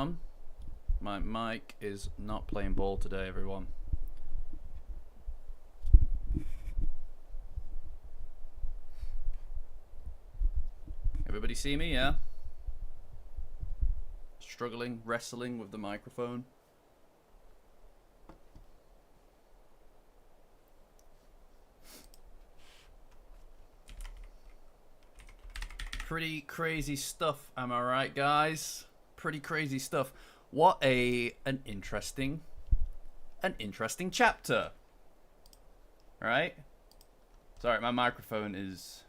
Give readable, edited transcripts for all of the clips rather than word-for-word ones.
on. My mic is not playing ball today, everyone. Everybody see me, yeah? Struggling, wrestling with the microphone. Pretty crazy stuff, am I right, guys? Pretty crazy stuff. What an interesting chapter. Right? Sorry, my microphone is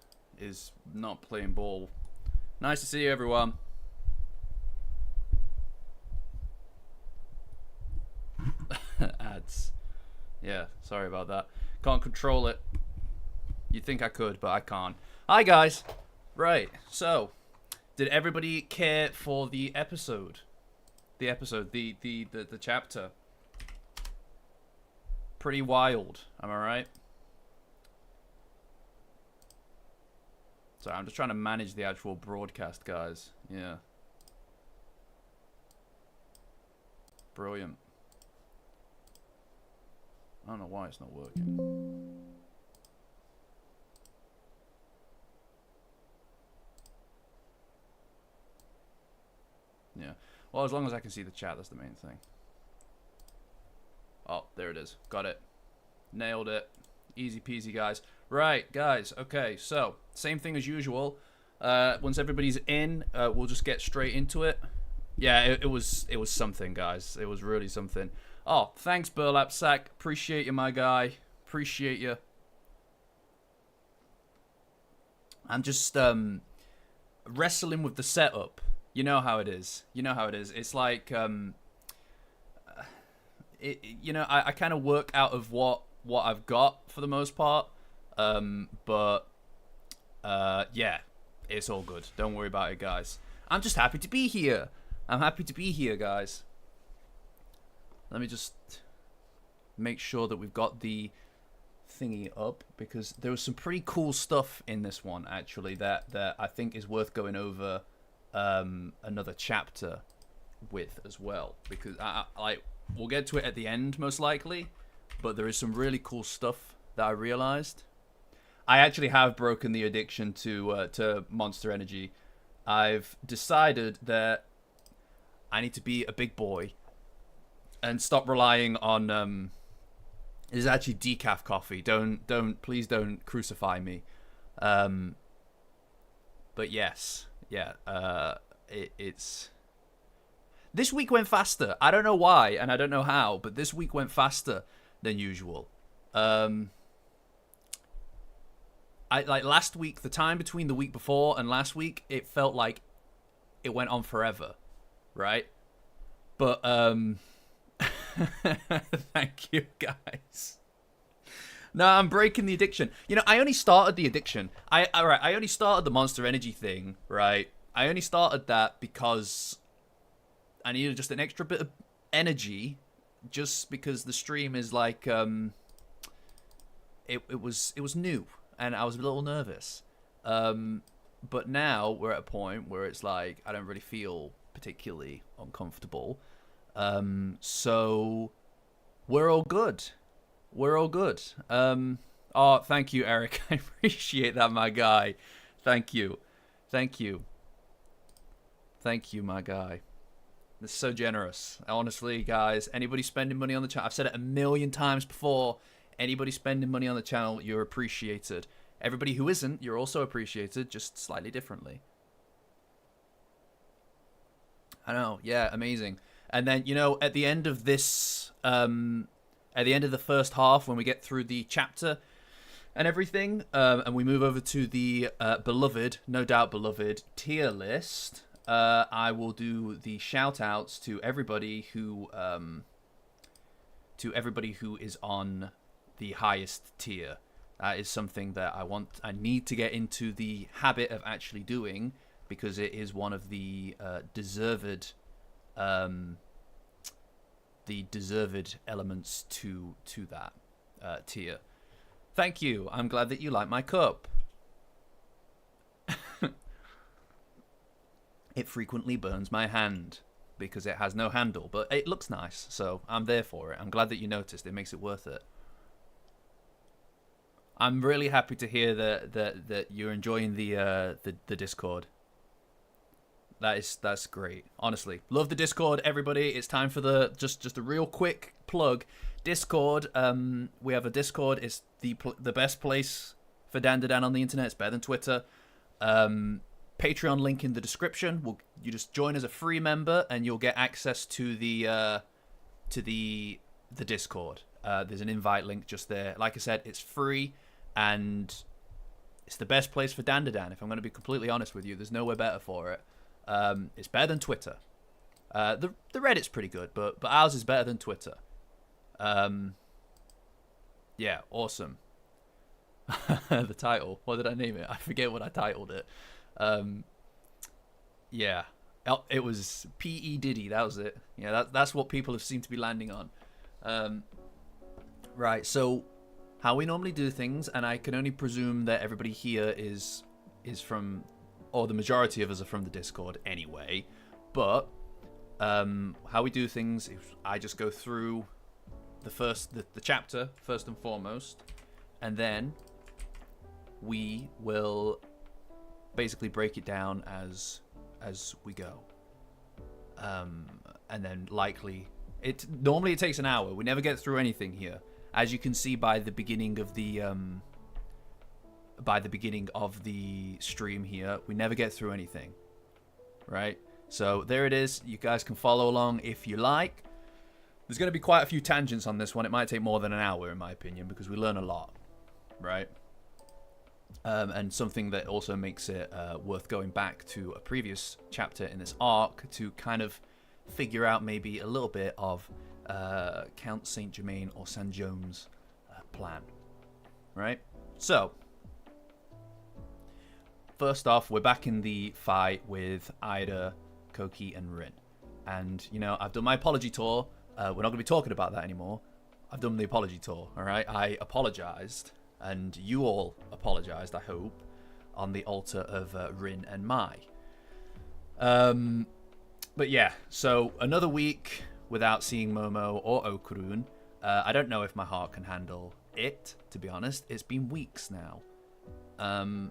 not playing ball. Nice to see you, everyone. Ads. Yeah, sorry about that. Can't control it. You'd think I could, but I can't. Hi, guys. Right, so did everybody care for the episode? The chapter. Pretty wild, am I right? Sorry, I'm just trying to manage the actual broadcast, guys. Yeah. Brilliant. I don't know why it's not working. Yeah. Well, as long as I can see the chat, that's the main thing. Oh, there it is. Got it. Nailed it. Easy peasy, guys. Right, guys. Okay, so same thing as usual. Once everybody's in, we'll just get straight into it. Yeah, it was something, guys. It was really something. Oh, thanks, Burlap Sack. Appreciate you, my guy. Appreciate you. I'm just wrestling with the setup. You know how it is. You know how it is. It's like you know, I kind of work out of what I've got for the most part. But yeah, it's all good. Don't worry about it, guys. I'm just happy to be here. I'm happy to be here, guys. Let me just make sure that we've got the thingy up, because there was some pretty cool stuff in this one, actually, that I think is worth going over another chapter with as well, because we'll get to it at the end most likely, but there is some really cool stuff that I realized. I actually have broken the addiction to Monster Energy. I've decided that I need to be a big boy and stop relying on this is actually decaf coffee. Please don't crucify me. But yes, yeah, it's this week went faster. I don't know why, and I don't know how, but this week went faster than usual. I like last week, the time between the week before and last week, it felt like it went on forever, right? But thank you, guys. No, I'm breaking the addiction. You know, I only started the addiction. I only started the Monster Energy thing, right? I only started that because I needed just an extra bit of energy, just because the stream is like it was new, and I was a little nervous. But now we're at a point where it's like I don't really feel particularly uncomfortable. So we're all good. We're all good. Oh, thank you, Eric. I appreciate that, my guy. Thank you. Thank you. Thank you, my guy. That's so generous. Honestly, guys, anybody spending money on the channel, I've said it a million times before, anybody spending money on the channel, you're appreciated. Everybody who isn't, you're also appreciated, just slightly differently. I know, yeah, amazing. And then, you know, at the end of this, at the end of the first half, when we get through the chapter and everything, and we move over to the beloved, no doubt beloved, tier list, I will do the shout-outs to everybody who is on the highest tier. That is something that I need to get into the habit of actually doing, because it is one of the deserved elements to that tier. Thank you. I'm glad that you like my cup. It frequently burns my hand. because it has no handle, but it looks nice, so I'm there for it. I'm glad that you noticed. It makes it worth it. I'm really happy to hear that you're enjoying the Discord. That's great. Honestly, love the Discord, everybody. It's time for the just a real quick plug. Discord. We have a Discord. It's the best place for Dandadan on the internet. It's better than Twitter. Patreon link in the description. You just join as a free member and you'll get access to the Discord. There's an invite link just there. Like I said, it's free and it's the best place for Dandadan. If I'm going to be completely honest with you, there's nowhere better for it. It's better than Twitter. The Reddit's pretty good, but ours is better than Twitter. Yeah, awesome. The title. What did I name it? I forget what I titled it. Yeah, it was P.E. Diddy. That was it. Yeah, that's what people have seemed to be landing on. Right. So, how we normally do things, and I can only presume that everybody here is from, or the majority of us are from the Discord anyway. But how we do things is I just go through the chapter first and foremost, and then we will basically break it down as we go. And then likely normally it takes an hour. We never get through anything here, as you can see by the beginning of the stream here. We never get through anything, right? So there it is. You guys can follow along if you like. There's going to be quite a few tangents on this one. It might take more than an hour, in my opinion, because we learn a lot, right? And something that also makes it worth going back to a previous chapter in this arc to kind of figure out maybe a little bit of Count Saint Germain or San Jones' plan, right? So, first off, we're back in the fight with Ida, Koki, and Rin. And, I've done my apology tour. We're not going to be talking about that anymore. I've done the apology tour, all right? I apologized, and you all apologized, I hope, on the altar of Rin and Mai. But yeah, so another week without seeing Momo or Okurun. I don't know if my heart can handle it, to be honest. It's been weeks now. And,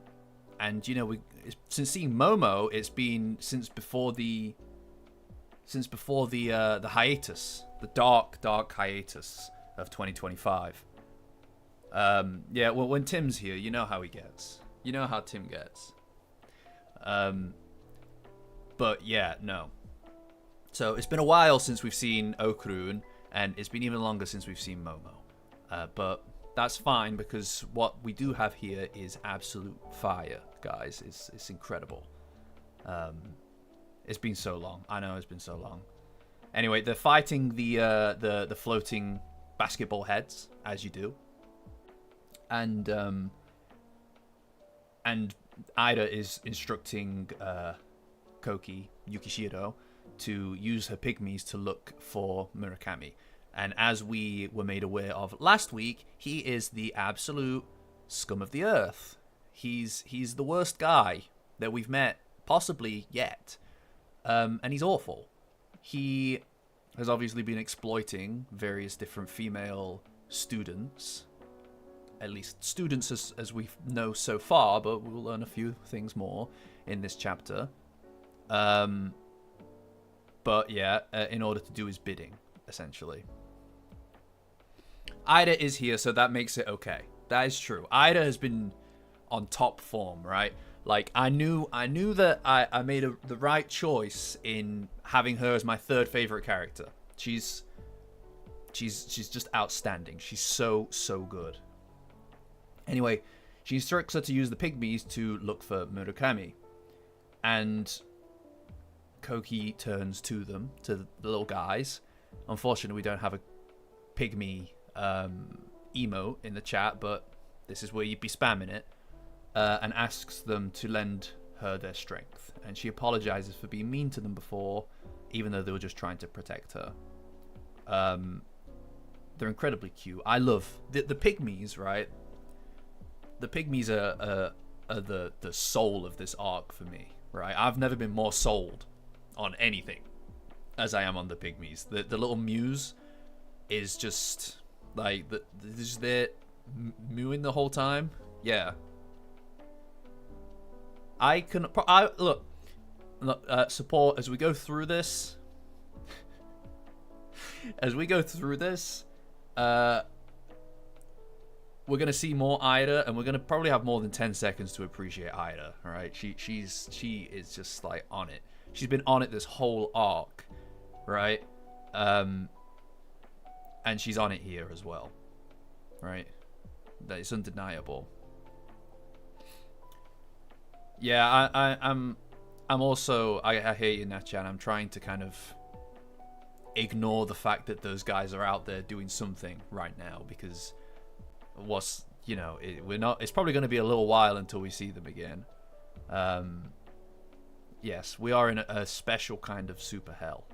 since seeing Momo, it's been since before the hiatus, the dark hiatus of 2025. Yeah, well, when Tim's here, you know how he gets. You know how Tim gets. But yeah, no. So it's been a while since we've seen Okurun, and it's been even longer since we've seen Momo. But that's fine, because what we do have here is absolute fire, guys. It's incredible. It's been so long. I know it's been so long. Anyway, they're fighting the floating basketball heads, as you do. And Ida is instructing Koki, Yukishiro, to use her pygmies to look for Murakami. And as we were made aware of last week, he is the absolute scum of the earth. He's the worst guy that we've met, possibly yet. And he's awful. He has obviously been exploiting various different female students. At least students as we know so far, but we'll learn a few things more in this chapter. But yeah, in order to do his bidding, essentially. Ida is here, so that makes it okay. That is true. Ida has been on top form, right? Like, I knew that I made the right choice in having her as my third favorite character. She's just outstanding. She's so good. Anyway, she instructs her to use the pygmies to look for Murakami. And Koki turns to them, to the little guys. Unfortunately, we don't have a pygmy emote in the chat, but this is where you'd be spamming it. And asks them to lend her their strength. And she apologizes for being mean to them before, even though they were just trying to protect her. They're incredibly cute. I love the pygmies, right? The pygmies are the soul of this arc for me, right? I've never been more sold on anything. as I am on the pygmies. The little mews is just like they're mewing the whole time. Yeah. Look, support as we go through this. As we go through this, we're gonna see more Ida, and we're gonna probably have more than 10 seconds to appreciate Ida. All right, she is just like on it. She's been on it this whole arc, right? And she's on it here as well, right? That is undeniable. Yeah, I'm also I hear you, Natchan. I'm trying to kind of ignore the fact that those guys are out there doing something right now, because it's probably going to be a little while until we see them again. Yes, we are in a special kind of super hell.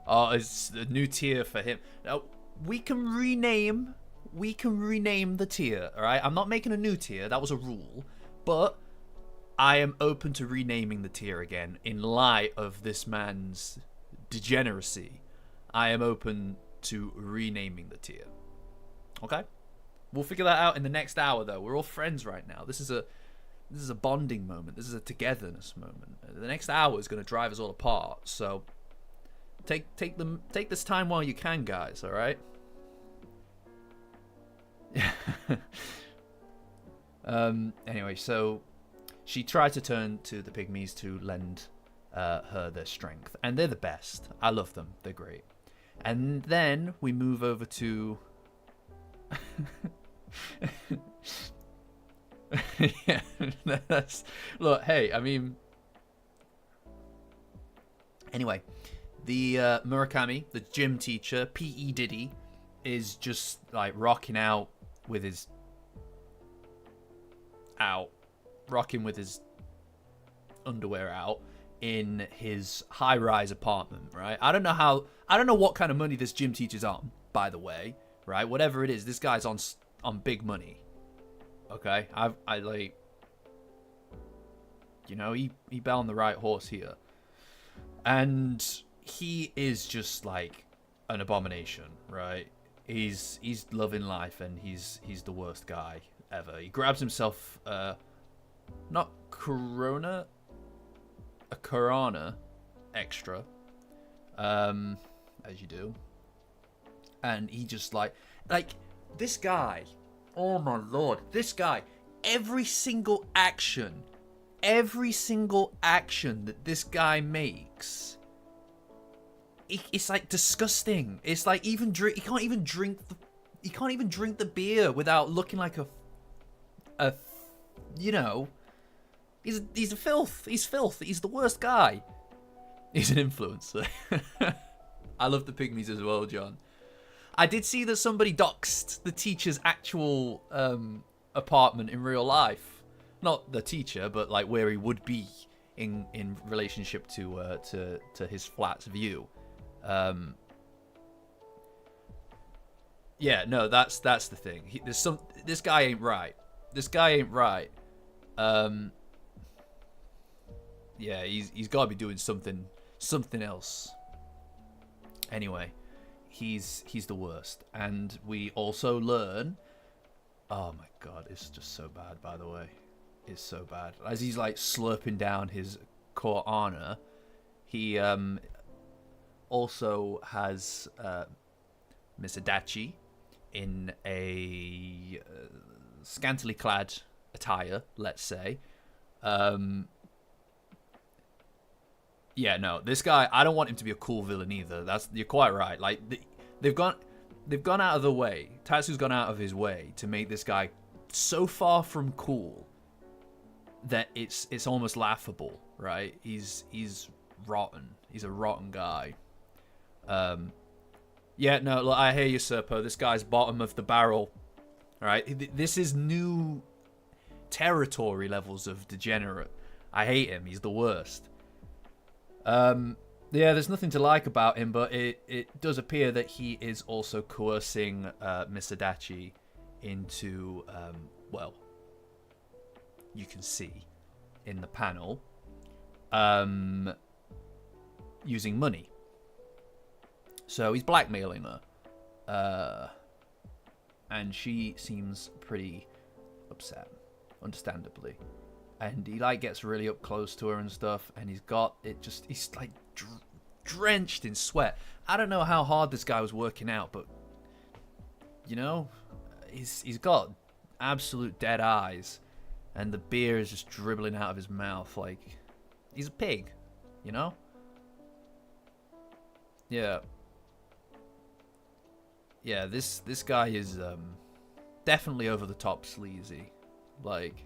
Oh, it's a new tier for him. Now we can rename the tier, all right? I'm not making a new tier. That was a rule, but I am open to renaming the tier again in light of this man's degeneracy. I am open to renaming the tier. Okay? We'll figure that out in the next hour, though. We're all friends right now. This is a bonding moment. This is a togetherness moment. The next hour is going to drive us all apart. So take this time while you can, guys. All right? Anyway, so she tried to turn to the pygmies to lend her their strength, and they're the best. I love them. They're great. And then we move over to yeah, look, hey, I mean, anyway, the Murakami, the gym teacher, PE Diddy, is just like rocking with his underwear out in his high-rise apartment, right? I don't know what kind of money this gym teacher's on, by the way, right? Whatever it is, this guy's on big money. Okay? I like, he bet on the right horse here. And he is just like an abomination, right? He's loving life, and he's the worst guy ever. He grabs himself not a Corona extra, as you do, and he just like this guy. Oh my lord, this guy! Every single action that this guy makes, it's like disgusting. It's like he can't even drink the beer without looking like he's a filth. He's filth. He's the worst guy. He's an influencer. I love the pygmies as well, John. I did see that somebody doxed the teacher's actual apartment in real life. Not the teacher, but like where he would be in relationship to his flat's view. Yeah, no, that's the thing. This guy ain't right. This guy ain't right. Yeah, he's got to be doing something else. Anyway, he's the worst, and we also learn. Oh my god, it's just so bad. By the way, it's so bad. As he's like slurping down his core honor, he also has Miss Adachi in a scantily clad attire, let's say. Yeah, no, this guy, I don't want him to be a cool villain either. You're quite right. Like they've gone out of the way. Tatsu's gone out of his way to make this guy so far from cool that it's almost laughable, right? He's rotten. He's a rotten guy. Yeah, no, look, I hear you, Serpo. This guy's bottom of the barrel. All right, this is new territory levels of degenerate. I hate him. He's the worst. Yeah, there's nothing to like about him, but it does appear that he is also coercing Miss Adachi into, well, you can see in the panel, using money. So he's blackmailing her. And she seems pretty upset, understandably. And he like gets really up close to her and stuff, and he's like drenched in sweat. I don't know how hard this guy was working out, but you know, he's got absolute dead eyes, and the beer is just dribbling out of his mouth like he's a pig, you know? Yeah. Yeah, this guy is definitely over the top sleazy. Like,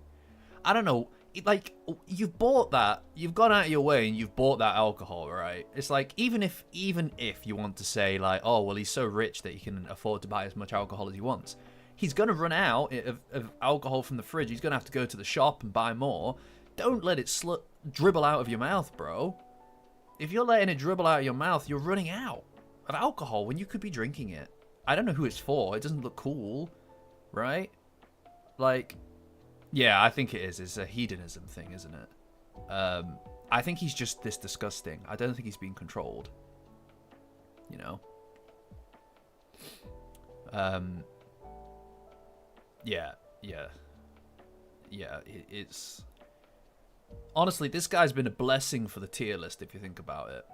I don't know, like, you've bought that, you've gone out of your way and you've bought that alcohol, right? It's like, even if you want to say like, oh well, he's so rich that he can afford to buy as much alcohol as he wants, he's gonna run out of alcohol from the fridge. He's gonna have to go to the shop and buy more. Don't let it dribble out of your mouth, bro. If you're letting it dribble out of your mouth, you're running out of alcohol when you could be drinking it. I don't know who it's for. It doesn't look cool, right? Like, yeah, I think it is. It's a hedonism thing, isn't it? I think he's just this disgusting. I don't think he's being controlled. You know? Yeah. It's... Honestly, this guy's been a blessing for the tier list, if you think about it.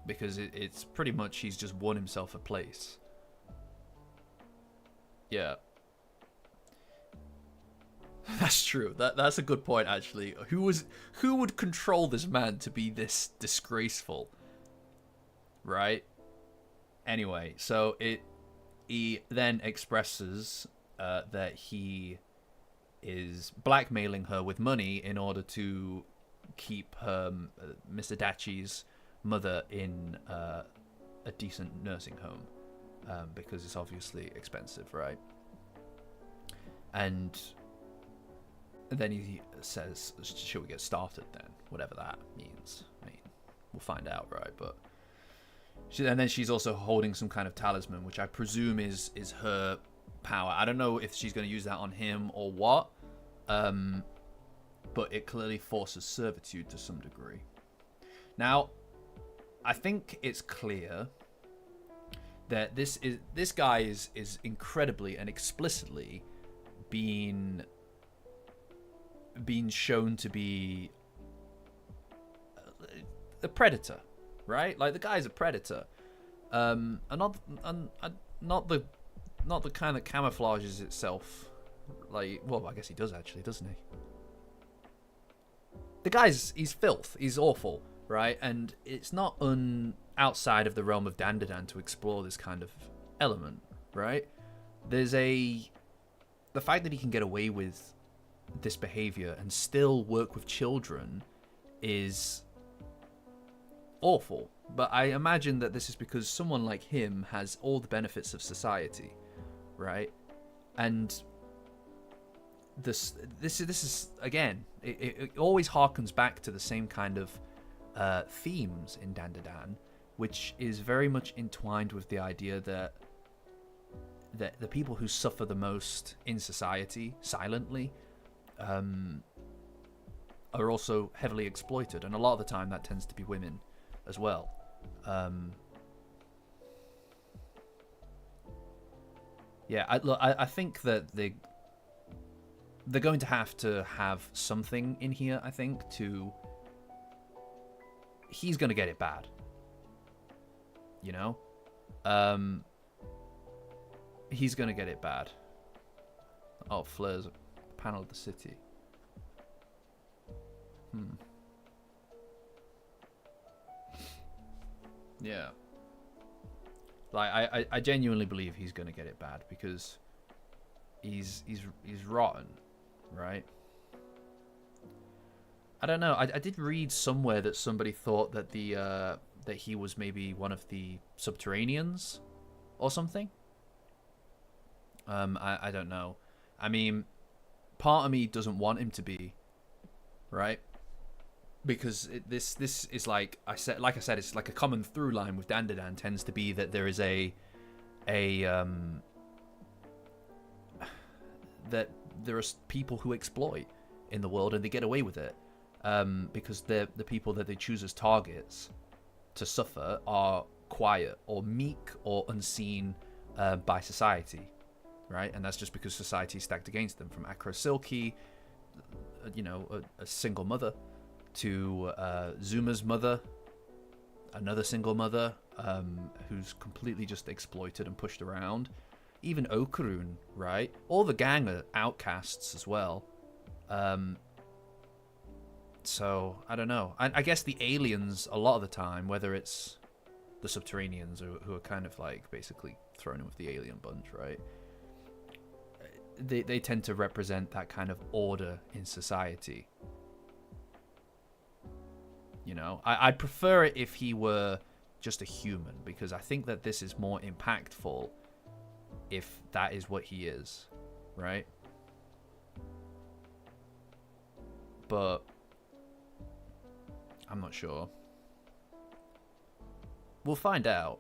Because it's pretty much he's just won himself a place. Yeah. That's true. That's a good point, actually. Who would control this man to be this disgraceful? Right? Anyway, so he then expresses that he is blackmailing her with money in order to keep her, Mr. Dachi's mother in a decent nursing home. Because it's obviously expensive, right? And then he says, shall we get started then? Whatever that means. I mean, we'll find out, right? But and then she's also holding some kind of talisman, which I presume is her power. I don't know if she's going to use that on him or what. But it clearly forces servitude to some degree. Now, I think it's clear that this guy is incredibly and explicitly being shown to be a predator, right? Like, the guy's a predator, and not the kind that camouflages itself. Like, well, I guess he does actually, doesn't he? The he's filth. He's awful, right? And it's not outside of the realm of Dandadan to explore this kind of element, right? The fact that he can get away with this behavior and still work with children is awful. But I imagine that this is because someone like him has all the benefits of society, right? And this is again, it always harkens back to the same kind of themes in Dandadan, which is very much entwined with the idea that the people who suffer the most in society silently are also heavily exploited, and a lot of the time that tends to be women as well. Yeah, I think that they're going to have something in here, I think, he's going to get it bad. You know? He's going to get it bad. Oh, Flair's panel of the city. Yeah. Like, I genuinely believe he's going to get it bad, because he's rotten, right? I don't know. I did read somewhere that somebody thought that that he was maybe one of the Subterraneans or something. I don't know. I mean, part of me doesn't want him to be, right? Because this is like I said, it's like a common through line with Dandadan tends to be that there is that there are people who exploit in the world and they get away with it, because they're the people that they choose as targets to suffer are quiet or meek or unseen by society, right? And that's just because society is stacked against them. From Acro Silky, a single mother, to Zuma's mother, another single mother, who's completely just exploited and pushed around. Even Okarun, right? All the gang are outcasts as well. So, I don't know. I guess the aliens, a lot of the time, whether it's the Subterraneans who are kind of like basically thrown in with the alien bunch, right? They tend to represent that kind of order in society. You know, I'd prefer it if he were just a human, because I think that this is more impactful if that is what he is, right? But I'm not sure. We'll find out.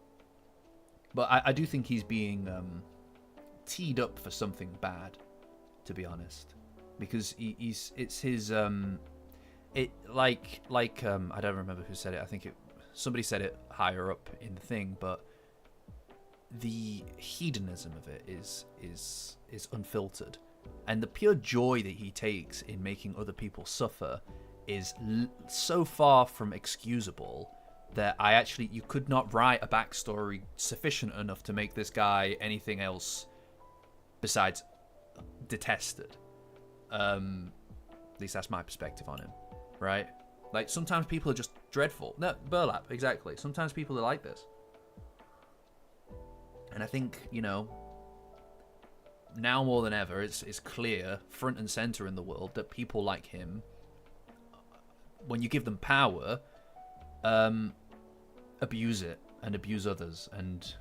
But I do think he's being teed up for something bad, to be honest, because it's his I don't remember who said it. I think somebody said it higher up in the thing, but the hedonism of it is unfiltered, and the pure joy that he takes in making other people suffer is so far from excusable that you could not write a backstory sufficient enough to make this guy anything else besides detested. At least that's my perspective on him, right? Like, sometimes people are just dreadful. No, Burlap, exactly. Sometimes people are like this. And I think, now more than ever, it's clear, front and center in the world, that people like him, when you give them power, abuse it and abuse others. And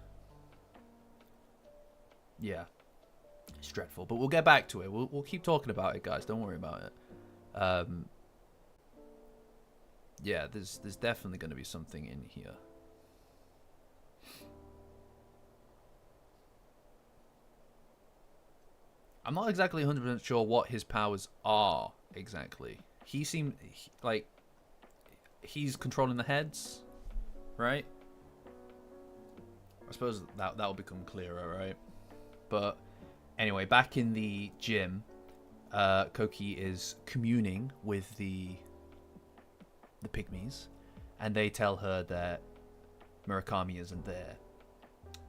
yeah, it's dreadful. But we'll get back to it. We'll keep talking about it, guys. Don't worry about it. Yeah, there's definitely going to be something in here. I'm not exactly 100% sure what his powers are exactly. He seemed like he's controlling the heads, right? I suppose that will become clearer, right? But anyway, back in the gym, Koki is communing with the pygmies, and they tell her that Murakami isn't there.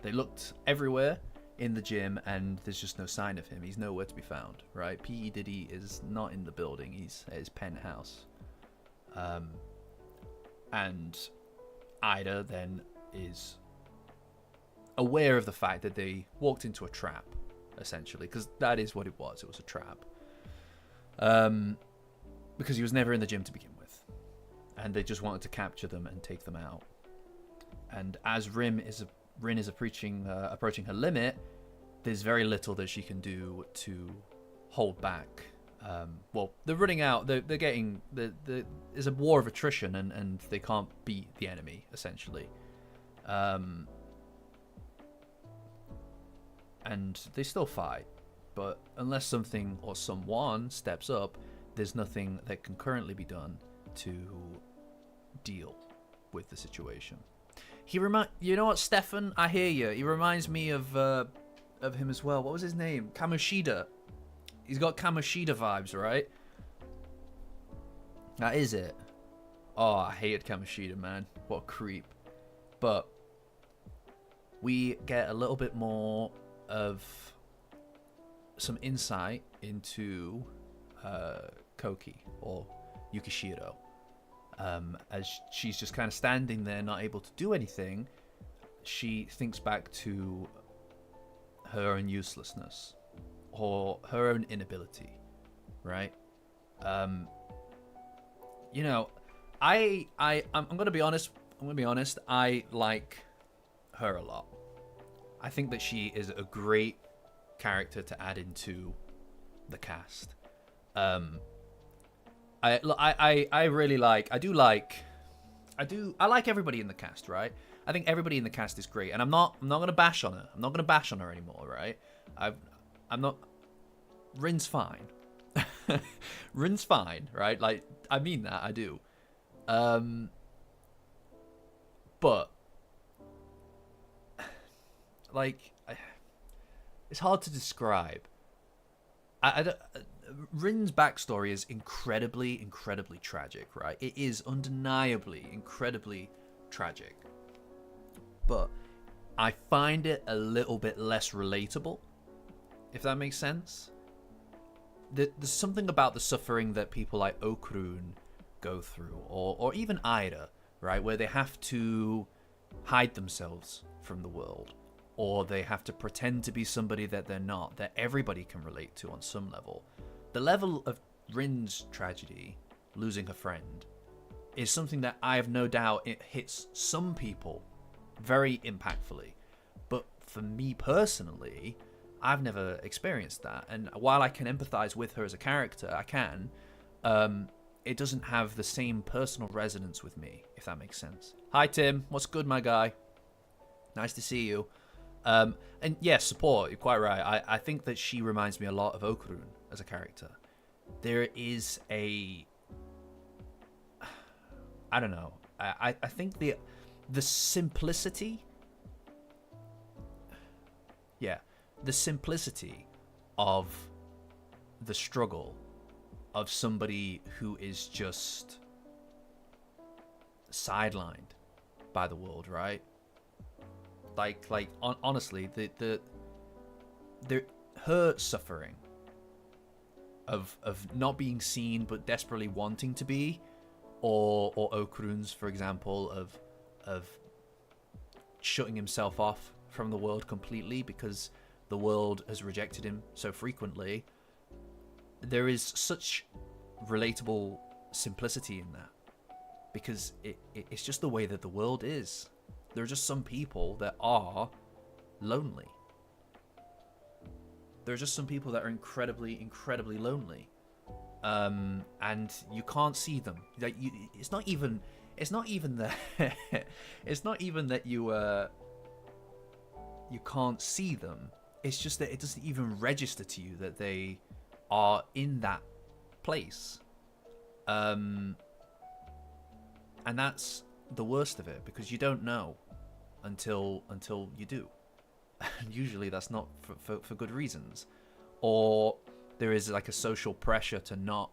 They looked everywhere in the gym, and there's just no sign of him. He's nowhere to be found, right? P.E. Diddy is not in the building. He's at his penthouse. And Ida then is aware of the fact that they walked into a trap, essentially, because that is what it was. It was a trap. Because he was never in the gym to begin with. And they just wanted to capture them and take them out. And as Rin is approaching her limit, there's very little that she can do to hold back. Well, they're running out. They're getting. There's a war of attrition, and they can't beat the enemy, essentially. And they still fight, but unless something or someone steps up, there's nothing that can currently be done to deal with the situation. You know what, Stefan? I hear you. He reminds me of him as well. What was his name? Kamoshida. He's got Kamoshida vibes, right? That is it. Oh, I hated Kamoshida, man. What a creep. But we get a little bit more of some insight into Koki, or Yukishiro. As she's just kind of standing there, not able to do anything, she thinks back to her own uselessness, or her own inability, right? I'm gonna be honest. I like her a lot. I think that she is a great character to add into the cast. I like everybody in the cast, right? I think everybody in the cast is great, and I'm not gonna bash on her. I'm not gonna bash on her anymore, right? I'm not. Rin's fine. Rin's fine, right? Like, I mean that, I do. But But like, it's hard to describe. Rin's backstory is incredibly, incredibly tragic, right? It is undeniably incredibly tragic. But I find it a little bit less relatable, if that makes sense. There's something about the suffering that people like Okrun go through, or even Aira, right? Where they have to hide themselves from the world, or they have to pretend to be somebody that they're not, that everybody can relate to on some level. The level of Rin's tragedy, losing a friend, is something that I have no doubt it hits some people very impactfully. But for me personally, I've never experienced that. And while I can empathize with her as a character, I can, it doesn't have the same personal resonance with me, if that makes sense. Hi, Tim. What's good, my guy? Nice to see you. And yeah, support. You're quite right. I think that she reminds me a lot of Okrun as a character. There is a... I don't know. I think the simplicity... Yeah. The simplicity of the struggle of somebody who is just sidelined by the world, right? Honestly, her suffering of not being seen but desperately wanting to be, or Okrun's, for example, of shutting himself off from the world completely because the world has rejected him so frequently. There is such relatable simplicity in that, because it's just the way that the world is. There are just some people that are lonely. There are just some people that are incredibly, incredibly lonely, and you can't see them. Like, it's not even that it's not even that you can't see them. It's just that it doesn't even register to you that they are in that place. And that's the worst of it, because you don't know until you do. And usually that's not for good reasons. Or there is like a social pressure to not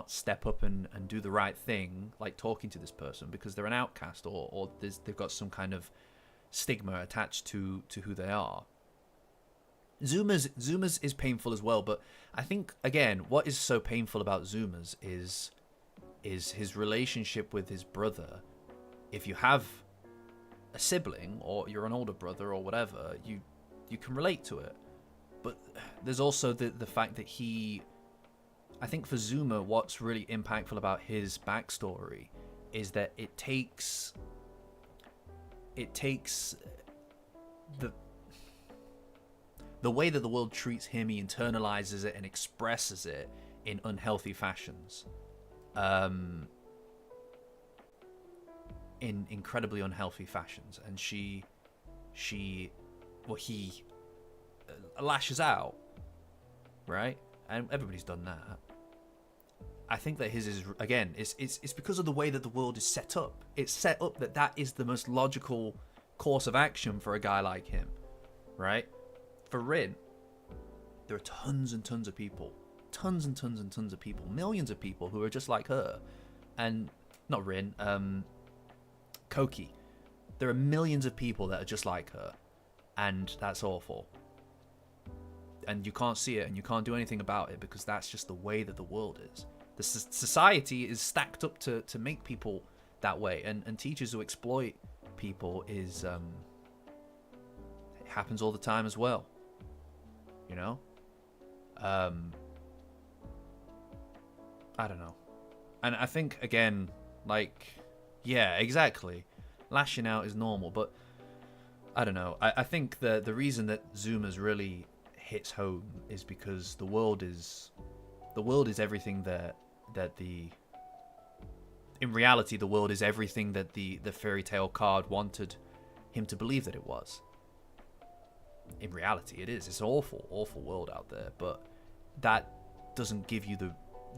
step up and do the right thing, like talking to this person, because they're an outcast, or they've got some kind of stigma attached to who they are. Zuma's is painful as well, but I think, again, what is so painful about Zuma's is his relationship with his brother. If you have a sibling, or you're an older brother or whatever, you can relate to it. But there's also the fact that I think for Zuma, what's really impactful about his backstory is that it takes the way that the world treats him, he internalizes it and expresses it in unhealthy fashions. In incredibly unhealthy fashions. And he lashes out, right? And everybody's done that. I think that his is, again, it's because of the way that the world is set up. It's set up that is the most logical course of action for a guy like him, right? For Rin, there are tons and tons of people, tons and tons and tons of people, millions of people who are just like her. And not Rin, Koki. There are millions of people that are just like her, and that's awful. And you can't see it, and you can't do anything about it, because that's just the way that the world is. The society is stacked up to make people that way, and teachers who exploit people is it happens all the time as well, you know. I don't know, and I think, again, like, yeah, exactly, lashing out is normal, but I don't know. I think the reason that Zuma's really hits home is because the world is everything that in reality the world is everything that the fairy tale card wanted him to believe that it was. In reality, it is. It's an awful, awful world out there, but that doesn't give you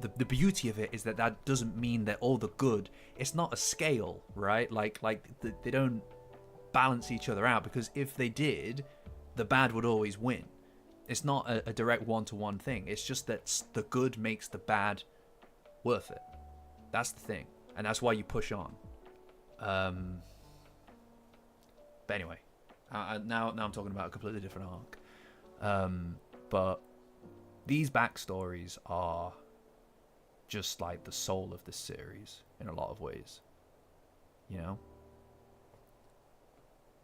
the beauty of it is that doesn't mean they're all the good. It's not a scale, right? Like they don't balance each other out, because if they did, the bad would always win. It's not a direct one-to-one thing. It's just that the good makes the bad worth it. That's the thing, and that's why you push on. But anyway, now I'm talking about a completely different arc. But these backstories are just like the soul of this series in a lot of ways, you know.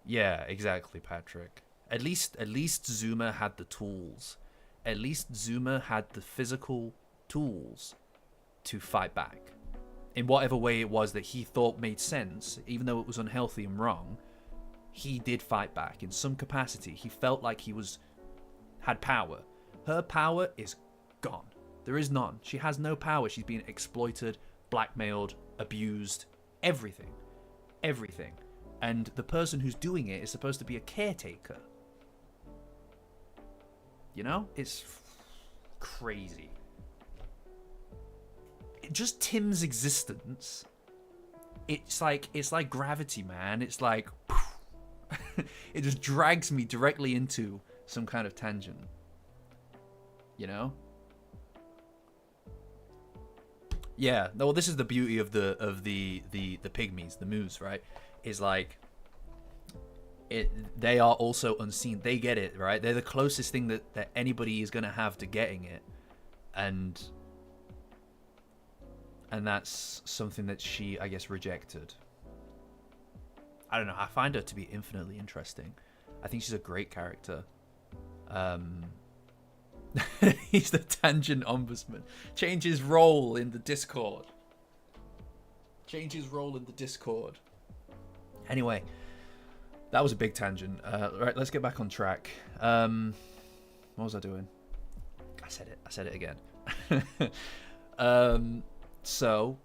Yeah, exactly, Patrick. At least Zuma had the tools. At least Zuma had the physical tools to fight back in whatever way it was that he thought made sense, even though it was unhealthy and wrong. He did fight back in some capacity. He felt like he had power. Her power is gone. There is none. She has no power. She's been exploited, blackmailed, abused, everything. Everything. And the person who's doing it is supposed to be a caretaker. You know? It's crazy. Just Tim's existence, it's like gravity, man. It's like it just drags me directly into some kind of tangent. You know? Yeah. Well, this is the beauty of the pygmies, the moos, right? Is like they are also unseen. They get it, right? They're the closest thing that anybody is gonna have to getting it, and that's something that she, I guess, rejected. I don't know. I find her to be infinitely interesting. I think she's a great character. He's the tangent ombudsman. Change his role in the Discord. Change his role in the Discord. Anyway, that was a big tangent. Right, let's get back on track. What was I doing? I said it again. So,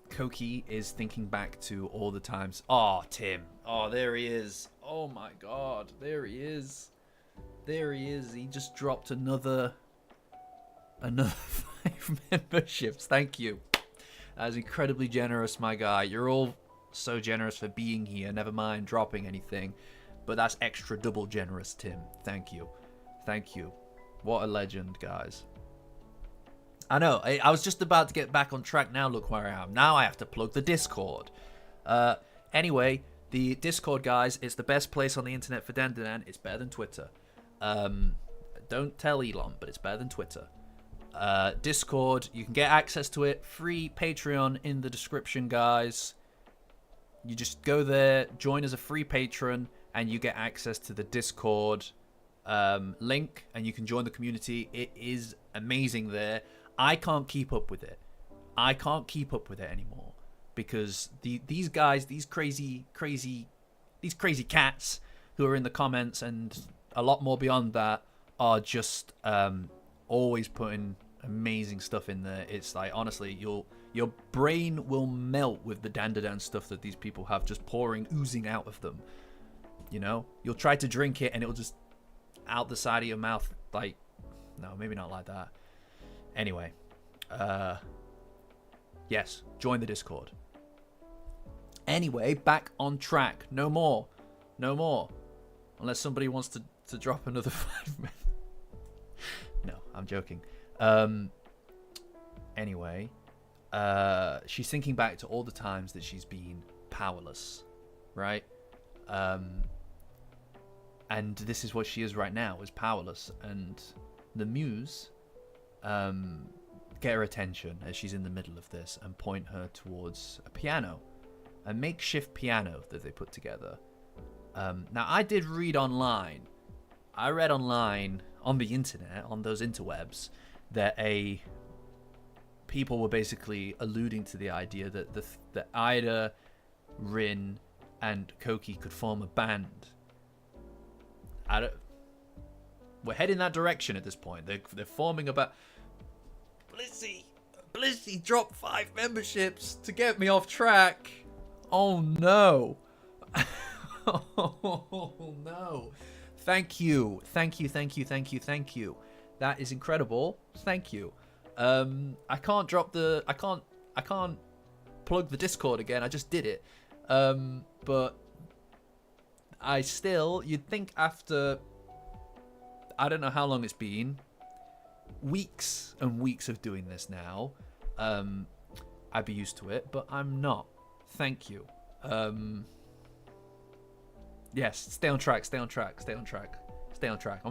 Koki is thinking back to all the times. Oh, Tim. Oh, there he is. Oh my God, there he is. There he is. He just dropped another 5 memberships. Thank you. That is incredibly generous, my guy. You're all so generous for being here. Never mind dropping anything, but that's extra double generous, Tim. Thank you. Thank you. What a legend, guys. I know. I was just about to get back on track. Now look where I am. Now I have to plug the Discord. Anyway, the Discord, guys, is the best place on the internet for Dandadan. It's better than Twitter. Don't tell Elon, but it's better than Twitter. Discord, you can get access to it. Free Patreon in the description, guys. You just go there, join as a free patron, and you get access to the Discord link, and you can join the community. It is amazing there. I can't keep up with it. I can't keep up with it anymore because these guys, these crazy cats who are in the comments and a lot more beyond that are just always putting amazing stuff in there. It's like, honestly, your brain will melt with the Dandadan stuff that these people have just oozing out of them. You know, you'll try to drink it and it'll just out the side of your mouth. Like, no, maybe not like that. Anyway, yes, join the Discord. Anyway, back on track. No more. Unless somebody wants to drop another 5 minutes. No, I'm joking. Anyway, she's thinking back to all the times that she's been powerless, right? And this is what she is right now, is powerless. And the muse get her attention as she's in the middle of this and point her towards a piano, a makeshift piano that they put together. Now, I did read online. I read online on the internet, on those interwebs, that people were basically alluding to the idea that Ida, Rin, and Koki could form a band. We're heading that direction at this point. They're forming a band. Blissy dropped 5 memberships to get me off track. Oh no. Oh no. Thank you. That is incredible. Thank you. I can't plug the Discord again. I just did it. But you'd think after, I don't know how long it's been, weeks and weeks of doing this now, I'd be used to it, but I'm not. Thank you. Yes, stay on track. I'm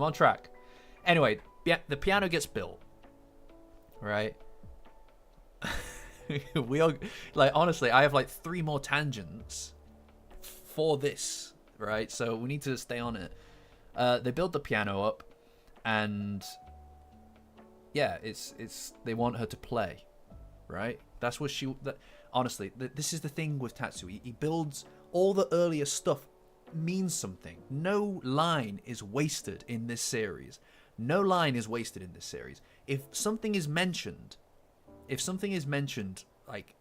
on track. Anyway, the piano gets built, right? We all, like, honestly, I have like 3 more tangents for this, right? So we need to stay on it. They build the piano up, and yeah, it's they want her to play, right? That's what honestly, this is the thing with Tatsu. He builds all the earlier stuff means something. No line is wasted in this series. If something is mentioned like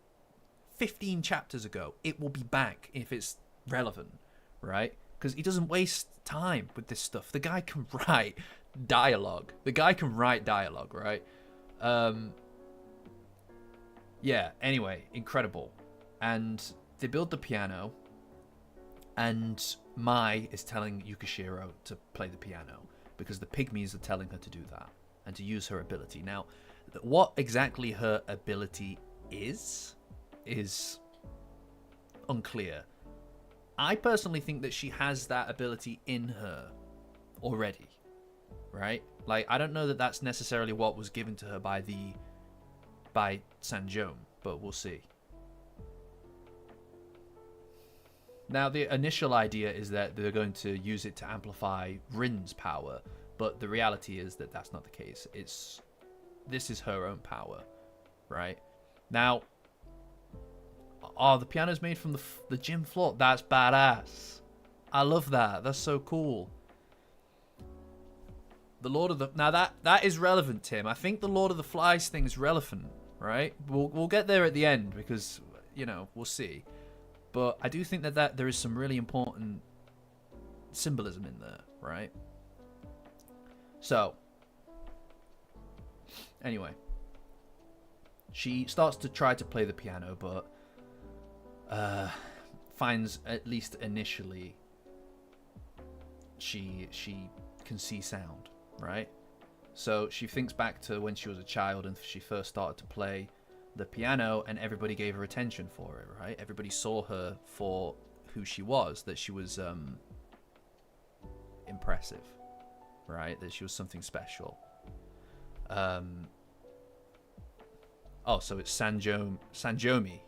15 chapters ago, it will be back if it's relevant, right? Because he doesn't waste time with this stuff. The guy can write dialogue. Right? Yeah, anyway, incredible. And they build the piano, and Mai is telling Yukishiro to play the piano because the pygmies are telling her to do that and to use her ability. Now, what exactly her ability is unclear. I personally think that she has that ability in her already, right? Like, I don't know that that's necessarily what was given to her by Sanjom, but we'll see. Now, the initial idea is that they're going to use it to amplify Rin's power, but the reality is that that's not the case. This is her own power, right? Now, the piano's made from the gym floor. That's badass. I love that. That's so cool. The Lord of the... Now, that is relevant, Tim. I think the Lord of the Flies thing is relevant, right? We'll get there at the end because, you know, we'll see. But I do think that there is some really important symbolism in there, right? So, anyway, she starts to try to play the piano, but finds, at least initially, she can see sound, right? So she thinks back to when she was a child and she first started to play the piano, and everybody gave her attention for it, right? Everybody saw her for who she was, that she was impressive, right? That she was something special. So it's Sanjomi.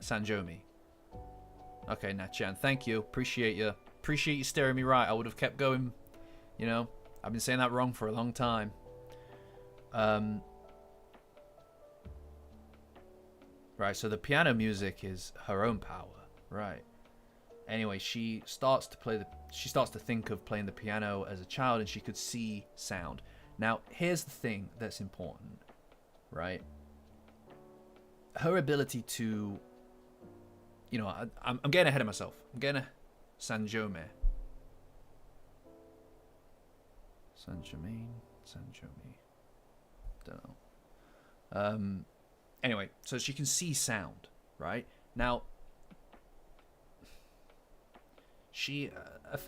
Sanjomi. Okay, Natchan, thank you. Appreciate you steering me right. I would have kept going. You know, I've been saying that wrong for a long time. Right, so the piano music is her own power, right? Anyway, she starts to think of playing the piano as a child, and she could see sound. Now, here's the thing that's important, right? Her ability to, you know, I'm getting ahead of myself. I'm getting Sanjomi. Don't know. Anyway, so she can see sound, right? Now, she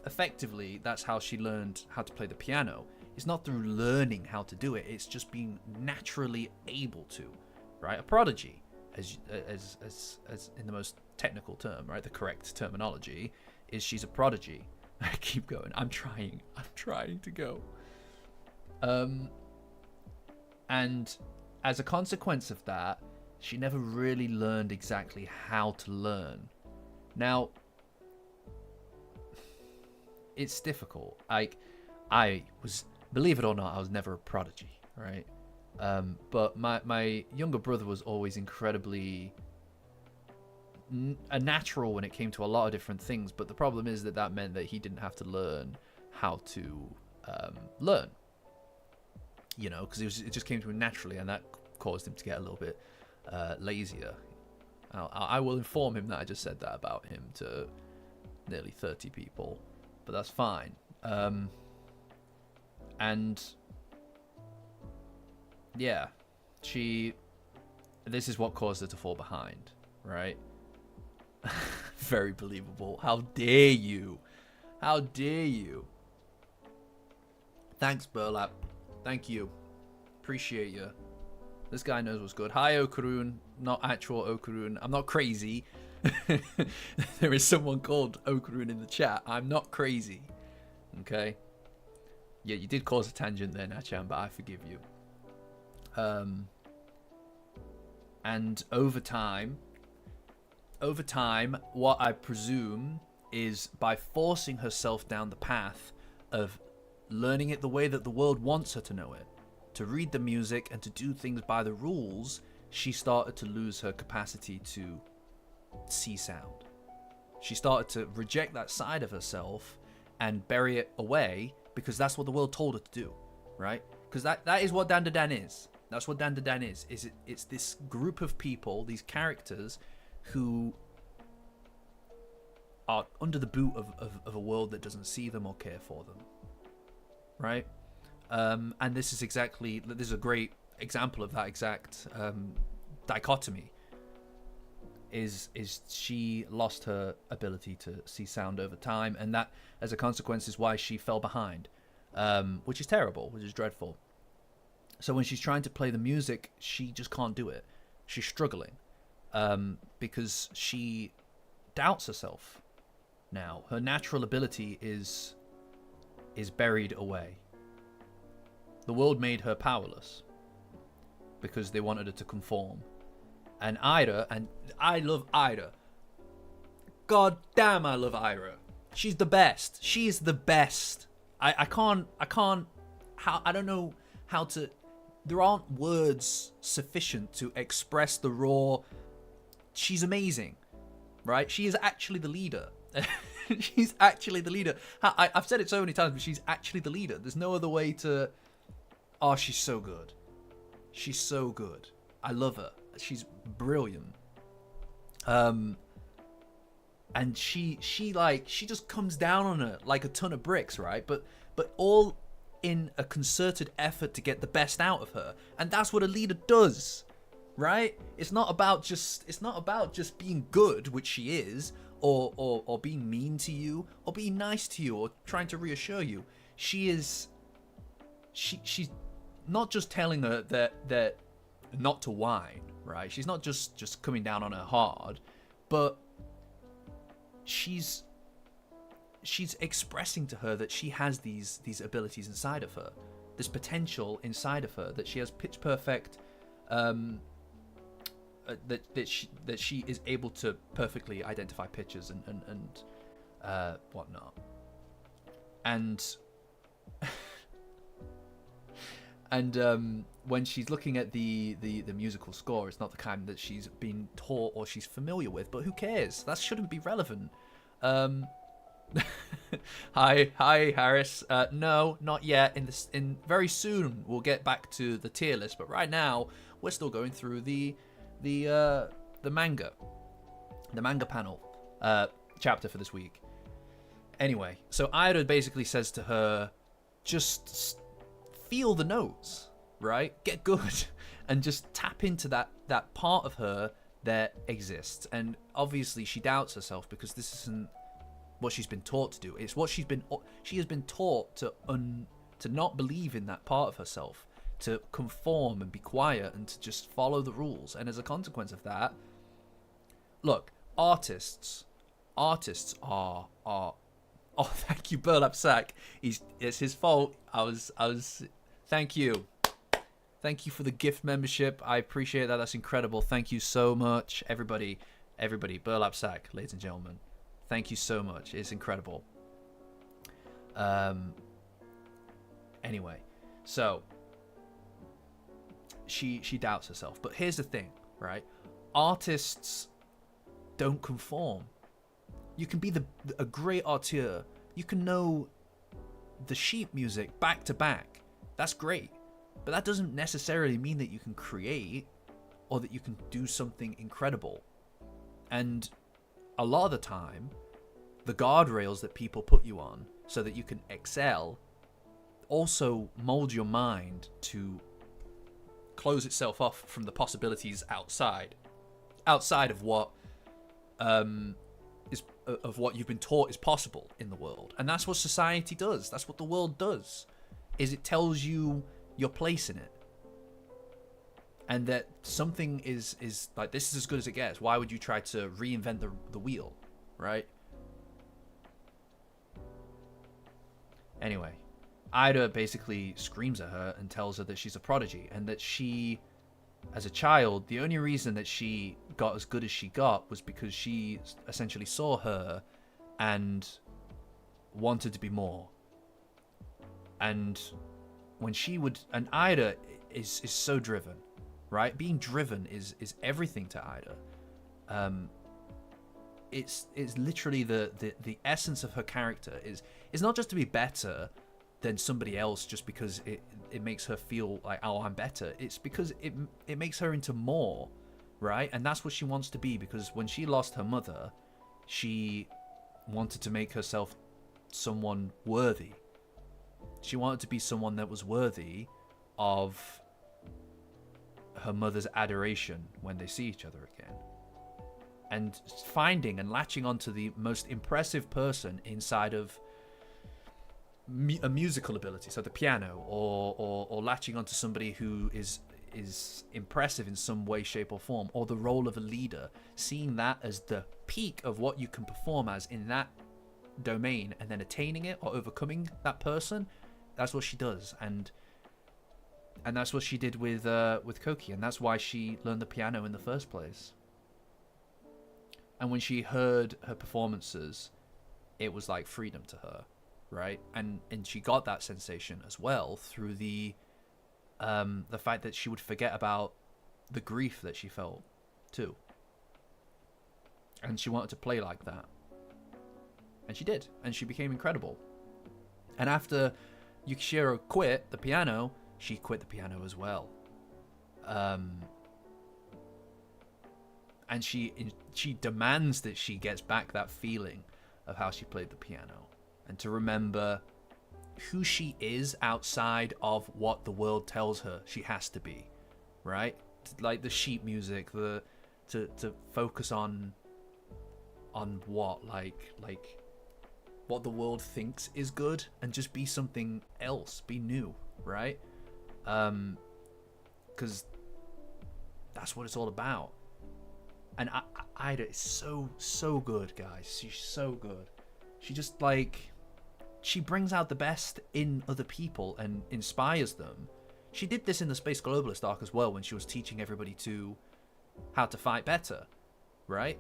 effectively, that's how she learned how to play the piano. It's not through learning how to do it. It's just being naturally able to, right? A prodigy, as in the most technical term, right? The correct terminology is she's a prodigy. I keep going. I'm trying to go. And as a consequence of that, she never really learned exactly how to learn. Now, it's difficult. Believe it or not, I was never a prodigy, right? But my younger brother was always incredibly a natural when it came to a lot of different things. But the problem is that meant that he didn't have to learn how to learn. You know, because it just came to him naturally, and that caused him to get a little bit lazier. I will inform him that I just said that about him to nearly 30 people. but that's fine. And yeah, this is what caused her to fall behind, right? Very believable. How dare you? How dare you? Thanks, Burlap. Thank you. Appreciate you. This guy knows what's good. Hi, Okurun. Not actual Okurun. I'm not crazy. There is someone called Okurun in the chat. I'm not crazy. Okay? Yeah, you did cause a tangent there, Nachan, but I forgive you. And over time, what I presume is by forcing herself down the path of learning it the way that the world wants her to know it, to read the music and to do things by the rules, she started to lose her capacity to see sound. She started to reject that side of herself and bury it away because that's what the world told her to do, right? Because that is what Dandadan is. That's what Dandadan is. It's this group of people, these characters, who are under the boot of a world that doesn't see them or care for them, right? And this is a great example of that exact dichotomy. Is she lost her ability to see sound over time, and that, as a consequence, is why she fell behind, which is terrible, which is dreadful. So when she's trying to play the music, she just can't do it. She's struggling because she doubts herself now. Her natural ability is buried away. The world made her powerless because they wanted her to conform. And Ida, and I love Ida. God damn, I love Ida. She's the best. She is the best. I don't know how to, there aren't words sufficient to express the raw. She's amazing, right? She is actually the leader. She's actually the leader. I've said it so many times, but she's actually the leader. There's no other way to, oh, she's so good. She's so good. I love her. She's brilliant. And she just comes down on her like a ton of bricks, right? But all in a concerted effort to get the best out of her. And that's what a leader does, right? It's not about just being good, which she is, or being mean to you, or being nice to you, or trying to reassure you. She's not just telling her that not to whine, right? She's not just coming down on her hard, but she's expressing to her that she has these abilities inside of her, this potential inside of her, that she has pitch perfect, that she is able to perfectly identify pitches and whatnot, and and when she's looking at the musical score, it's not the kind that she's been taught or she's familiar with, but who cares? That shouldn't be relevant. Hi Harris. No, not yet. In very soon we'll get back to the tier list, but right now we're still going through the manga panel chapter for this week. Anyway, so Ida basically says to her, just feel the notes, right? Get good and just tap into that part of her that exists. And obviously she doubts herself because this isn't what she's been taught to do. It's what she has been taught to not believe in that part of herself, to conform and be quiet and to just follow the rules. And as a consequence of that, look, artists are oh, thank you, Burlap Sack. It's his fault. I was thank you for the gift membership. I appreciate that. That's incredible. Thank you so much, everybody, Burlap Sack, ladies and gentlemen. Thank you so much. It's incredible. Anyway, so she doubts herself. But here's the thing, right? Artists don't conform. You can be a great auteur. You can know the sheet music back to back. That's great. But that doesn't necessarily mean that you can create or that you can do something incredible. And a lot of the time, the guardrails that people put you on so that you can excel, also mold your mind to close itself off from the possibilities outside of what is of what you've been taught is possible in the world. And that's what society does. That's what the world does. Is it tells you your place in it, and that something is like, this is as good as it gets. Why would you try to reinvent the wheel, right? Anyway, Ida basically screams at her and tells her that she's a prodigy, and that she, as a child, the only reason that she got as good as she got was because she essentially saw her and wanted to be more. And when she would, and Ida is so driven, right? Being driven is everything to Ida. It's literally the essence of her character is not just to be better than somebody else just because it makes her feel like, oh, I'm better. It's because it makes her into more, right? And that's what she wants to be, because when she lost her mother, she wanted to make herself someone worthy. She wanted to be someone that was worthy of her mother's adoration when they see each other again. And finding and latching onto the most impressive person inside of a musical ability, so the piano, or latching onto somebody who is impressive in some way, shape, or form, or the role of a leader, seeing that as the peak of what you can perform as in that domain, and then attaining it or overcoming that person. That's what she does, and that's what she did with Koki, and that's why she learned the piano in the first place. And when she heard her performances, it was like freedom to her, right? And she got that sensation as well through the fact that she would forget about the grief that she felt too. And she wanted to play like that. And she did, and she became incredible. And after Yukishiro quit the piano, she quit the piano as well. And she demands that she gets back that feeling of how she played the piano, and to remember who she is outside of what the world tells her she has to be, right? Like the sheet music, to focus on what like what the world thinks is good, and just be something else, be new, right? Because that's what it's all about. And Ida is so good, guys. She's so good. She just she brings out the best in other people and inspires them. She did this in the Space Globalist arc as well, when she was teaching everybody how to fight better, right?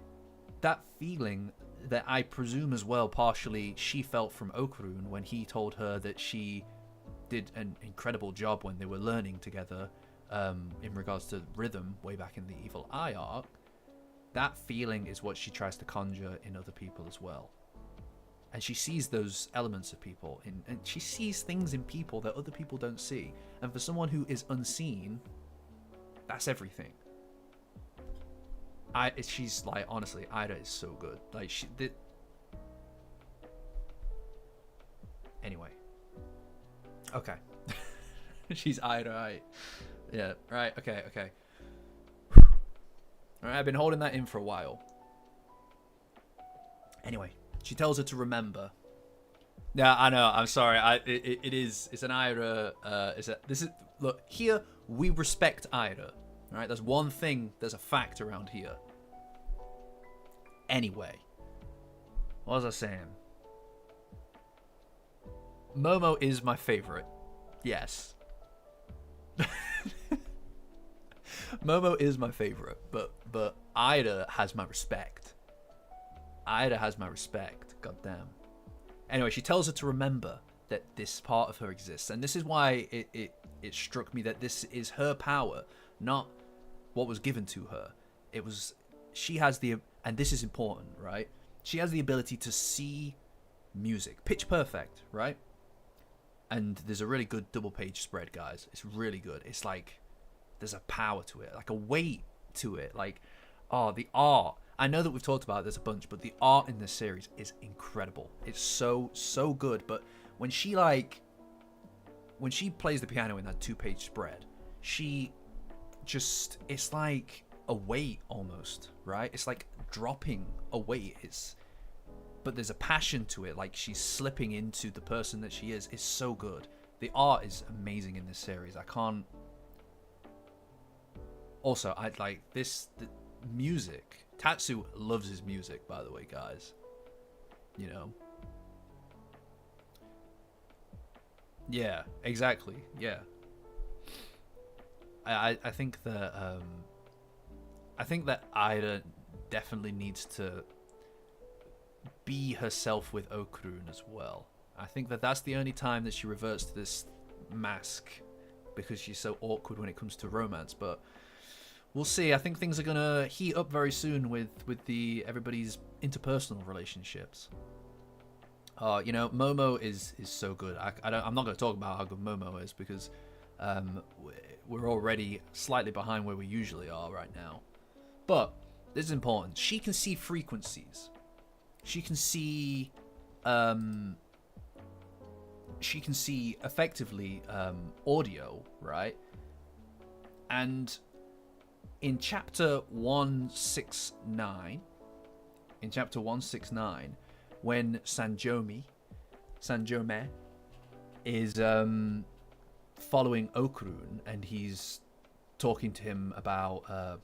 That feeling that I presume as well partially she felt from Okarun when he told her that she did an incredible job when they were learning together in regards to rhythm way back in the Evil Eye arc. That feeling is what she tries to conjure in other people as well. And she sees those elements of people, and she sees things in people that other people don't see. And for someone who is unseen, that's everything. She's like, honestly, Ida is so good. Like, anyway. Okay. She's Ida, right? Yeah, right, okay. Alright, I've been holding that in for a while. Anyway, she tells her to remember. Yeah, I know, I'm sorry. It's an Ida, look, here, we respect Ida. Alright, there's one thing, there's a fact around here. Anyway, what was I saying? Momo is my favorite. Yes. Momo is my favorite, but Ida has my respect. Ida has my respect. Goddamn. Anyway, she tells her to remember that this part of her exists, and this is why it struck me that this is her power, not what was given to her. She has and this is important, right? She has the ability to see music, pitch perfect, right? And there's a really good double page spread, guys. It's really good. It's like there's a power to it, like a weight to it, like the art. I know that we've talked about this a bunch, but the art in this series is incredible. It's so good. But when she plays the piano in that 2-page spread, it's like a weight almost, right? It's like dropping a weight. But there's a passion to it, like she's slipping into the person that she is. It's so good. The art is amazing in this series. Also, I like this. The music. Tatsu loves his music, by the way, guys. You know. Yeah, exactly. Yeah. I think that Aida definitely needs to be herself with Okurun as well. I think that that's the only time that she reverts to this mask, because she's so awkward when it comes to romance. But we'll see. I think things are gonna heat up very soon with everybody's interpersonal relationships. You know, Momo is so good. I'm not going to talk about how good Momo is, because we're already slightly behind where we usually are right now. But this is important. She can see frequencies. She can see effectively audio, right? And in chapter 169, when Sanjome is following Okurun, and he's talking to him about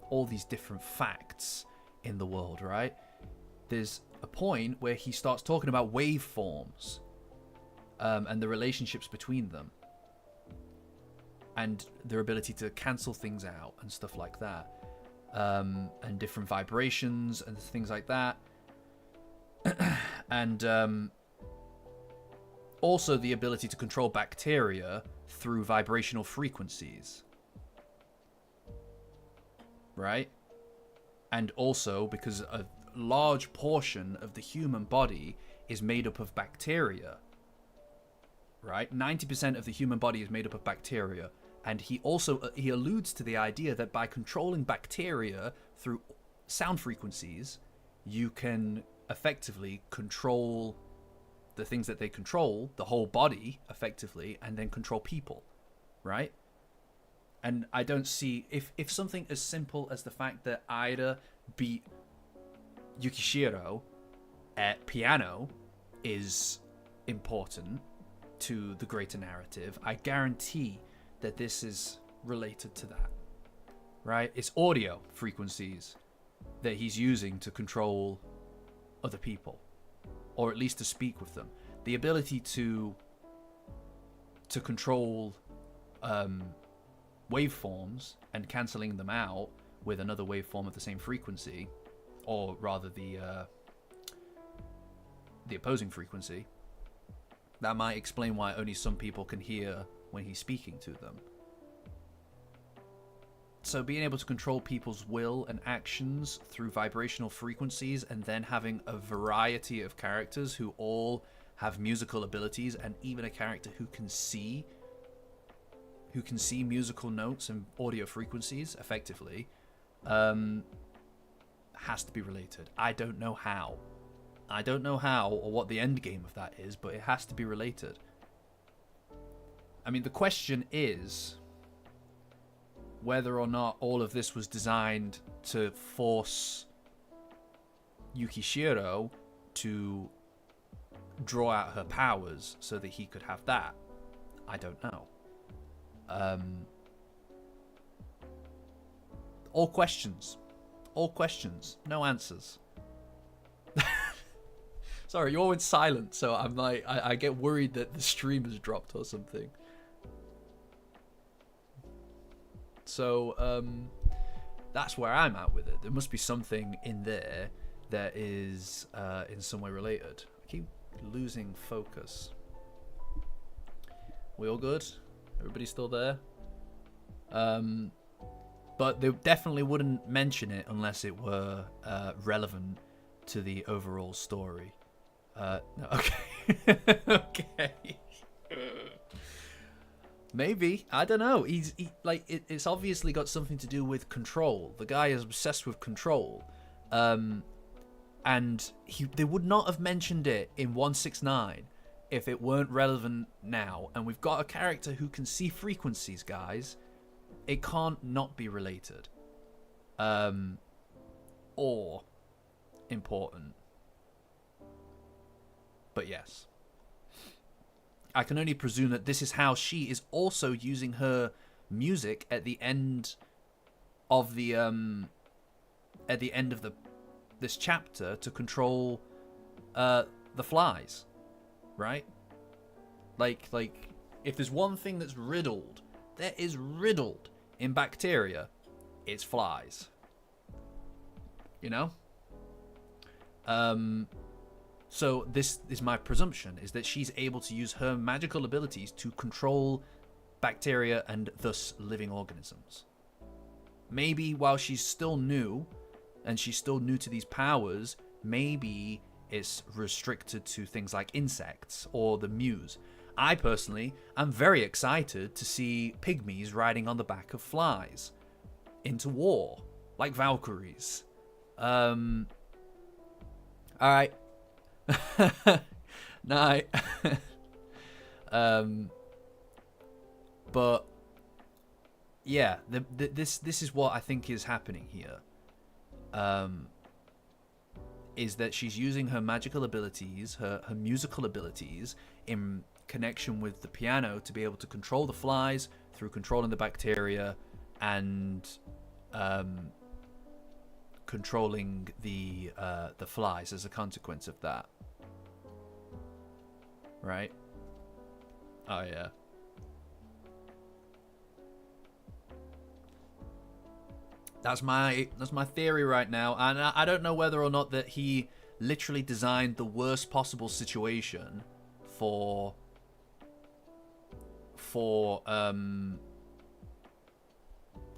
all these different facts in the world, right? There's a point where he starts talking about waveforms and the relationships between them, and their ability to cancel things out and stuff like that, and different vibrations and things like that. And also the ability to control bacteria through vibrational frequencies, right? And also because a large portion of the human body is made up of bacteria, right? 90% of the human body is made up of bacteria. And he alludes to the idea that by controlling bacteria through sound frequencies, you can effectively control the things that they control, the whole body effectively, and then control people, right? And I don't see, if something as simple as the fact that Aida beat Yukishiro at piano is important to the greater narrative, I guarantee that this is related to that, right? It's audio frequencies that he's using to control other people, or at least to speak with them. The ability to control waveforms and cancelling them out with another waveform of the same frequency, or rather the opposing frequency, that might explain why only some people can hear when he's speaking to them. So being able to control people's will and actions through vibrational frequencies, and then having a variety of characters who all have musical abilities, and even a character who can see musical notes and audio frequencies effectively, has to be related. I don't know how or what the end game of that is, but it has to be related. I mean, the question is whether or not all of this was designed to force Yukishiro to draw out her powers so that he could have that. I don't know. All questions, no answers. Sorry, you all went silent, so I'm like, I get worried that the stream has dropped or something. So that's where I'm at with it. There must be something in there that is in some way related. I keep losing focus. We all good? Everybody still there? But they definitely wouldn't mention it unless it were relevant to the overall story. No, okay. Okay. Maybe, I don't know. It's obviously got something to do with control. The guy is obsessed with control, And they would not have mentioned it in 169 if it weren't relevant now. And we've got a character who can see frequencies, guys. It can't not be related. Or important. But yes. I can only presume that this is how she is also using her music at the end of the this chapter to control the flies, right? Like if there's one thing that's riddled, that is riddled in bacteria, it's flies. You know? So this is my presumption, is that she's able to use her magical abilities to control bacteria and thus living organisms. Maybe while she's still new, and she's still new to these powers, maybe it's restricted to things like insects or the muse. I personally am very excited to see pygmies riding on the back of flies into war, like Valkyries. Alright. Night. But yeah, this is what I think is happening here. Is that she's using her magical abilities, her musical abilities, in connection with the piano to be able to control the flies through controlling the bacteria and controlling the flies as a consequence of that. Right? Oh yeah. That's my theory right now, and I don't know whether or not that he literally designed the worst possible situation for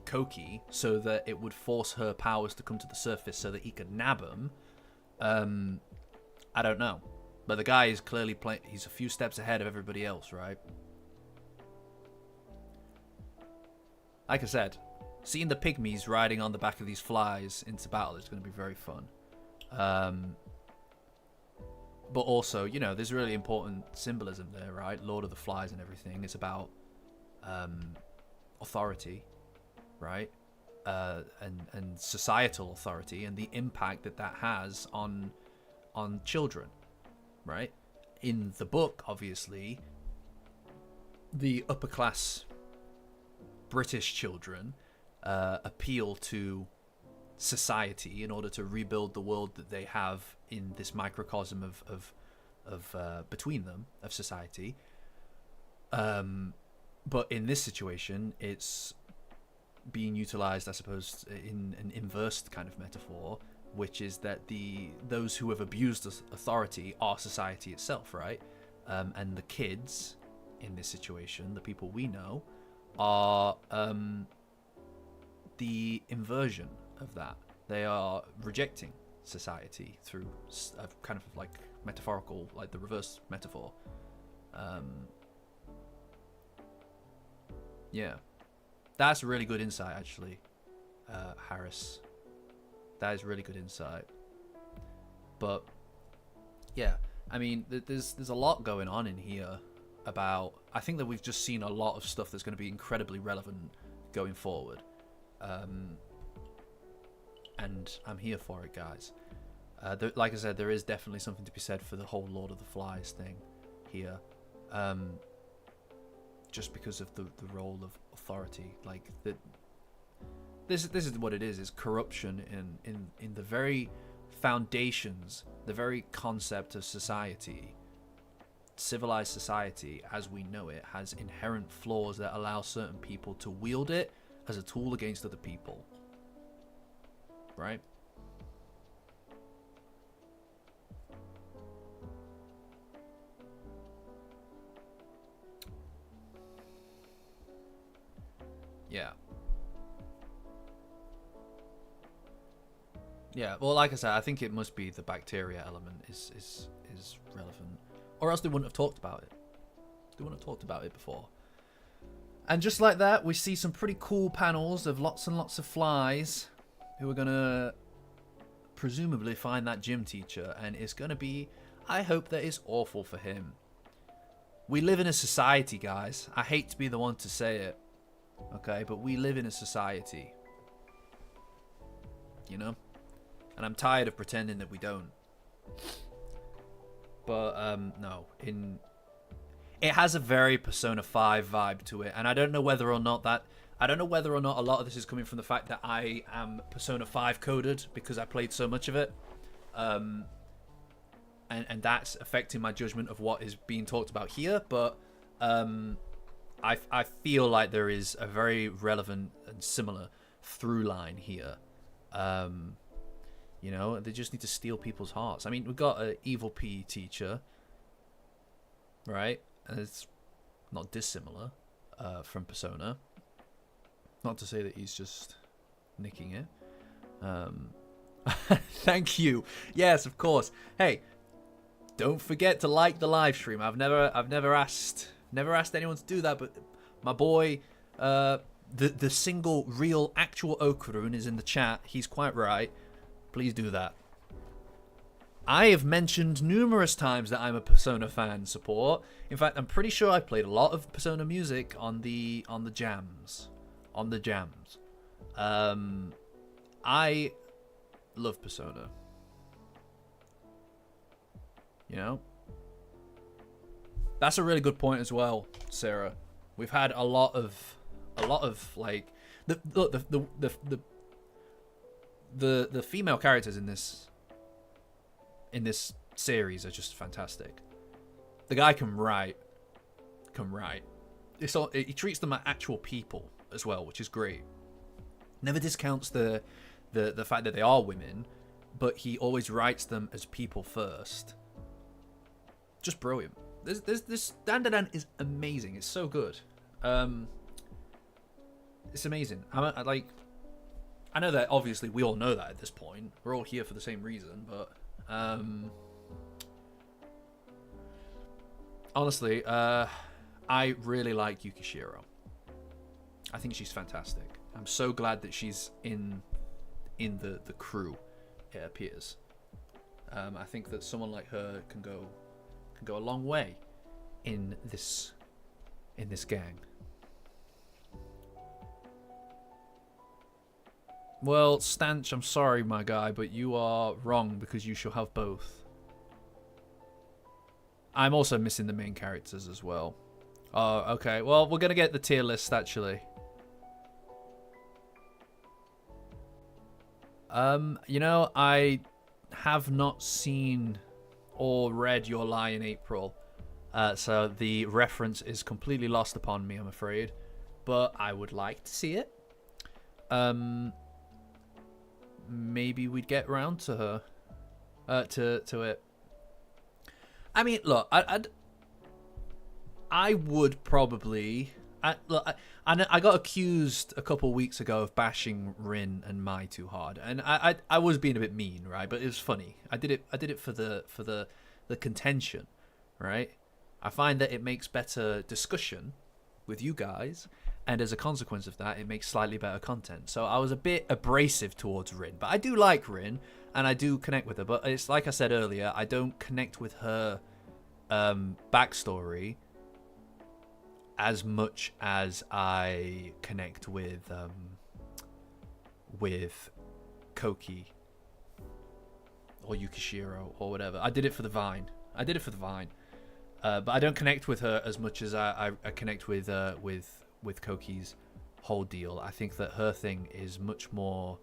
Koki, so that it would force her powers to come to the surface so that he could nab them. I don't know, but the guy is clearly he's a few steps ahead of everybody else, right? Like I said, seeing the pygmies riding on the back of these flies into battle is going to be very fun. But also, you know, there's really important symbolism there, right? Lord of the Flies and everything. It's about authority, right? And societal authority and the impact that has on children, right? In the book, obviously, the upper class British children appeal to society in order to rebuild the world that they have in this microcosm of between them, of society. But in this situation, it's being utilized, I suppose, in an inverse kind of metaphor, which is that those who have abused authority are society itself, right? And the kids in this situation, the people we know, are the inversion of that. They are rejecting society through a kind of like metaphorical, like the reverse metaphor. Yeah, that's really good insight, actually, Harris. That is really good insight. But yeah, I mean, there's a lot going on in here about. I think that we've just seen a lot of stuff that's going to be incredibly relevant going forward. And I'm here for it, guys. Like I said, there is definitely something to be said for the whole Lord of the Flies thing here. Just because of the role of authority. Like, this is what it is corruption in the very foundations, the very concept of society. Civilized society, as we know it, has inherent flaws that allow certain people to wield it as a tool against other people. Right? Yeah. Yeah, well, like I said, I think it must be the bacteria element is relevant. Or else they wouldn't have talked about it. They wouldn't have talked about it before. And just like that, we see some pretty cool panels of lots and lots of flies who are going to presumably find that gym teacher, and it's going to be, I hope that it's awful for him. We live in a society, guys. I hate to be the one to say it, okay, but we live in a society, you know, and I'm tired of pretending that we don't. But no, it has a very Persona 5 vibe to it, and I don't know whether or not a lot of this is coming from the fact that I am Persona 5 coded because I played so much of it, and that's affecting my judgment of what is being talked about here. But I feel like there is a very relevant and similar through line here. You know, they just need to steal people's hearts. I mean, we've got an evil PE teacher, right? And it's not dissimilar from Persona. Not to say that he's just nicking it. Thank you. Yes, of course. Hey, don't forget to like the live stream. I've never asked anyone to do that, but my boy, the single real actual Okarun is in the chat. He's quite right. Please do that. I have mentioned numerous times that I'm a Persona fan support. In fact, I'm pretty sure I played a lot of Persona music on the jams. I love Persona. You know? That's a really good point as well, Sarah. We've had a lot of like the female characters in this series are just fantastic. The guy can write. He treats them like actual people as well, which is great. Never discounts the fact that they are women, but he always writes them as people first. Just brilliant. This Dandadan is amazing. It's so good. It's amazing. I know that obviously we all know that at this point. We're all here for the same reason, but honestly, I really like Yukishiro. I think she's fantastic. I'm so glad that she's in the crew. It appears. I think that someone like her can go a long way in this gang. Well, Stanch, I'm sorry, my guy, but you are wrong because you shall have both. I'm also missing the main characters as well. Oh, okay. Well, we're going to get the tier list, actually. You know, I have not seen or read Your Lie in April. So the reference is completely lost upon me, I'm afraid. But I would like to see it. Maybe we'd get round to her. To it. I mean, look, I would probably... I got accused a couple weeks ago of bashing Rin and Mai too hard, and I was being a bit mean, right? But it was funny. I did it for the contention, right? I find that it makes better discussion with you guys, and as a consequence of that, it makes slightly better content. So I was a bit abrasive towards Rin, but I do like Rin, and I do connect with her. But it's like I said earlier, I don't connect with her backstory as much as I connect with Koki or Yukishiro or whatever. I did it for the Vine. But I don't connect with her as much as I connect with Koki's whole deal. I think that her thing is much more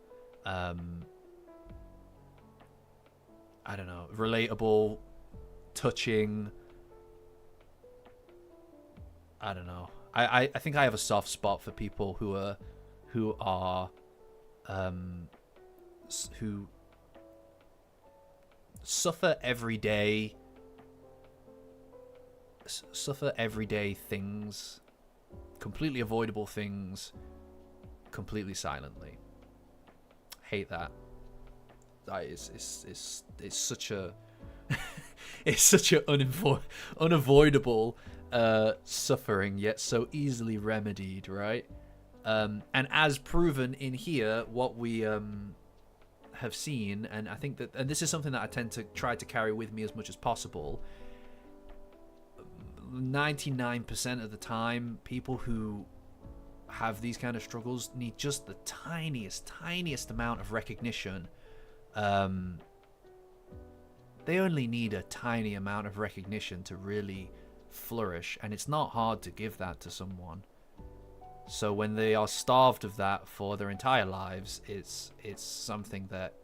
I don't know, relatable, touching. I don't know. I think I have a soft spot for people who suffer everyday things, completely avoidable things, completely silently. Hate that. It's such a it's such an unavoidable suffering, yet so easily remedied, right? And as proven in here, what we have seen, and I think that, and this is something that I tend to try to carry with me as much as possible, 99% of the time, people who have these kind of struggles need just the tiniest amount of recognition. They only need a tiny amount of recognition to really flourish, and it's not hard to give that to someone. So when they are starved of that for their entire lives, it's something that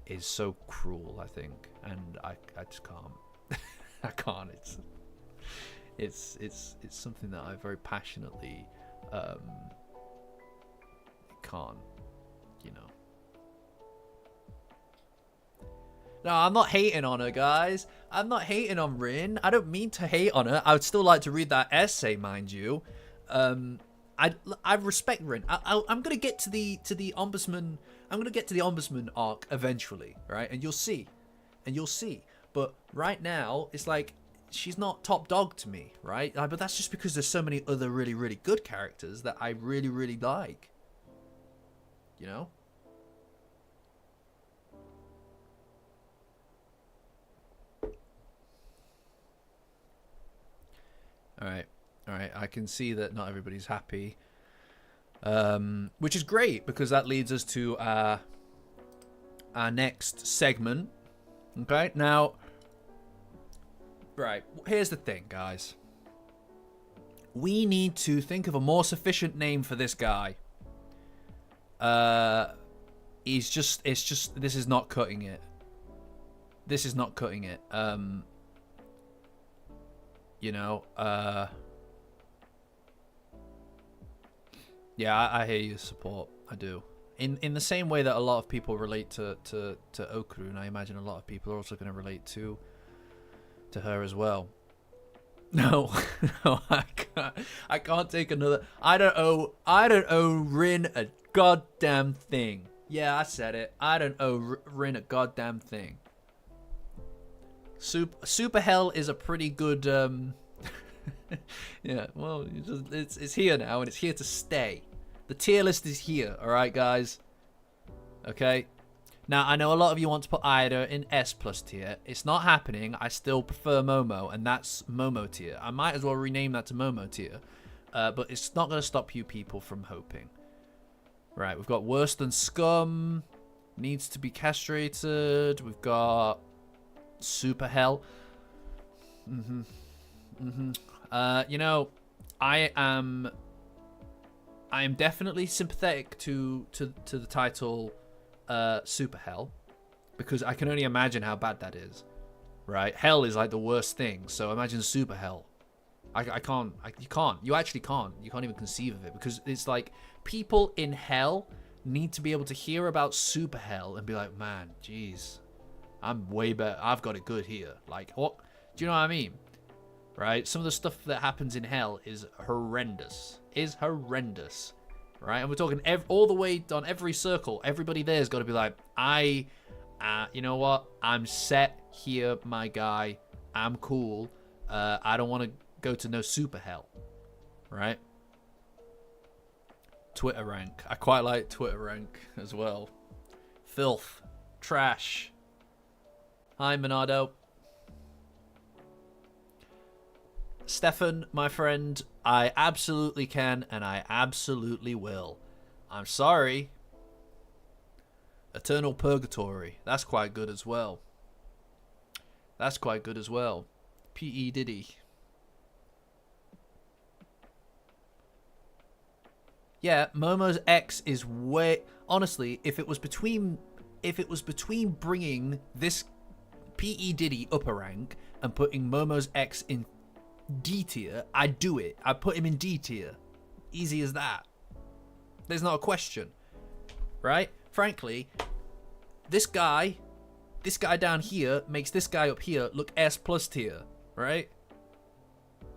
is so cruel, I think, and I just can't. I can't. It's something that I very passionately can't, you know. No, I'm not hating on her, guys. I'm not hating on Rin. I don't mean to hate on her. I would still like to read that essay, mind you. I respect Rin. I'm gonna get to the ombudsman. I'm gonna get to the ombudsman arc eventually, right? And you'll see, But right now, it's like she's not top dog to me, right? But that's just because there's so many other really good characters that I really like. You know. All right. I can see that not everybody's happy, which is great because that leads us to our next segment. Okay, now, right, here's the thing, guys. We need to think of a more sufficient name for this guy. This is not cutting it. This is not cutting it. You know, yeah, I hear you, support. I do. In the same way that a lot of people relate to Okuru, and I imagine a lot of people are also going to relate to her as well. No, no, I can't take another. I don't owe Rin a goddamn thing. Yeah, I said it. I don't owe Rin a goddamn thing. Super Hell is a pretty good. Yeah, well, it's here now, and it's here to stay. The tier list is here, all right, guys. Okay. Now, I know a lot of you want to put Ida in S+ tier. It's not happening. I still prefer Momo, and that's Momo tier. I might as well rename that to Momo tier, but it's not going to stop you people from hoping. Right, we've got Worse Than Scum. Needs to be castrated. We've got Super Hell. You know, I am definitely sympathetic to the title Super Hell, because I can only imagine how bad that is, right? Hell is like the worst thing, so imagine Super Hell. You actually can't even conceive of it, because it's like people in hell need to be able to hear about Super Hell and be like, man, jeez, I'm way better, I've got it good here. Like, what? Do you know what I mean? Right? Some of the stuff that happens in hell is horrendous. Right? And we're talking all the way down every circle. Everybody there's got to be like, you know what? I'm set here, my guy. I'm cool. I don't want to go to no super hell. Right? Twitter rank. I quite like Twitter rank as well. Filth. Trash. Hi, Monado. Stefan, my friend, I absolutely can, and I absolutely will. I'm sorry. Eternal Purgatory. That's quite good as well. P.E. Diddy. Yeah, Momo's X is way... Honestly, if it was between bringing this P.E. Diddy up a rank and putting Momo's X in D tier, I'd do it. I'd put him in D tier. Easy as that. There's not a question. Right? Frankly, this guy down here makes this guy up here look S+ tier. Right?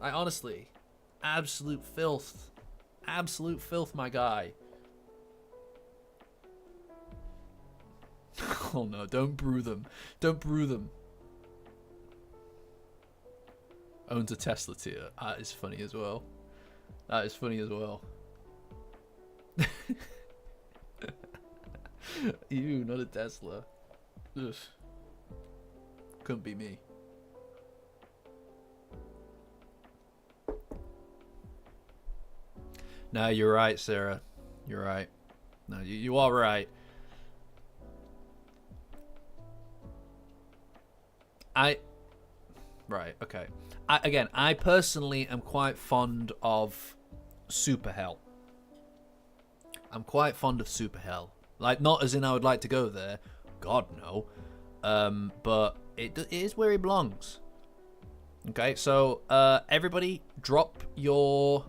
I honestly, absolute filth. Absolute filth, my guy. Oh no, don't brew them. Owns a Tesla tier. That is funny as well. You, not a Tesla. Ugh. Couldn't be me. No, you're right, Sarah. You're right. No, you are right. Right, okay. I personally am quite fond of Super Hell. I'm quite fond of Super Hell. Like, not as in I would like to go there. God, no. But it is where he belongs. Okay, so, everybody drop your...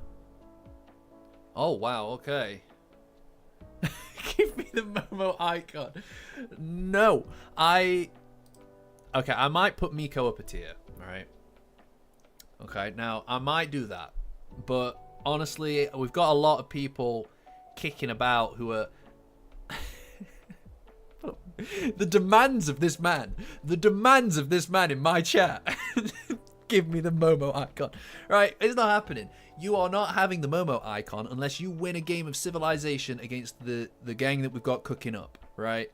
Oh, wow, okay. Give me the Momo icon. No, Okay, I might put Miko up a tier, alright? Okay, now, I might do that. But, honestly, we've got a lot of people kicking about who are... The demands of this man in my chat. Give me the Momo icon. Right, it's not happening. You are not having the Momo icon unless you win a game of Civilization against the gang that we've got cooking up, right?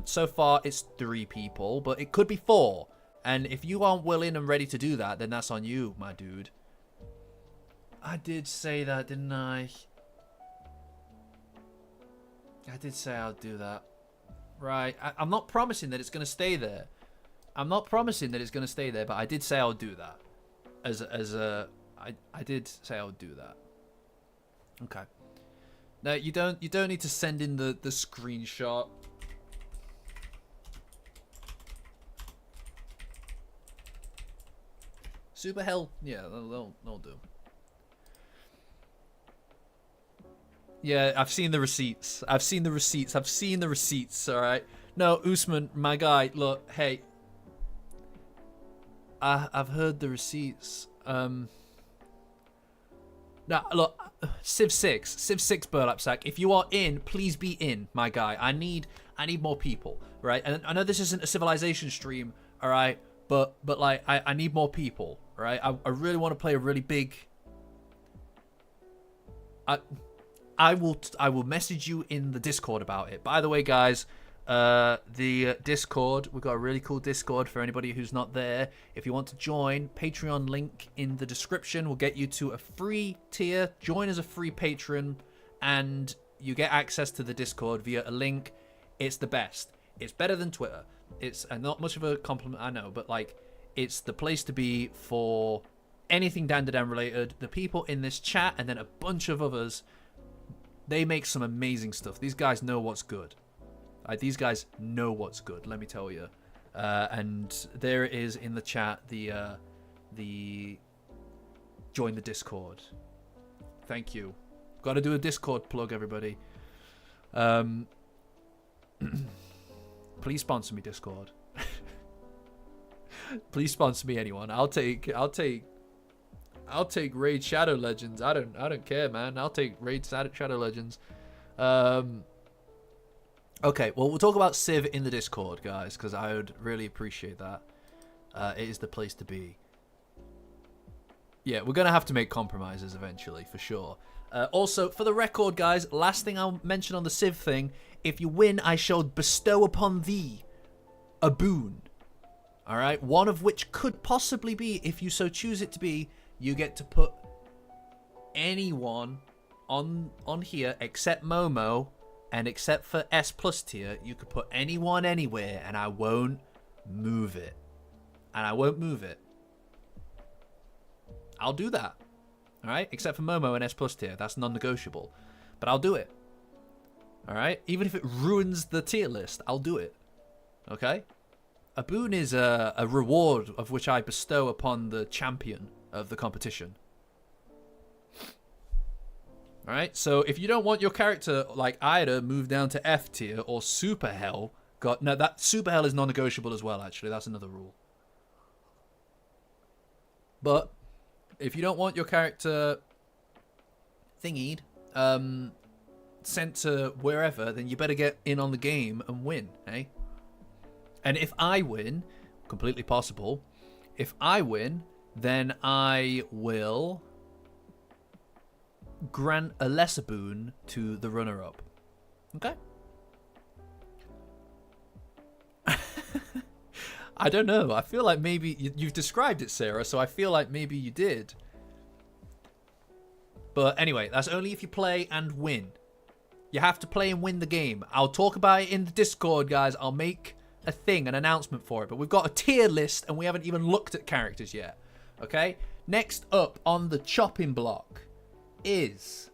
So far, it's 3 people, but it could be 4. And if you aren't willing and ready to do that, then that's on you, my dude. I did say that, didn't I? I did say I'll do that. Right, I'm not promising that it's going to stay there. I'm not promising that it's going to stay there, but I did say I'll do that. I did say I would do that. Okay. No, you don't need to send in the screenshot. Super Hell, yeah, they'll do. Yeah, I've seen the receipts. I've seen the receipts, alright? No, Usman, my guy, look, hey. I've heard the receipts. Now, look, Civ 6 Burlap Sack. If you are in, please be in, my guy. I need more people, right? And I know this isn't a Civilization stream, alright? But like, I need more people, right? I really want to play a really big... I will message you in the Discord about it. By the way, guys, the Discord, we've got a really cool Discord for anybody who's not there. If you want to join, Patreon link in the description will get you to a free tier. Join as a free patron, and you get access to the Discord via a link. It's the best. It's better than Twitter. It's not much of a compliment, I know, but like, it's the place to be for anything Dandadan related. The people in this chat, and then a bunch of others, they make some amazing stuff. These guys know what's good. These guys know what's good, let me tell you. And there it is in the chat, the join the Discord. Thank you. Got to do a Discord plug, everybody. Please sponsor me, Discord. Please sponsor me, anyone. I'll take Raid Shadow Legends. I don't care, man. I'll take Raid Shadow Legends. Okay, well, we'll talk about Civ in the Discord, guys, because I would really appreciate that. It is the place to be. Yeah, we're going to have to make compromises eventually, for sure. Also, for the record, guys, last thing I'll mention on the Civ thing, if you win, I shall bestow upon thee a boon. Alright? One of which could possibly be, if you so choose it to be, you get to put anyone on here except Momo, and except for S plus tier, you could put anyone anywhere, and I won't move it. I'll do that. Alright? Except for Momo and S plus tier. That's non-negotiable. But I'll do it. Alright? Even if it ruins the tier list, I'll do it. Okay? A boon is a reward of which I bestow upon the champion of the competition. Alright? So if you don't want your character, like Ida, move down to F tier or Super Hell... No, that Super Hell is non-negotiable as well, actually. That's another rule. But if you don't want your character thingied, sent to wherever, then you better get in on the game and win, eh? And if I win, completely possible, if I win, then I will grant a lesser boon to the runner-up. Okay? I don't know. I feel like maybe you've described it, Sarah, so I feel like maybe you did. But anyway, that's only if you play and win. You have to play and win the game. I'll talk about it in the Discord, guys. I'll make a thing, an announcement for it. But we've got a tier list, and we haven't even looked at characters yet. Okay? Next up on the chopping block is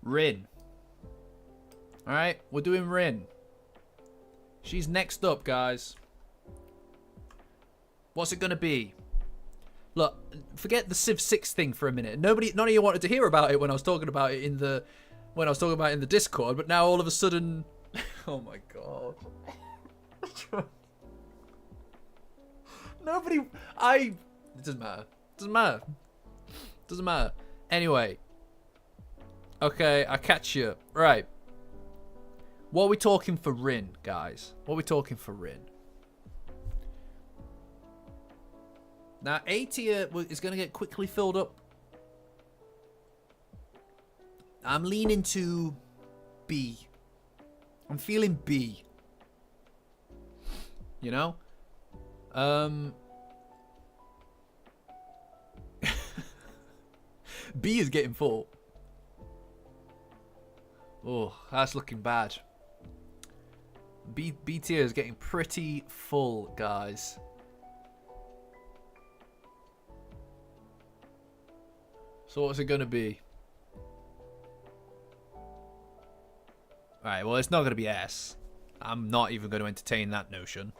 Rin. Alright, we're doing Rin. She's next up, guys. What's it gonna be? Look, forget the Civ 6 thing for a minute. None of you wanted to hear about it when I was talking about it in the Discord, but now all of a sudden, oh my god. It doesn't matter. Doesn't matter. Anyway. Okay, I catch you. Right. What are we talking for Rin, guys? What are we talking for Rin? Now, A tier is going to get quickly filled up. I'm leaning to B. I'm feeling B. You know? B is getting full. Oh, that's looking bad. B tier is getting pretty full, guys. So what's it going to be? Alright, well, it's not going to be S. I'm not even going to entertain that notion.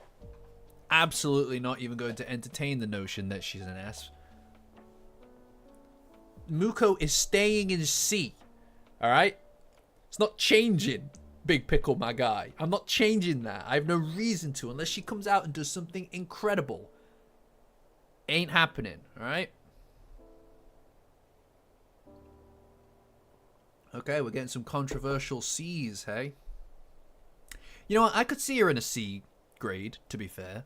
Absolutely not even going to entertain the notion that she's an S. Muko is staying in C. Alright? It's not changing, Big Pickle, my guy. I'm not changing that. I have no reason to unless she comes out and does something incredible. Ain't happening, alright? Okay, we're getting some controversial C's, hey? You know what? I could see her in a C grade, to be fair.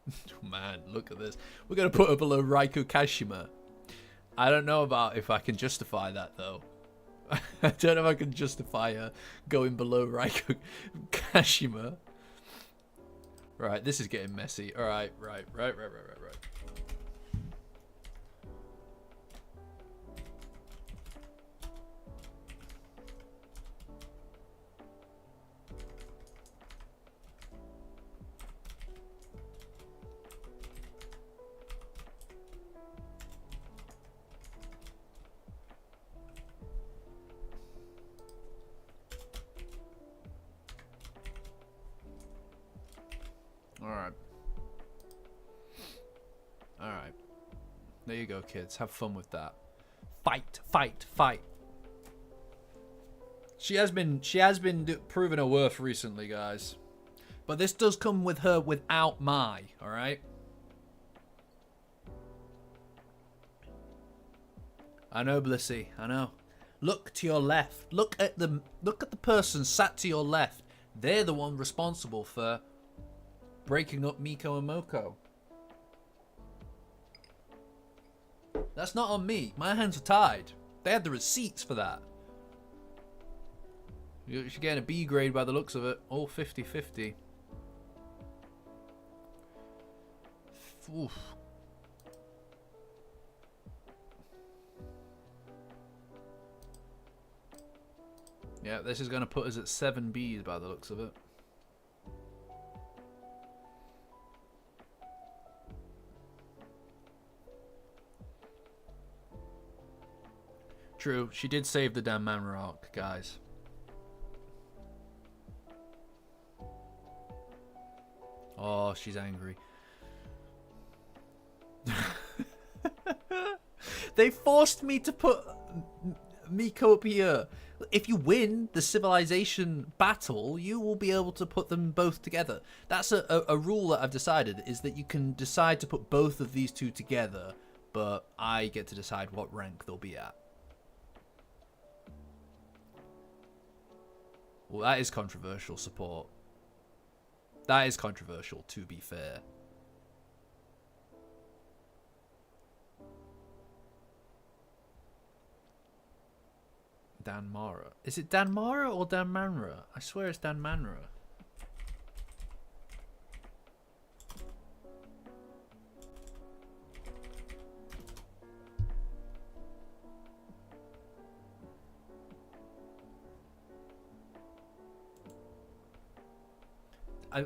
Oh, man, look at this. We're going to put her below Raikou Kashima. I don't know about if I can justify that, though. I don't know if I can justify her going below Raikou Kashima. Right, this is getting messy. Alright, right. Alright. There you go, kids. Have fun with that. Fight. She has been proving her worth recently, guys. But this does come with her without Mai, alright? I know, Blissy. I know. Look to your left. Look at the person sat to your left. They're the one responsible for breaking up Miko and Moko. That's not on me. My hands are tied. They had the receipts for that. You're getting a B grade by the looks of it. All 50-50. Oof. Yeah, this is going to put us at 7 Bs by the looks of it. True, she did save the damn man rock, guys. Oh, she's angry. They forced me to put Miko up here. If you win the civilization battle, you will be able to put them both together. That's a rule that I've decided, is that you can decide to put both of these two together, but I get to decide what rank they'll be at. Well, that is controversial support. That is controversial, to be fair. Dan Mara. Is it Dan Mara or Dan Manra? I swear it's Dan Manra.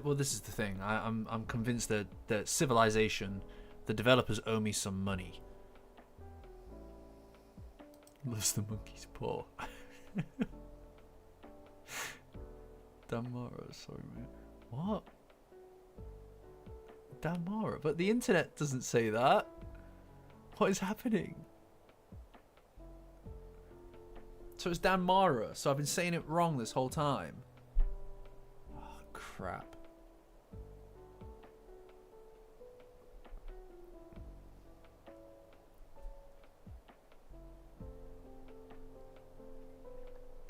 Well, this is the thing. I'm convinced that Civilization, the developers owe me some money. Loves the monkey's paw. Damara, sorry man. What? Damara? But the internet doesn't say that. What is happening? So it's Damara, so I've been saying it wrong this whole time. Oh, crap.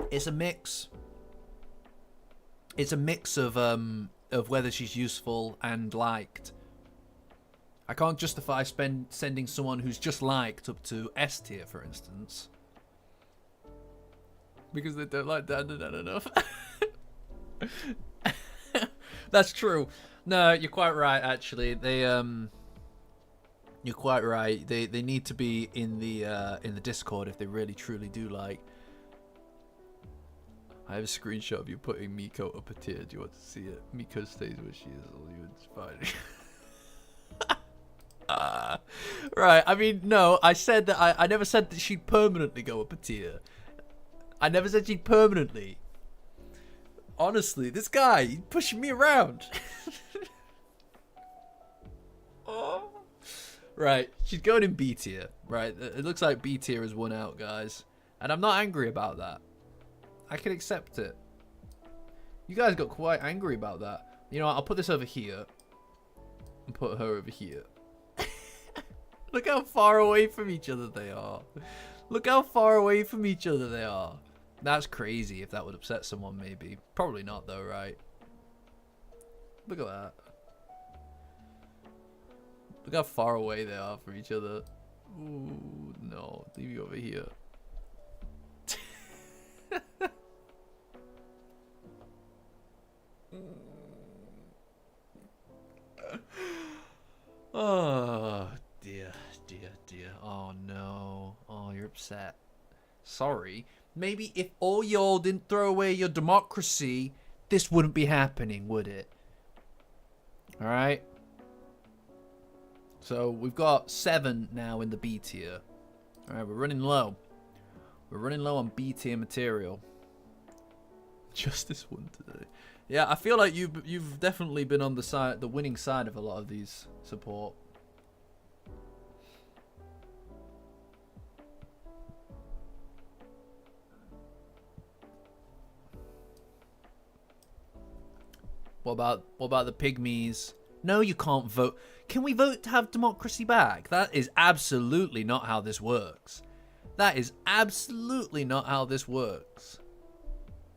It's a mix. It's a mix of whether she's useful and liked. I can't justify sending someone who's just liked up to S tier, for instance, because they don't like Dandadan enough. That's true. No, you're quite right. Actually, you're quite right. They need to be in the Discord if they really truly do like. I have a screenshot of you putting Miko up a tier. Do you want to see it? Miko stays where she is. All you inspiring. Right. I mean, no. I said that. I never said that she'd permanently go up a tier. I never said she'd permanently. Honestly, this guy he's pushing me around. Oh. Right. She's going in B tier. Right. It looks like B tier has won out, guys, and I'm not angry about that. I can accept it. You guys got quite angry about that. You know what? I'll put this over here. And put her over here. Look how far away from each other they are. Look how far away from each other they are. That's crazy if that would upset someone, maybe. Probably not, though, right? Look at that. Look how far away they are from each other. Ooh, no. Leave me over here. Oh dear, dear, dear. Oh no. Oh, you're upset. Sorry. Maybe if all y'all didn't throw away your democracy, this wouldn't be happening, would it? Alright? So we've got 7 now in the B tier. Alright, we're running low. We're running low on B tier material. Just this one today. Yeah, I feel like you've definitely been on the winning side of a lot of these support. What about the pygmies? No, you can't vote. Can we vote to have democracy back? That is absolutely not how this works. That is absolutely not how this works.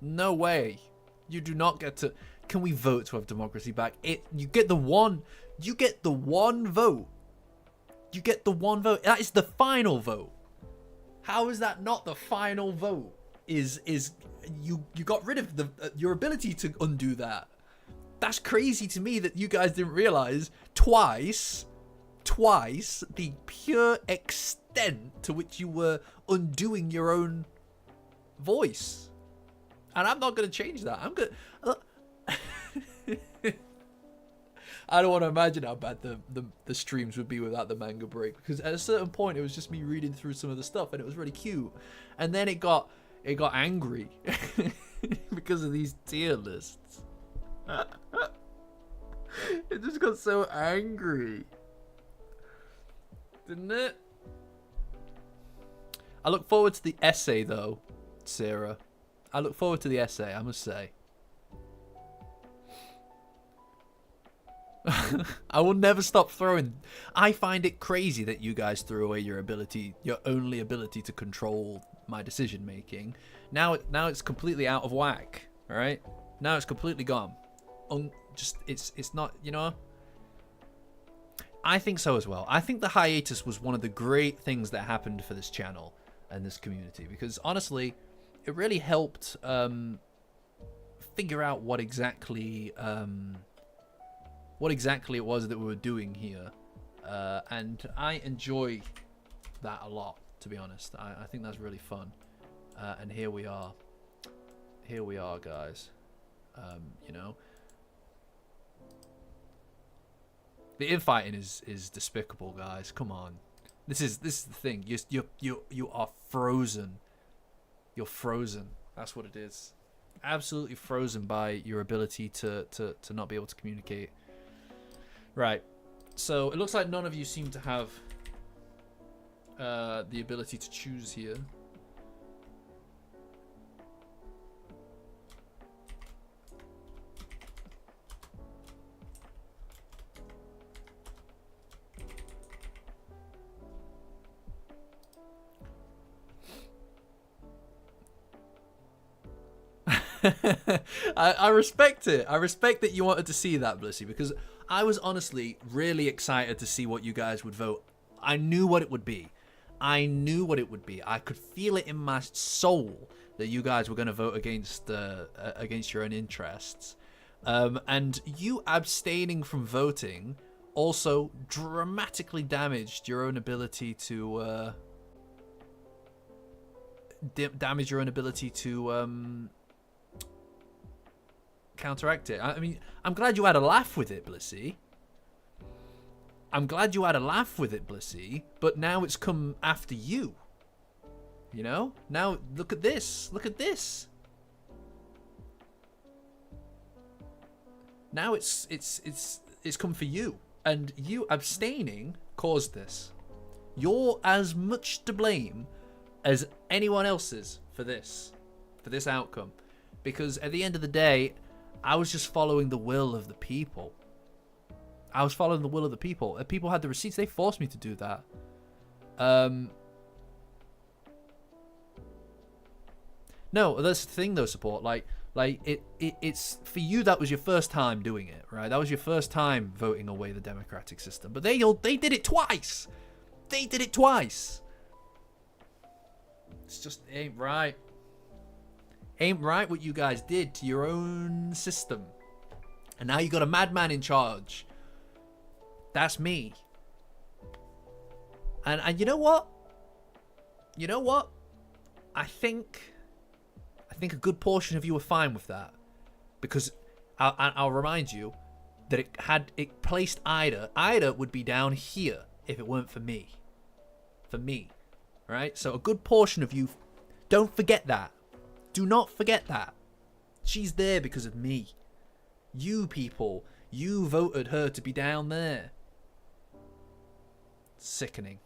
No way. You do not get to. Can we vote to have democracy back? You get the one. You get the one vote. You get the one vote. That is the final vote. How is that not the final vote? You got rid of your ability to undo that. That's crazy to me that you guys didn't realize twice the pure extent to which you were undoing your own voice. And I'm not going to change that. I'm going to... I don't want to imagine how bad the streams would be without the manga break. Because at a certain point, it was just me reading through some of the stuff. And it was really cute. And then it got angry. Because of these tier lists. It just got so angry. Didn't it? I look forward to the essay, though, Sarah. I look forward to the essay, I must say. I will never stop throwing. I find it crazy that you guys threw away your only ability to control my decision making. Now it's completely out of whack. All right? Now it's completely gone. It's not, you know. I think so as well. I think the hiatus was one of the great things that happened for this channel and this community, because honestly, it really helped figure out what exactly it was that we were doing here, and I enjoy that a lot, to be honest. I think that's really fun, and here we are, guys. You know, the infighting is despicable, guys. Come on, this is the thing. You are frozen. You're frozen. That's what it is. Absolutely frozen by your ability to not be able to communicate. Right. So it looks like none of you seem to have the ability to choose here. I respect it. I respect that you wanted to see that, Blissy, because I was honestly really excited to see what you guys would vote. I knew what it would be. I could feel it in my soul that you guys were going to vote against your own interests. And you abstaining from voting also dramatically damaged your own ability to counteract it. I mean, I'm glad you had a laugh with it, Blissy. But now it's come after you. You know? Now look at this. Now it's come for you, and you abstaining caused this. You're as much to blame as anyone else is for this outcome, because at the end of the day, I was just following the will of the people. And people had the receipts. They forced me to do that. No, that's the thing though, Support. It's for you. That was your first time doing it, right? That was your first time voting away the democratic system. But they did it twice. It's just ain't right. Ain't right what you guys did to your own system. And now you got a madman in charge. That's me. And you know what? I think a good portion of you were fine with that, because I'll remind you that it placed Ida. Ida would be down here if it weren't for me. Right? So a good portion of you, don't forget that. Do not forget that. She's there because of me. You people, you voted her to be down there. Sickening.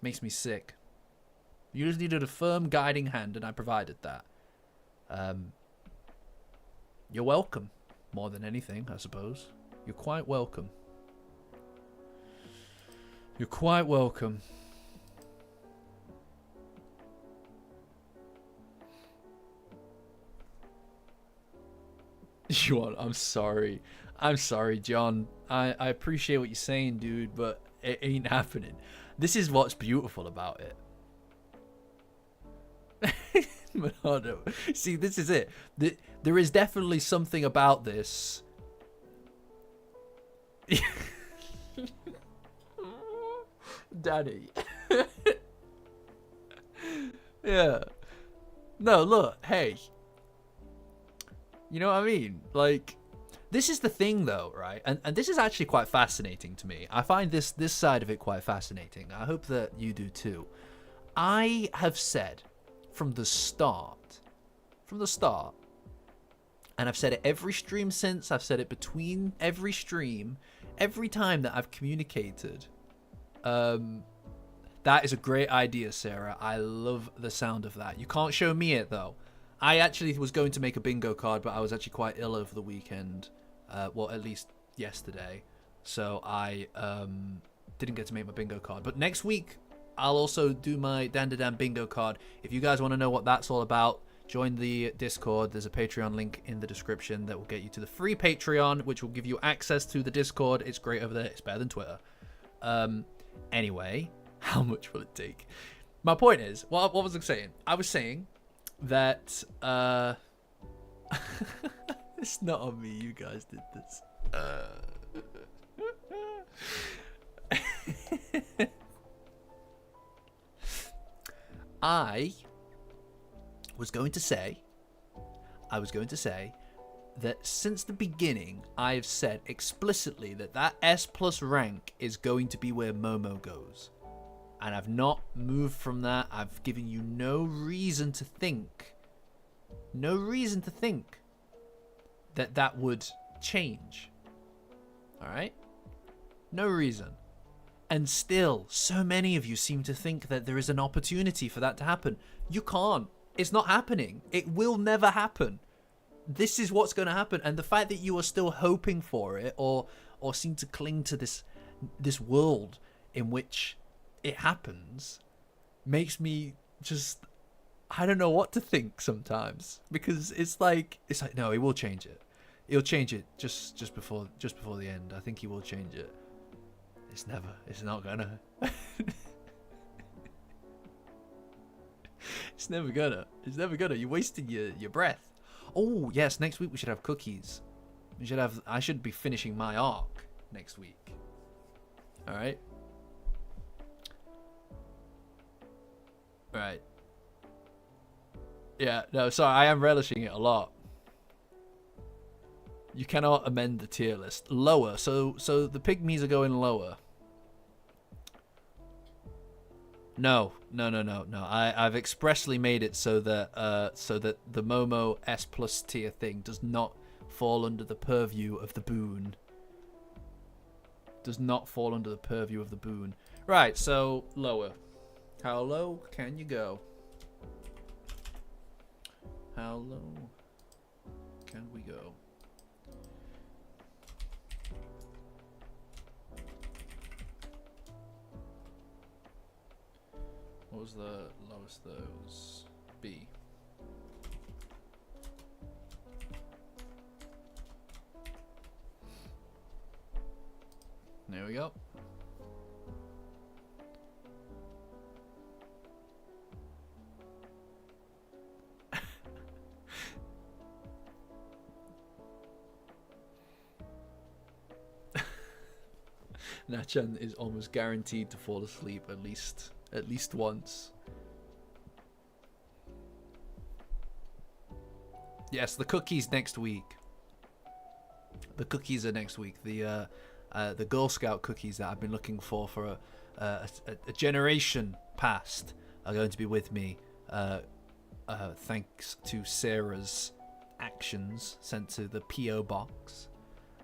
Makes me sick. You just needed a firm guiding hand, and I provided that. You're welcome. More than anything, I suppose. You're quite welcome. I'm sorry, John. I appreciate what you're saying, dude, but it ain't happening. This is what's beautiful about it. Monado. See, this is it. There is definitely something about this. Daddy. Yeah. No, look, hey. You know what I mean? Like, this is the thing, though, right? And this is actually quite fascinating to me. I find this side of it quite fascinating. I hope that you do too. I have said from the start, and I've said it every stream since, I've said it between every stream, every time that I've communicated, that is a great idea, Sarah. I love the sound of that. You can't show me it, though. I actually was going to make a bingo card, but I was actually quite ill over the weekend. Well, at least yesterday. So I didn't get to make my bingo card. But next week, I'll also do my Dandadan bingo card. If you guys want to know what that's all about, join the Discord. There's a Patreon link in the description that will get you to the free Patreon, which will give you access to the Discord. It's great over there. It's better than Twitter. Anyway, how much will it take? My point is, what was I saying? I was saying that it's not on me. You guys did this. I was going to say that since the beginning, I've said explicitly that S plus rank is going to be where Momo goes. And I've not moved from that. I've given you no reason to think that that would change. Alright? No reason. And still, so many of you seem to think that there is an opportunity for that to happen. You can't. It's not happening. It will never happen. This is what's going to happen. And the fact that you are still hoping for it or seem to cling to this world in which it happens makes me just, I don't know what to think sometimes, because it's like no, he will change it. He'll change it just before the end. I think he will change it. It's not gonna. It's never gonna. You're wasting your breath. Oh yes, next week we should have cookies. I should be finishing my arc next week. All right. Right. Yeah, no, sorry, I am relishing it a lot. You cannot amend the tier list. Lower, so the pygmies are going lower. No. I've expressly made it so that the Momo S plus tier thing does not fall under the purview of the boon. Right, so lower. How low can you go? How low can we go? What was the lowest there? It was B. There we go. Nachan is almost guaranteed to fall asleep at least once. Yes, the cookies next week. The cookies are next week. The Girl Scout cookies that I've been looking for a generation past are going to be with me. Thanks to Sarah's actions sent to the PO box,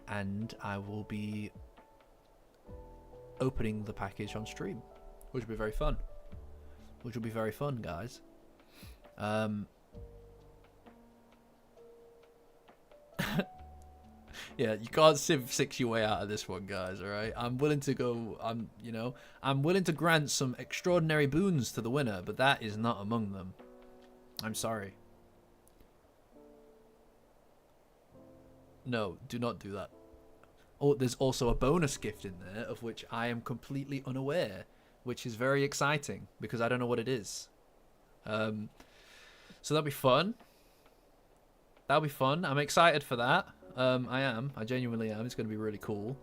and I will be opening the package on stream, which will be very fun. Guys. Yeah, you can't Civ 6 your way out of this one, guys, alright? I'm willing to grant some extraordinary boons to the winner, but that is not among them. I'm sorry. No, do not do that. Oh, there's also a bonus gift in there of which I am completely unaware, which is very exciting because I don't know what it is. So that'll be fun. I'm excited for that. I genuinely am. It's going to be really cool.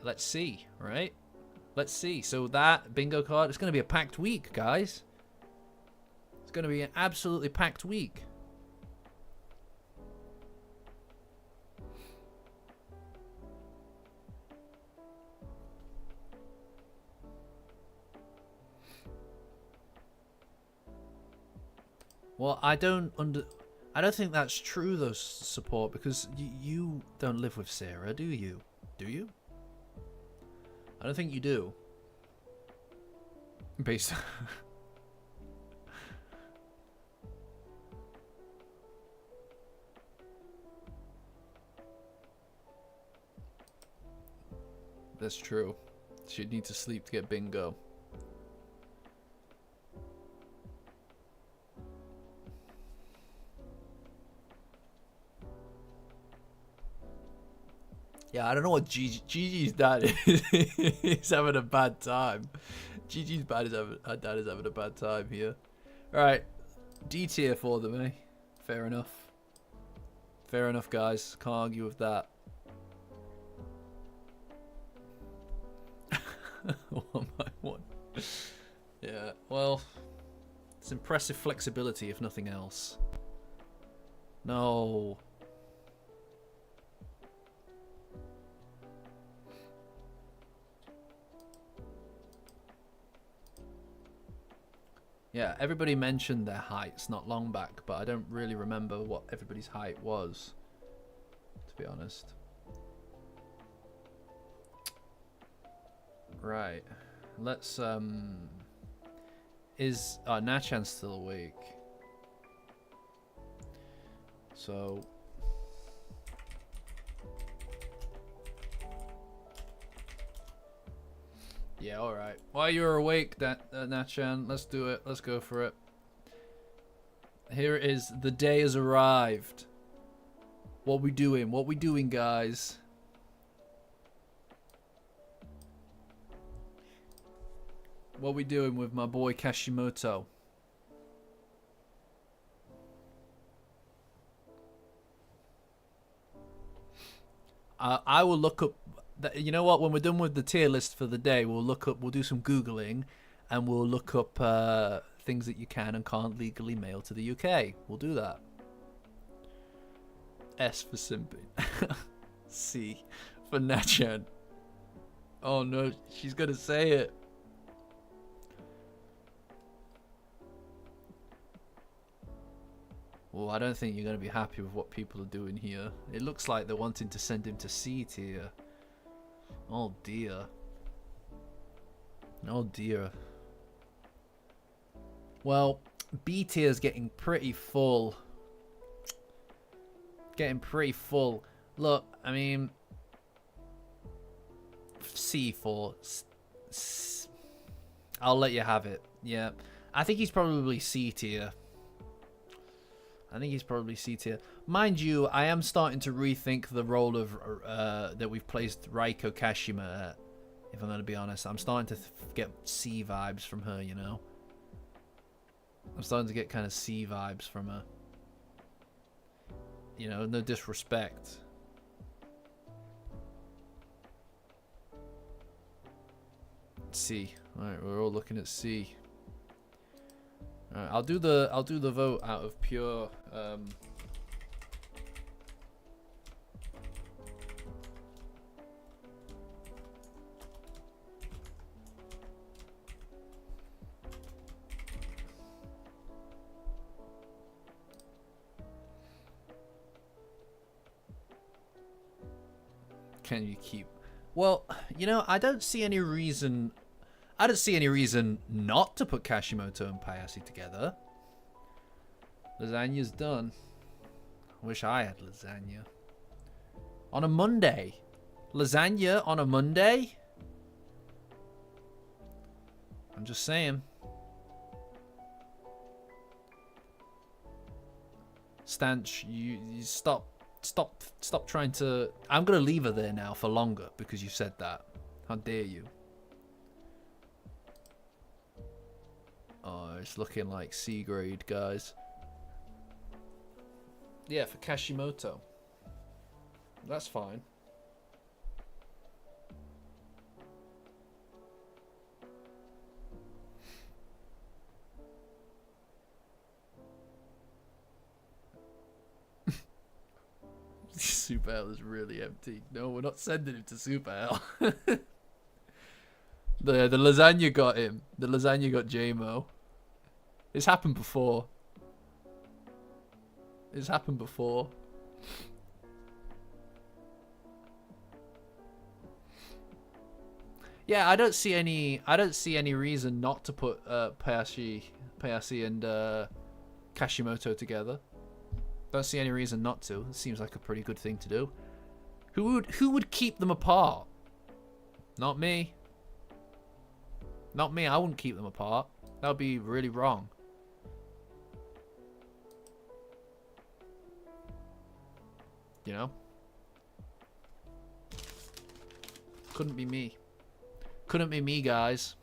Let's see, right? Let's see. So that bingo card, it's going to be a packed week, guys. It's going to be an absolutely packed week. Well, I don't think that's true, though, support, because you don't live with Sarah, do you? Do you? I don't think you do. Based. That's true. She'd need to sleep to get bingo. Yeah, I don't know what Gigi's dad is. He's having a bad time. Gigi's dad is having a bad time here. Alright, D tier for them, eh? Fair enough. Fair enough, guys. Can't argue with that. One by one. Yeah, well, it's impressive flexibility, if nothing else. No. Yeah, everybody mentioned their heights not long back, but I don't really remember what everybody's height was, to be honest. Right. Let's, is, Nachan's still awake. So... yeah, alright. While you're awake, Nachan, let's do it. Let's go for it. Here it is. The day has arrived. What we doing? What we doing, guys? What we doing with my boy Kashimoto? I will look up... you know what? When we're done with the tier list for the day, we'll look up... we'll do some Googling, and we'll look up things that you can and can't legally mail to the UK. We'll do that. S for simping. C for Nachan. Oh no, she's gonna say it. Well, I don't think you're going to be happy with what people are doing here. It looks like they're wanting to send him to C tier. Oh dear. Oh dear. Well, B tier is getting pretty full. Getting pretty full. Look, I mean... C4. I'll let you have it. Yeah. I think he's probably C tier. I think he's probably C tier. Mind you, I am starting to rethink the role of that we've placed Raiko Kashima at, if I'm going to be honest. I'm starting to get C vibes from her, you know? I'm starting to get kind of C vibes from her. You know, no disrespect. C. Alright, we're all looking at C. Alright, I'll do the vote out of pure can you keep... Well, you know, I don't see any reason not to put Kashimoto and Payasi together. Lasagna's done. I wish I had lasagna. On a Monday. Lasagna on a Monday? I'm just saying. Stanch, you stop trying to... I'm going to leave her there now for longer because you said that. How dare you? Oh, it's looking like C grade, guys. Yeah, for Kashimoto. That's fine. Super Hell is really empty. No, we're not sending him to Super Hell. The lasagna got him. The lasagna got JMO. It's happened before. It's happened before. Yeah, I don't see any reason not to put Payasi and Kashimoto together. Don't see any reason not to. It seems like a pretty good thing to do. Who would keep them apart? Not me. Not me. I wouldn't keep them apart. That would be really wrong. You know? Couldn't be me. Couldn't be me, guys.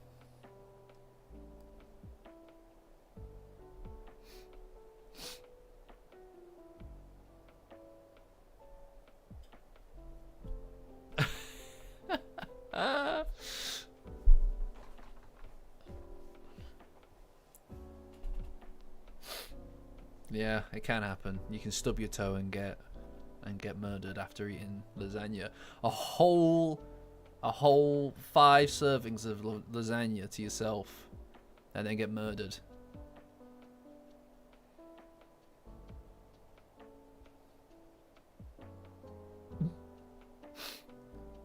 Yeah, it can happen. You can stub your toe and get murdered after eating lasagna. A whole 5 servings of lasagna to yourself, and then get murdered.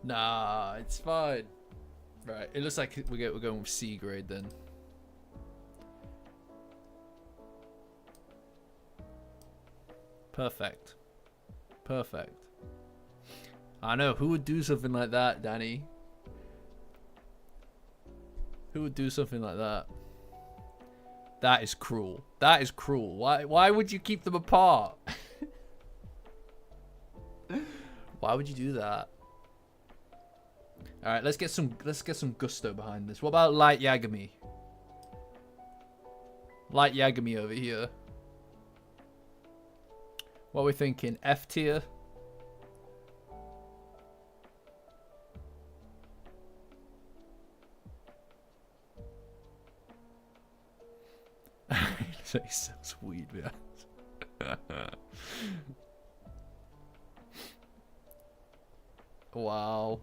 Nah, it's fine. Right, it looks like we're going with C grade then. Perfect. Perfect. I know, who would do something like that, Danny? Who would do something like that? That is cruel. That is cruel. Why would you keep them apart? Why would you do that? All right, let's get some gusto behind this. What about Light Yagami? Light Yagami over here. What are we thinking? F tier? He sells weed, man. Wow.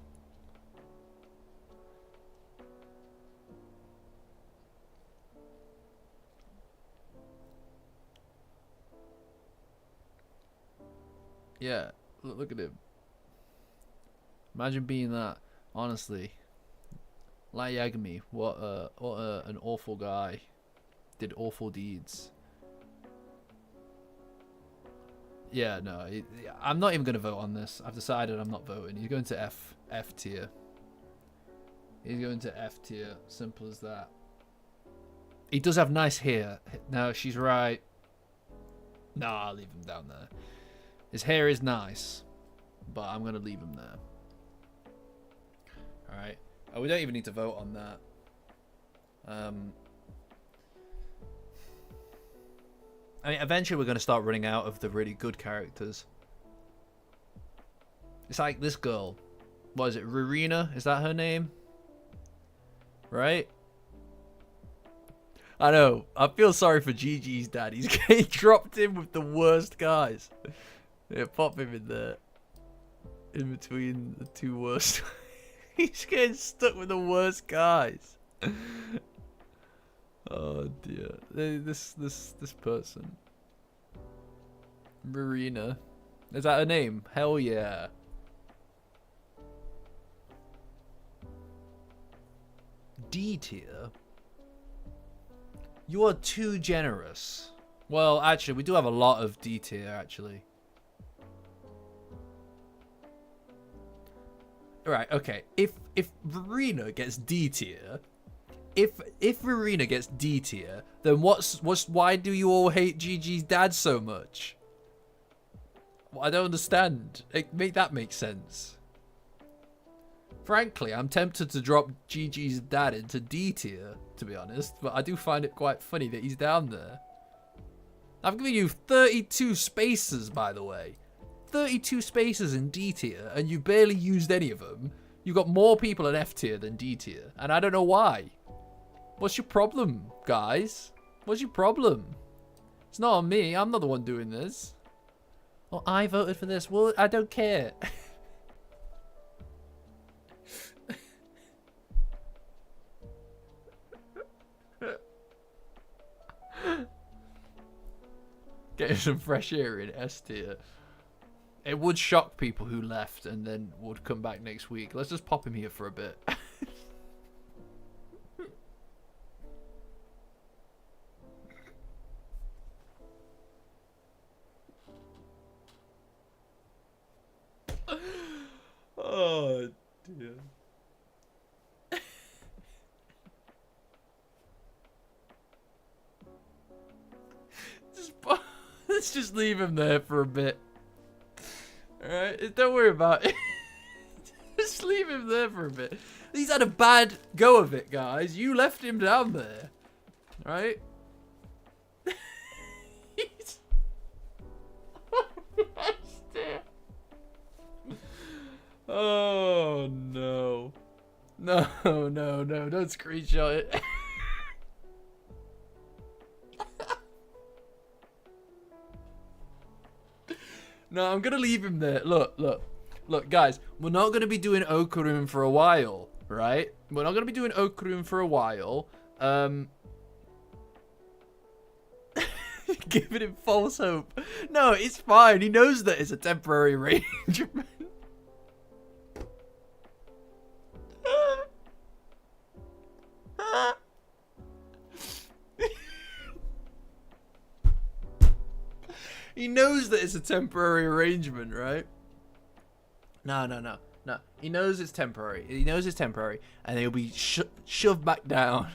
Yeah, look at him. Imagine being that. Honestly, Light Yagami, what an awful guy. Did awful deeds. Yeah, no, I'm not even gonna vote on this. I've decided I'm not voting. He's going to F tier. He's going to F tier. Simple as that. He does have nice hair. No, she's right. No, I'll leave him down there. His hair is nice, but I'm gonna leave him there. All right. Oh, we don't even need to vote on that. I mean, eventually we're going to start running out of the really good characters. It's like this girl. What is it? Rurina? Is that her name? Right? I know. I feel sorry for Gigi's dad. He's getting dropped in with the worst guys. Yeah, pop him in there. In between the two worst. He's getting stuck with the worst guys. Oh dear. This person. Marina. Is that her name? Hell yeah. D tier? You are too generous. Well, actually, we do have a lot of D tier, actually. Right, okay. If Marina gets D tier, if Marina gets D tier, then why do you all hate Gigi's dad so much? Well, I don't understand. Make that make sense. Frankly, I'm tempted to drop Gigi's dad into D tier, to be honest, but I do find it quite funny that he's down there. I've given you 32 spaces, by the way. 32 spaces in D tier, and you barely used any of them. You got more people in F tier than D tier, and I don't know why. What's your problem, guys? What's your problem? It's not on me. I'm not the one doing this. Oh, I voted for this. Well, I don't care. Getting some fresh air in S tier. It would shock people who left and then would come back next week. Let's just pop him here for a bit. Oh dear. Let's just leave him there for a bit. Alright, don't worry about it. Just leave him there for a bit. He's had a bad go of it, guys. You left him down there. Right? He's... Oh, no. No, no, no. Don't screenshot it. No, I'm going to leave him there. Look, guys. We're not going to be doing Okarun for a while, right? We're not going to be doing Okarun for a while. Giving him false hope. No, it's fine. He knows that it's a temporary arrangement. He knows that it's a temporary arrangement, right? No. He knows it's temporary. He knows it's temporary, and he'll be shoved back down.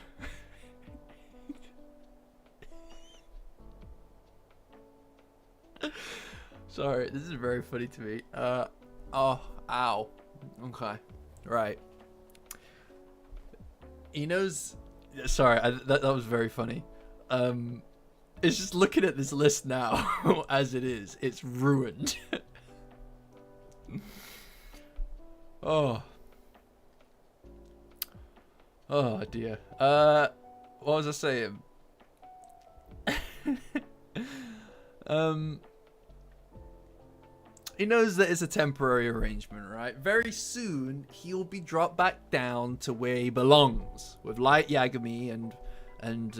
Sorry, this is very funny to me. Oh, ow. Okay, right. He knows. Sorry, that was very funny. It's just looking at this list now as it is. It's ruined. Oh. Oh dear. What was I saying? He knows that it's a temporary arrangement, right? Very soon he'll be dropped back down to where he belongs with Light Yagami and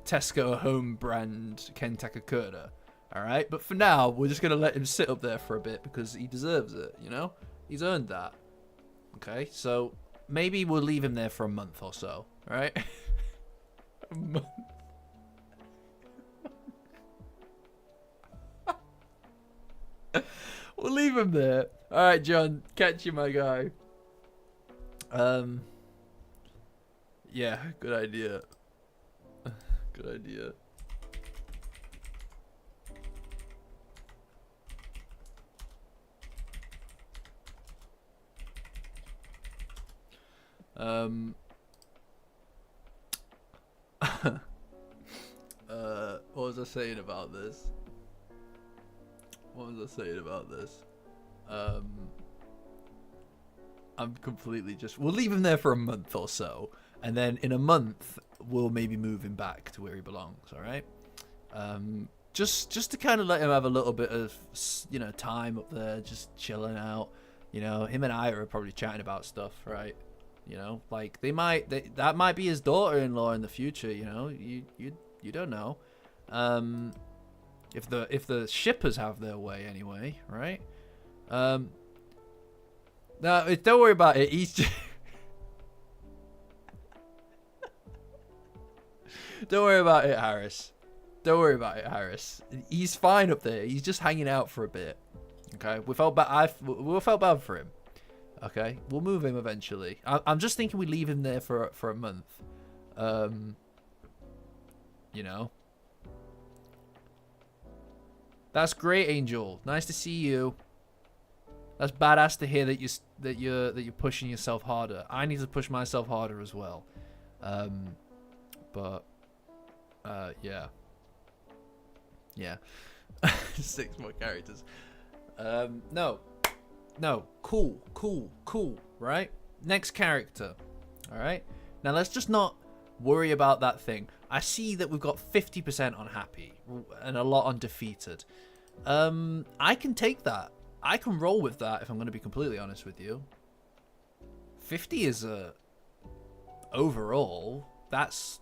Tesco home brand Ken Takakura. All right, but for now we're just gonna let him sit up there for a bit because he deserves it. You know, he's earned that. Okay, so maybe we'll leave him there for a month or so. All right, a month. We'll leave him there. All right, John, catch you, my guy. Yeah, good idea. Good idea. What was I saying about this? I'm completely just... We'll leave him there for a month or so. And then in a month, we'll maybe move him back to where he belongs, all right? Just to kind of let him have a little bit of, you know, time up there, just chilling out. You know, him and I are probably chatting about stuff, right? You know, like that might be his daughter-in-law in the future, you know? You don't know. If the shippers have their way anyway, right? No, don't worry about it. He's just... Don't worry about it, Harris. Don't worry about it, Harris. He's fine up there. He's just hanging out for a bit. Okay, we felt bad for him. Okay, we'll move him eventually. I'm just thinking we leave him there for a month. You know. That's great, Angel. Nice to see you. That's badass to hear that you're pushing yourself harder. I need to push myself harder as well. But yeah. 6 more characters. No, cool, right? Next character. All right, now let's just not worry about that thing. I see that we've got 50% on happy and a lot on defeated. I can take that. I can roll with that if I'm going to be completely honest with you. 50 is overall, that's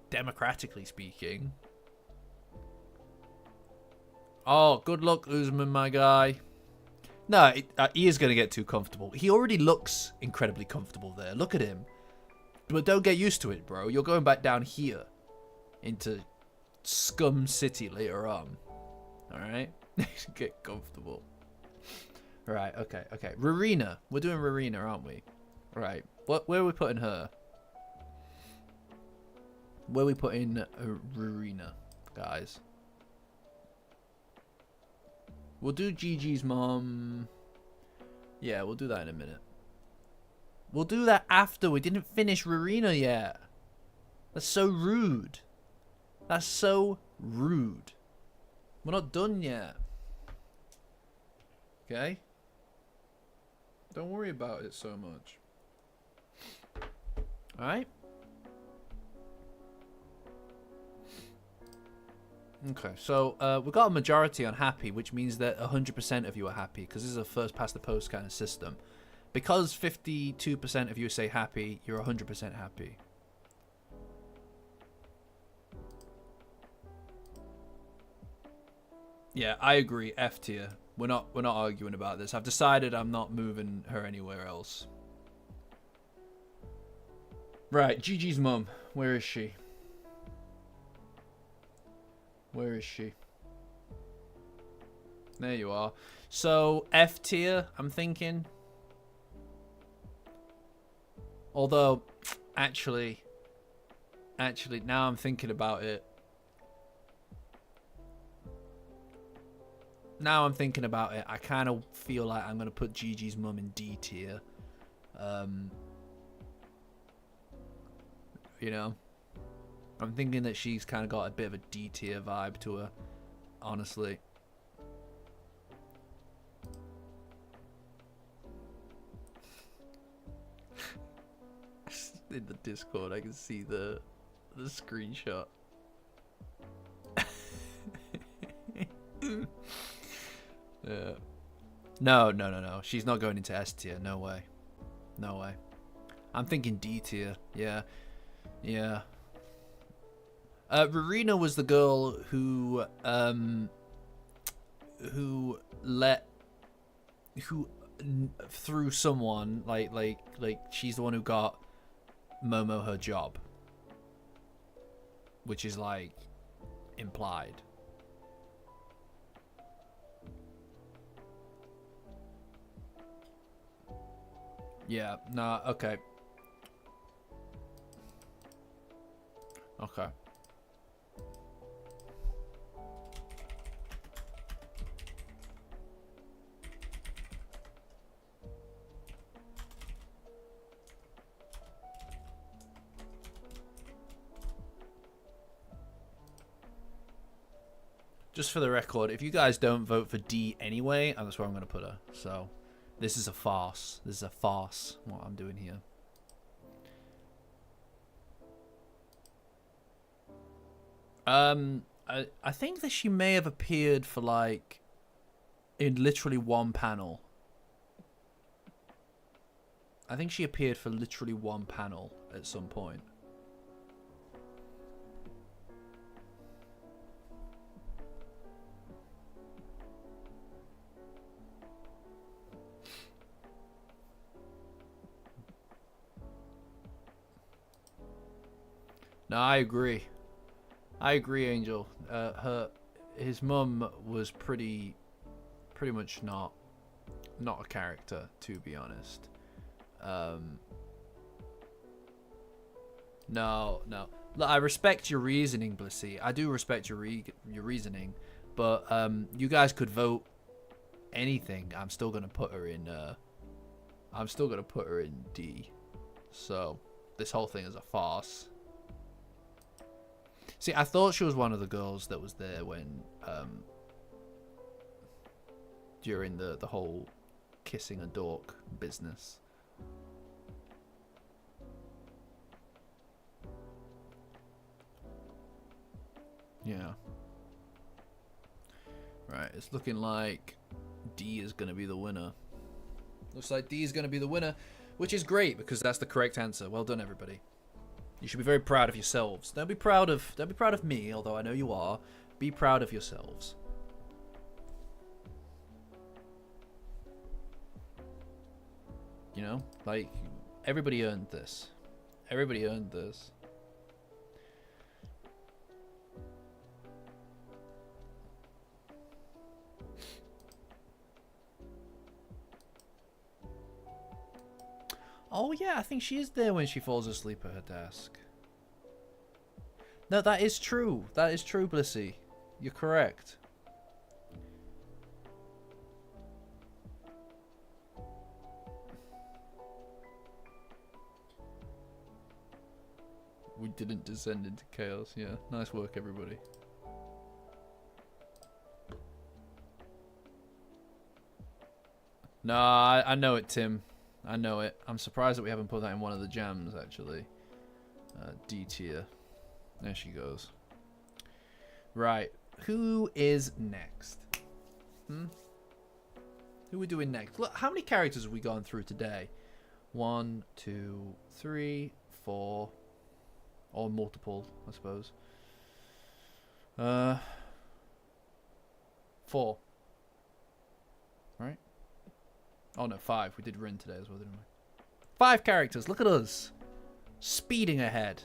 democratically speaking. Oh, good luck, Usman, my guy. No, he is going to get too comfortable. He already looks incredibly comfortable there. Look at him. But don't get used to it, bro. You're going back down here into Scum City later on. Alright? Get comfortable. Right, okay. Rarina. We're doing Rarina, aren't we? Right. Where are we putting her? Where are we putting Rarina, guys? We'll do Gigi's mom. Yeah, we'll do that in a minute. We'll do that after. We didn't finish Rowena yet. That's so rude. That's so rude. We're not done yet. Okay? Don't worry about it so much. Alright? Okay, so we got a majority on happy, which means that 100% of you are happy, because this is a first past the post kind of system. Because 52% of you say happy, you're 100% happy. Yeah, I agree. F tier. We're not arguing about this. I've decided I'm not moving her anywhere else. Right, Gigi's mum. Where is she? Where is she? There you are. So F tier, I'm thinking. Although, actually, now I'm thinking about it. Now I'm thinking about it. I kind of feel like I'm gonna put Gigi's mum in D tier. You know, I'm thinking that she's kind of got a bit of a D tier vibe to her. Honestly. In the Discord, I can see the screenshot. Yeah. No. She's not going into S tier. No way. No way. I'm thinking D tier. Yeah. Yeah. Rowena was the girl who through someone like she's the one who got Momo her job, which is like implied. Yeah, nah, okay. Okay. Just for the record, if you guys don't vote for D anyway, that's where I'm going to put her. So, this is a farce. This is a farce, what I'm doing here. I think that she may have appeared for, like, in literally one panel. I think she appeared for literally one panel at some point. No, I agree. I agree, Angel. His mum was pretty much not a character, to be honest. No. Look, I respect your reasoning, Blissy. I do respect your reasoning, but you guys could vote anything. I'm still gonna put her in. I'm still gonna put her in D. So this whole thing is a farce. See, I thought she was one of the girls that was there when during the whole kissing a dork business. Yeah. Right, it's looking like D is going to be the winner. Looks like D is going to be the winner, which is great because that's the correct answer. Well done, everybody. You should be very proud of yourselves. Don't be proud of me, although I know you are. Be proud of yourselves. You know, like everybody earned this. Everybody earned this. Oh yeah, I think she is there when she falls asleep at her desk. No, that is true. That is true, Blissy. You're correct. we didn't descend into chaos. Yeah, nice work, everybody. No, I know it, Tim. I know it. I'm surprised that we haven't put that in one of the jams, actually. D tier. There she goes. Right. Who is next? Who are we doing next? Look, how many characters have we gone through today? 1, 2, 3, 4. Or multiple, I suppose. 4. Right? Oh no, 5. We did Rin today as well, didn't we? 5 characters. Look at us. Speeding ahead.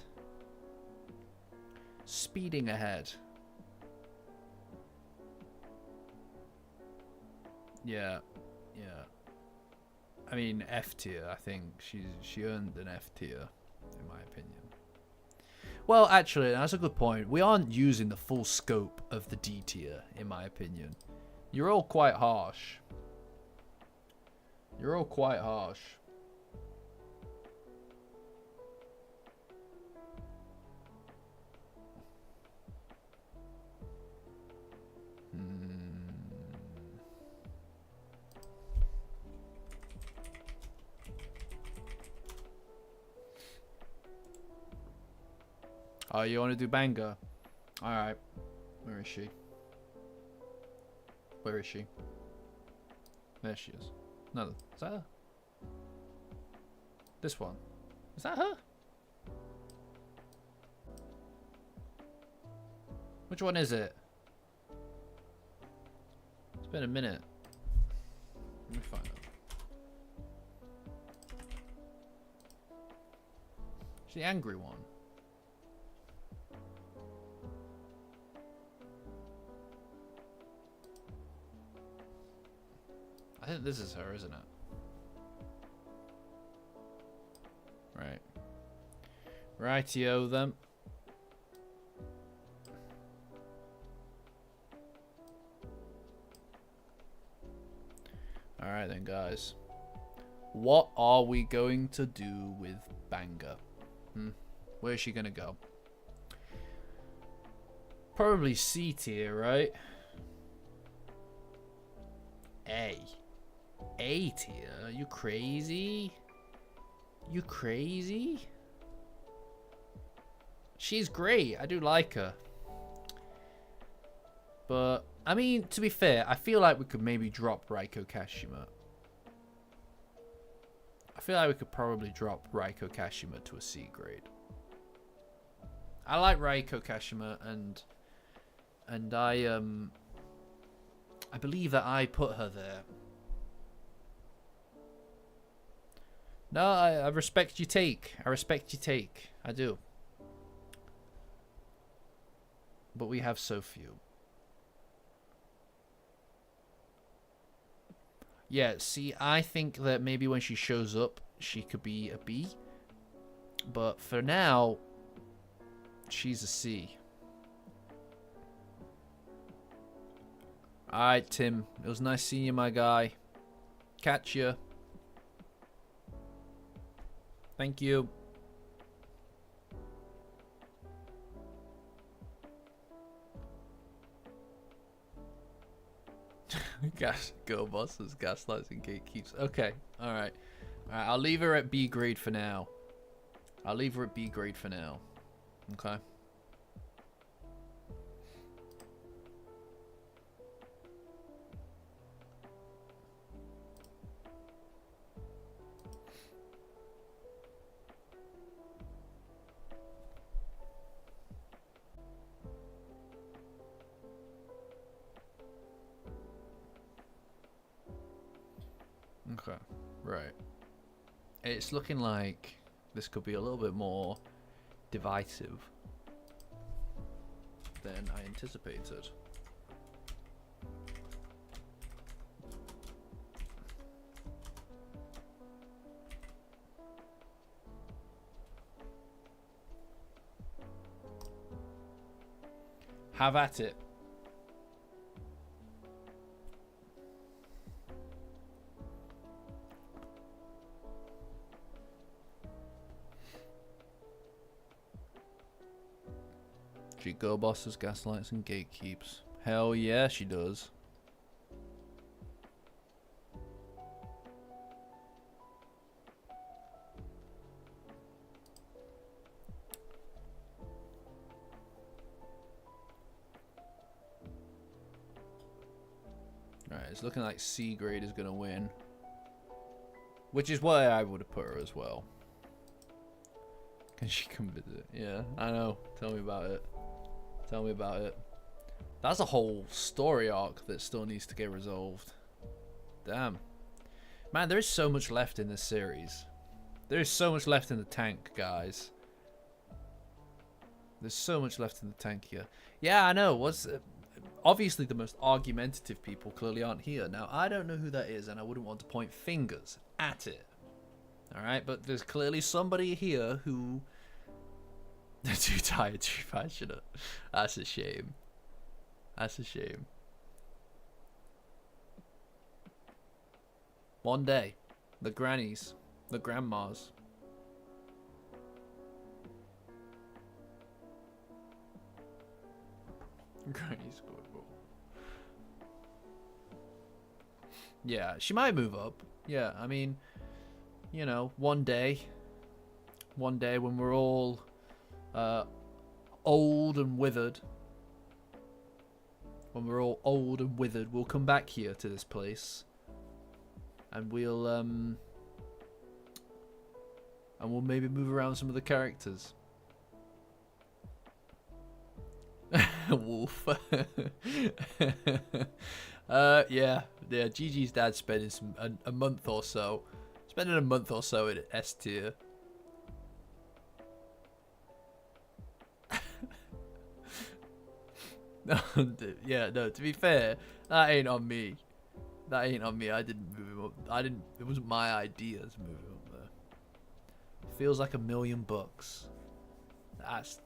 Speeding ahead. Yeah. Yeah. I mean, F tier, I think. She earned an F tier, in my opinion. Well, actually, that's a good point. We aren't using the full scope of the D tier, in my opinion. You're all quite harsh. You're all quite harsh. Oh, you want to do Manga? Alright. Where is she? Where is she? There she is. No, is that her? This one. Is that her? Which one is it? It's been a minute. Let me find it. She's the angry one. I think this is her, isn't it? Right. Rightio then. Alright then, guys. What are we going to do with Manga? Where's she gonna go? Probably C tier, right? A. A tier? Are you crazy? You crazy? She's great. I do like her. But, I mean, to be fair, I feel like we could maybe drop Raiko Kashima. I feel like we could probably drop Raiko Kashima to a C grade. I like Raiko Kashima, and I believe that I put her there. No, I respect your take. I respect your take. I do. But we have so few. Yeah, see, I think that maybe when she shows up, she could be a B. But for now, she's a C. Alright, Tim. It was nice seeing you, my guy. Catch ya. Thank you. Girl bosses, gaslights, and gatekeeps. Okay, alright. Alright, I'll leave her at B grade for now. I'll leave her at B grade for now. Okay. Okay, right. It's looking like this could be a little bit more divisive than I anticipated. Have at it. She go bosses, gaslights, and gatekeeps. Hell yeah, she does. Alright, it's looking like C grade is gonna win. Which is why I would have put her as well. Can she come visit? Yeah, I know. Tell me about it. Tell me about it. That's a whole story arc that still needs to get resolved. Damn. Man, there is so much left in this series. There is so much left in the tank, guys. There's so much left in the tank here. Yeah, I know. Obviously, the most argumentative people clearly aren't here. Now, I don't know who that is, and I wouldn't want to point fingers at it. Alright, but there's clearly somebody here who... They're too tired, too passionate. That's a shame. That's a shame. One day, the grannies, the grandmas. Granny's good. Yeah, she might move up. Yeah, I mean, you know, one day when we're all old and withered, we'll come back here to this place, and we'll maybe move around some of the characters. Wolf. Yeah. Gigi's dad's spending a month or so. Spending a month or so in S tier. Yeah, no, to be fair, that ain't on me. That ain't on me. I didn't move him up. It wasn't my idea to move him up there. Feels like $1 million. That's...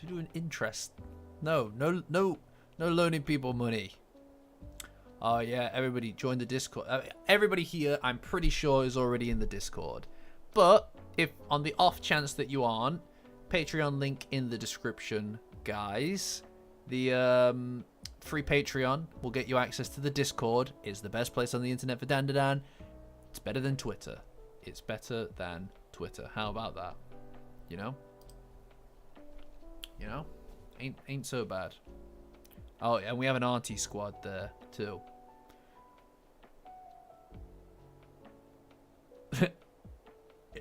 To do an interest. No loaning people money. Oh yeah, everybody join the Discord. Everybody here, I'm pretty sure, is already in the Discord. But if on the off chance that you aren't, Patreon link in the description, guys. The free Patreon will get you access to the Discord. It's the best place on the internet for Dandadan. It's better than Twitter. It's better than Twitter. How about that? You know? You know? Ain't so bad. Oh, and we have an auntie squad there too.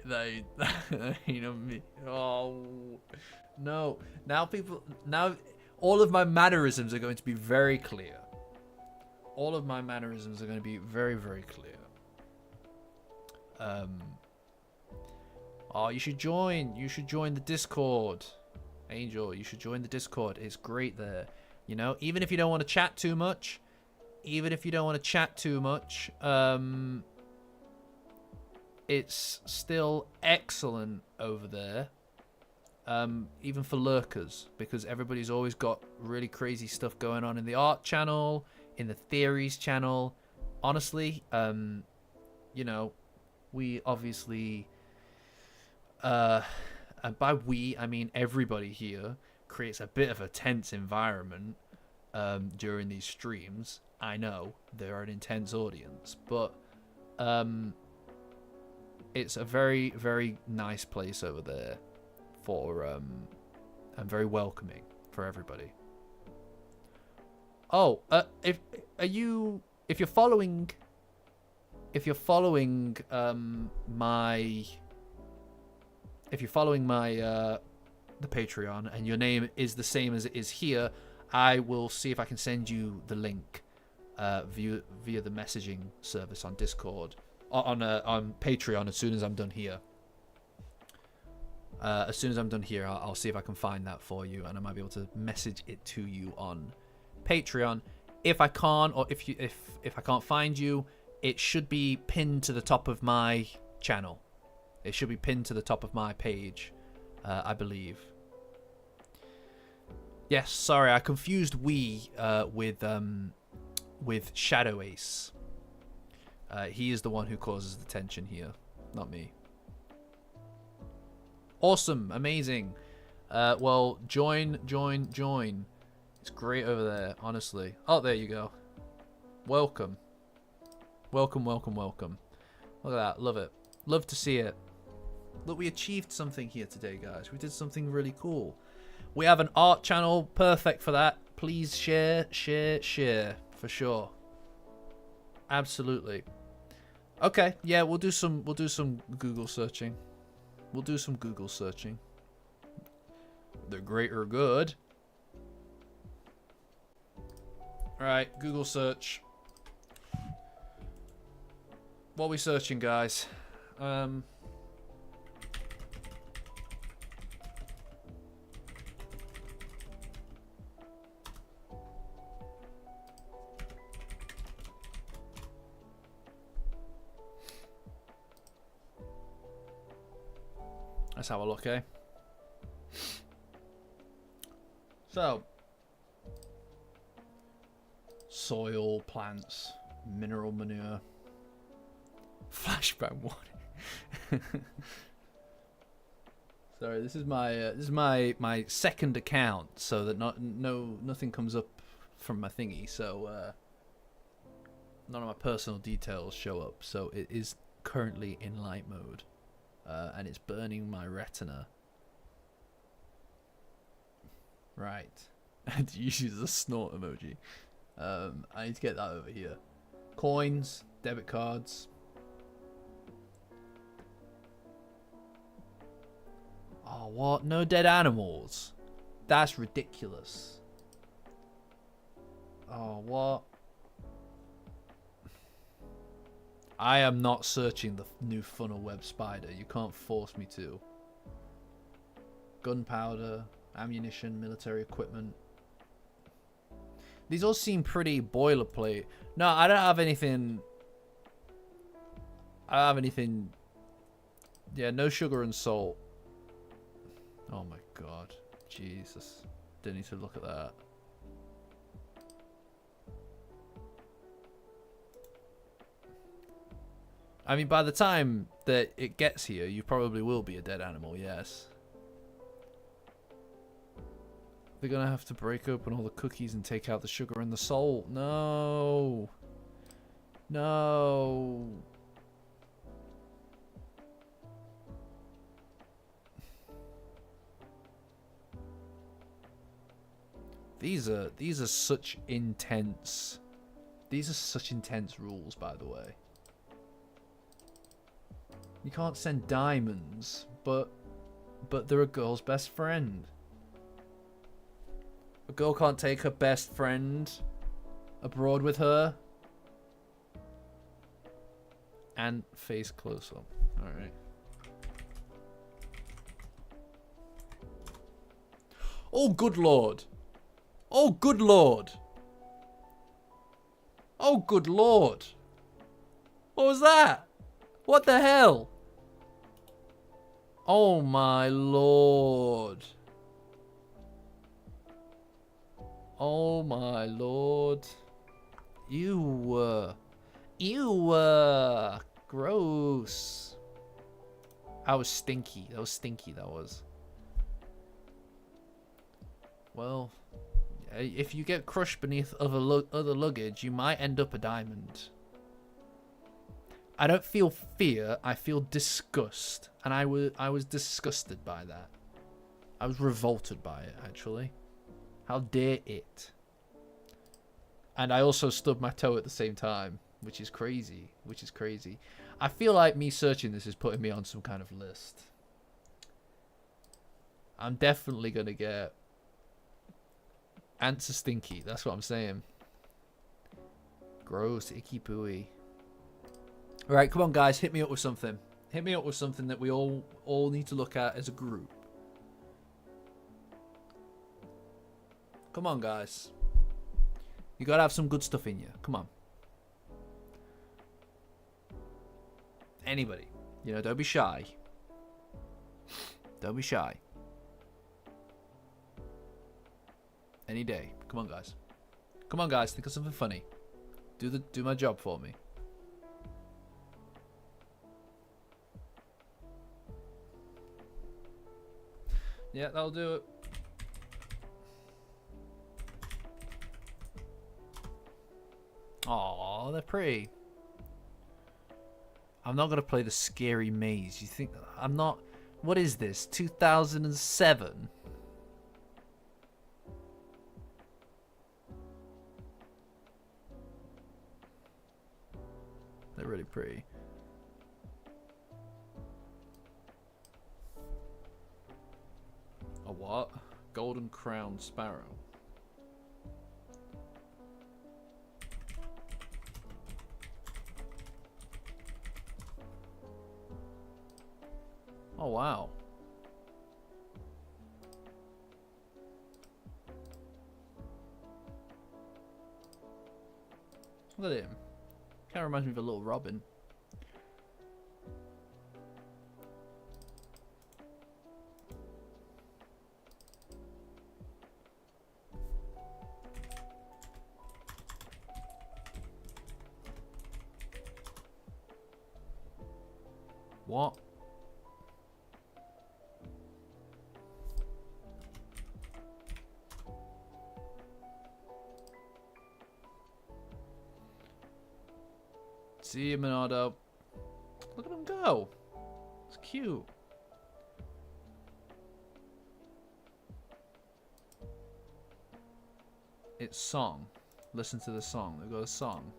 that ain't on me. Oh no! Now all of my mannerisms are going to be very clear. All of my mannerisms are going to be very, very clear. Oh, you should join. You should join the Discord. Angel, you should join the Discord. It's great there. You know, even if you don't want to chat too much, it's still excellent over there. Even for lurkers, because everybody's always got really crazy stuff going on in the art channel, in the theories channel. Honestly, you know, we obviously, and by we, I mean everybody here, creates a bit of a tense environment during these streams. I know they're an intense audience, but it's a very, very nice place over there for and very welcoming for everybody. Oh, if you're following my the Patreon and your name is the same as it is here, I will see if I can send you the link via the messaging service on Discord on Patreon as soon as I'm done here. As soon as I'm done here, I'll see if I can find that for you, and I might be able to message it to you on Patreon. If I can't, or if I can't find you, it should be pinned to the top of my channel. It should be pinned to the top of my page, I believe. Yes, sorry, I confused we with Shadow Ace. He is the one who causes the tension here, not me. Awesome. Amazing. Well, join. It's great over there, honestly. Oh, there you go. Welcome. Welcome. Look at that. Love it. Love to see it. Look, we achieved something here today, guys. We did something really cool. We have an art channel. Perfect for that. Please share. For sure. Absolutely. Okay. Yeah, we'll do some Google searching. The greater good. Alright, Google search. What are we searching, guys? Let's have a look, eh? So, soil, plants, mineral manure, flashback warning. Sorry, this is my second account, so that nothing comes up from my thingy. So none of my personal details show up. So it is currently in light mode, and it's burning my retina. Right. And use a snort emoji. I need to get that over here. Coins, debit cards. Oh, what? No dead animals? That's ridiculous. Oh, what? I am not searching the new funnel web spider. You can't force me to. Gunpowder, ammunition, military equipment. These all seem pretty boilerplate. No, I don't have anything. Yeah, no sugar and salt. Oh my god. Jesus. Didn't need to look at that. I mean, by the time that it gets here, you probably will be a dead animal, yes. They're gonna have to break open all the cookies and take out the sugar and the salt. No. No. These are such intense. These are such intense rules, by the way. You can't send diamonds, but they're a girl's best friend. A girl can't take her best friend abroad with her. And face close up. Alright. Oh, good lord. Oh, good lord. Oh, good lord. What was that? What the hell? Oh, my lord. Oh, my lord. Ew. Ew. Gross. That was stinky. That was stinky, that was. Well, if you get crushed beneath other luggage, you might end up a diamond. I don't feel fear, I feel disgust. And I was disgusted by that. I was revolted by it, actually. How dare it? And I also stubbed my toe at the same time, which is crazy. I feel like me searching this is putting me on some kind of list. I'm definitely going to get... Ants are stinky, that's what I'm saying. Gross, icky pooey. Alright, come on guys, hit me up with something. Hit me up with something that we all need to look at as a group. Come on guys. You gotta have some good stuff in you. Come on. Anybody. You know, don't be shy. Don't be shy. Any day. Come on guys. Come on guys, think of something funny. Do my job for me. Yeah, that'll do it. Aw, they're pretty. I'm not gonna play the scary maze. You think I'm not? What is this? 2007? They're really pretty. A what? Golden crowned sparrow. Oh wow. Look at him. Kind of reminds me of a little robin. What? See you, Monado. Look at him go. It's cute. It's song. Listen to the song. They've got a song.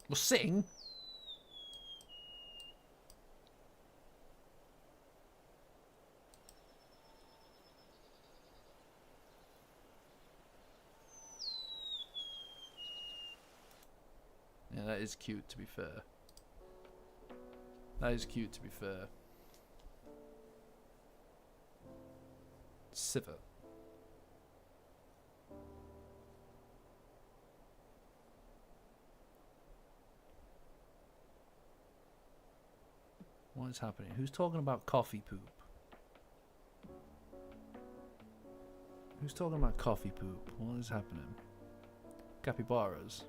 Well, sing. Yeah, that is cute, to be fair. That is cute, to be fair. Siver. What is happening? Who's talking about coffee poop? Who's talking about coffee poop? What is happening? Capybaras.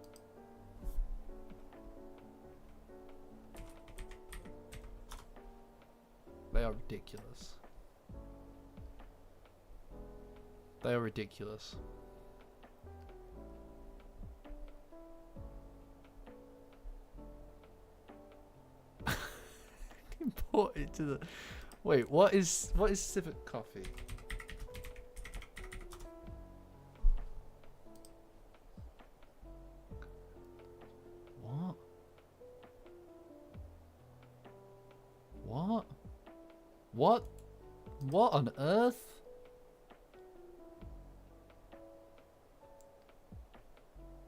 They are ridiculous. They are ridiculous. Import it to the. Wait, what is civet coffee? What? What? What? What on earth?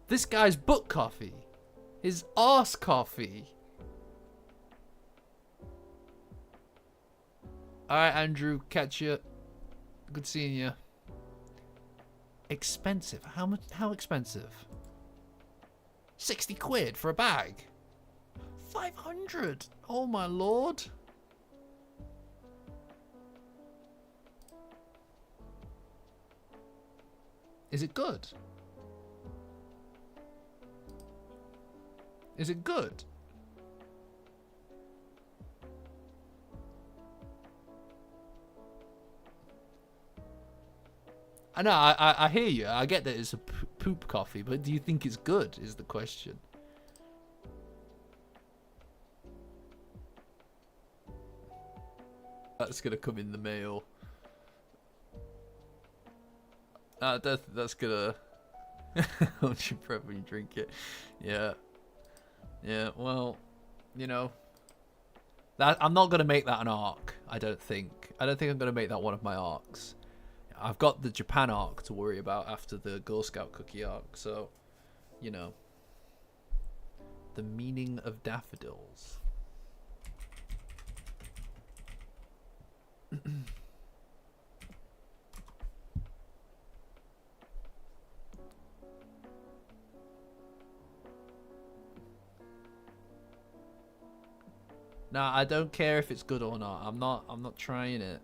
This guy's butt coffee. His arse coffee. Alright, Andrew, catch you. Good seeing you. Expensive. How much? How expensive? 60 quid for a bag. 500. Oh my lord. Is it good? Is it good? I know, I hear you. I get that it's a poop coffee, but do you think it's good, is the question. That's gonna come in the mail. That's gonna... Hold your breath when you drink it. Yeah. Yeah, well, you know... I'm not gonna make that an arc, I don't think. I don't think I'm gonna make that one of my arcs. I've got the Japan arc to worry about after the Girl Scout cookie arc, so, you know. The meaning of daffodils. Nah, I don't care if it's good or not. I'm not trying it.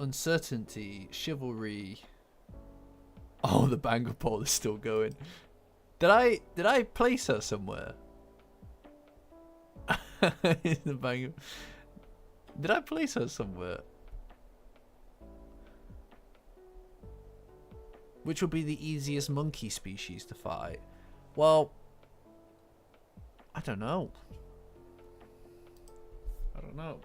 uncertainty, chivalry. Oh, the banger poll is still going. Did I place her somewhere? In the banger. Did I place her somewhere? Which would be the easiest monkey species to fight? Well, I don't know. I don't know.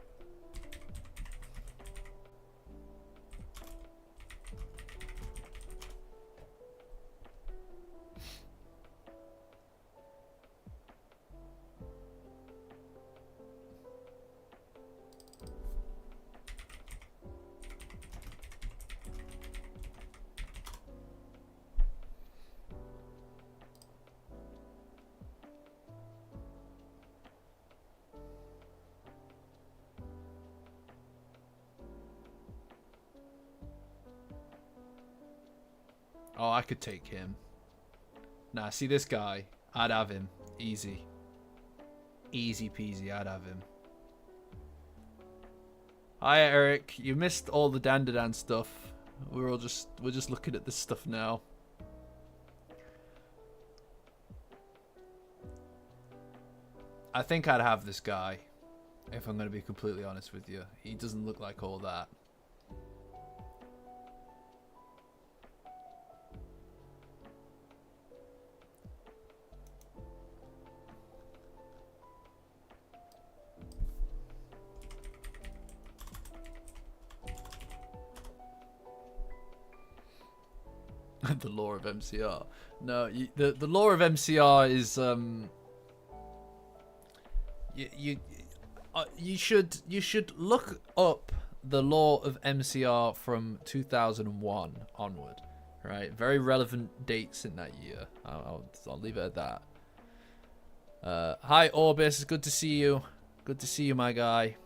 Oh, I could take him. Nah, see this guy? I'd have him. Easy. Easy peasy, I'd have him. Hi, Eric. You missed all the Dandadan stuff. We're just looking at this stuff now. I think I'd have this guy, if I'm going to be completely honest with you. He doesn't look like all that. The lore of MCR. No, the lore of MCR is you should look up the lore of MCR from 2001 onward, right? Very relevant dates in that year. I'll leave it at that. Hi Orbis, good to see you. Good to see you, my guy.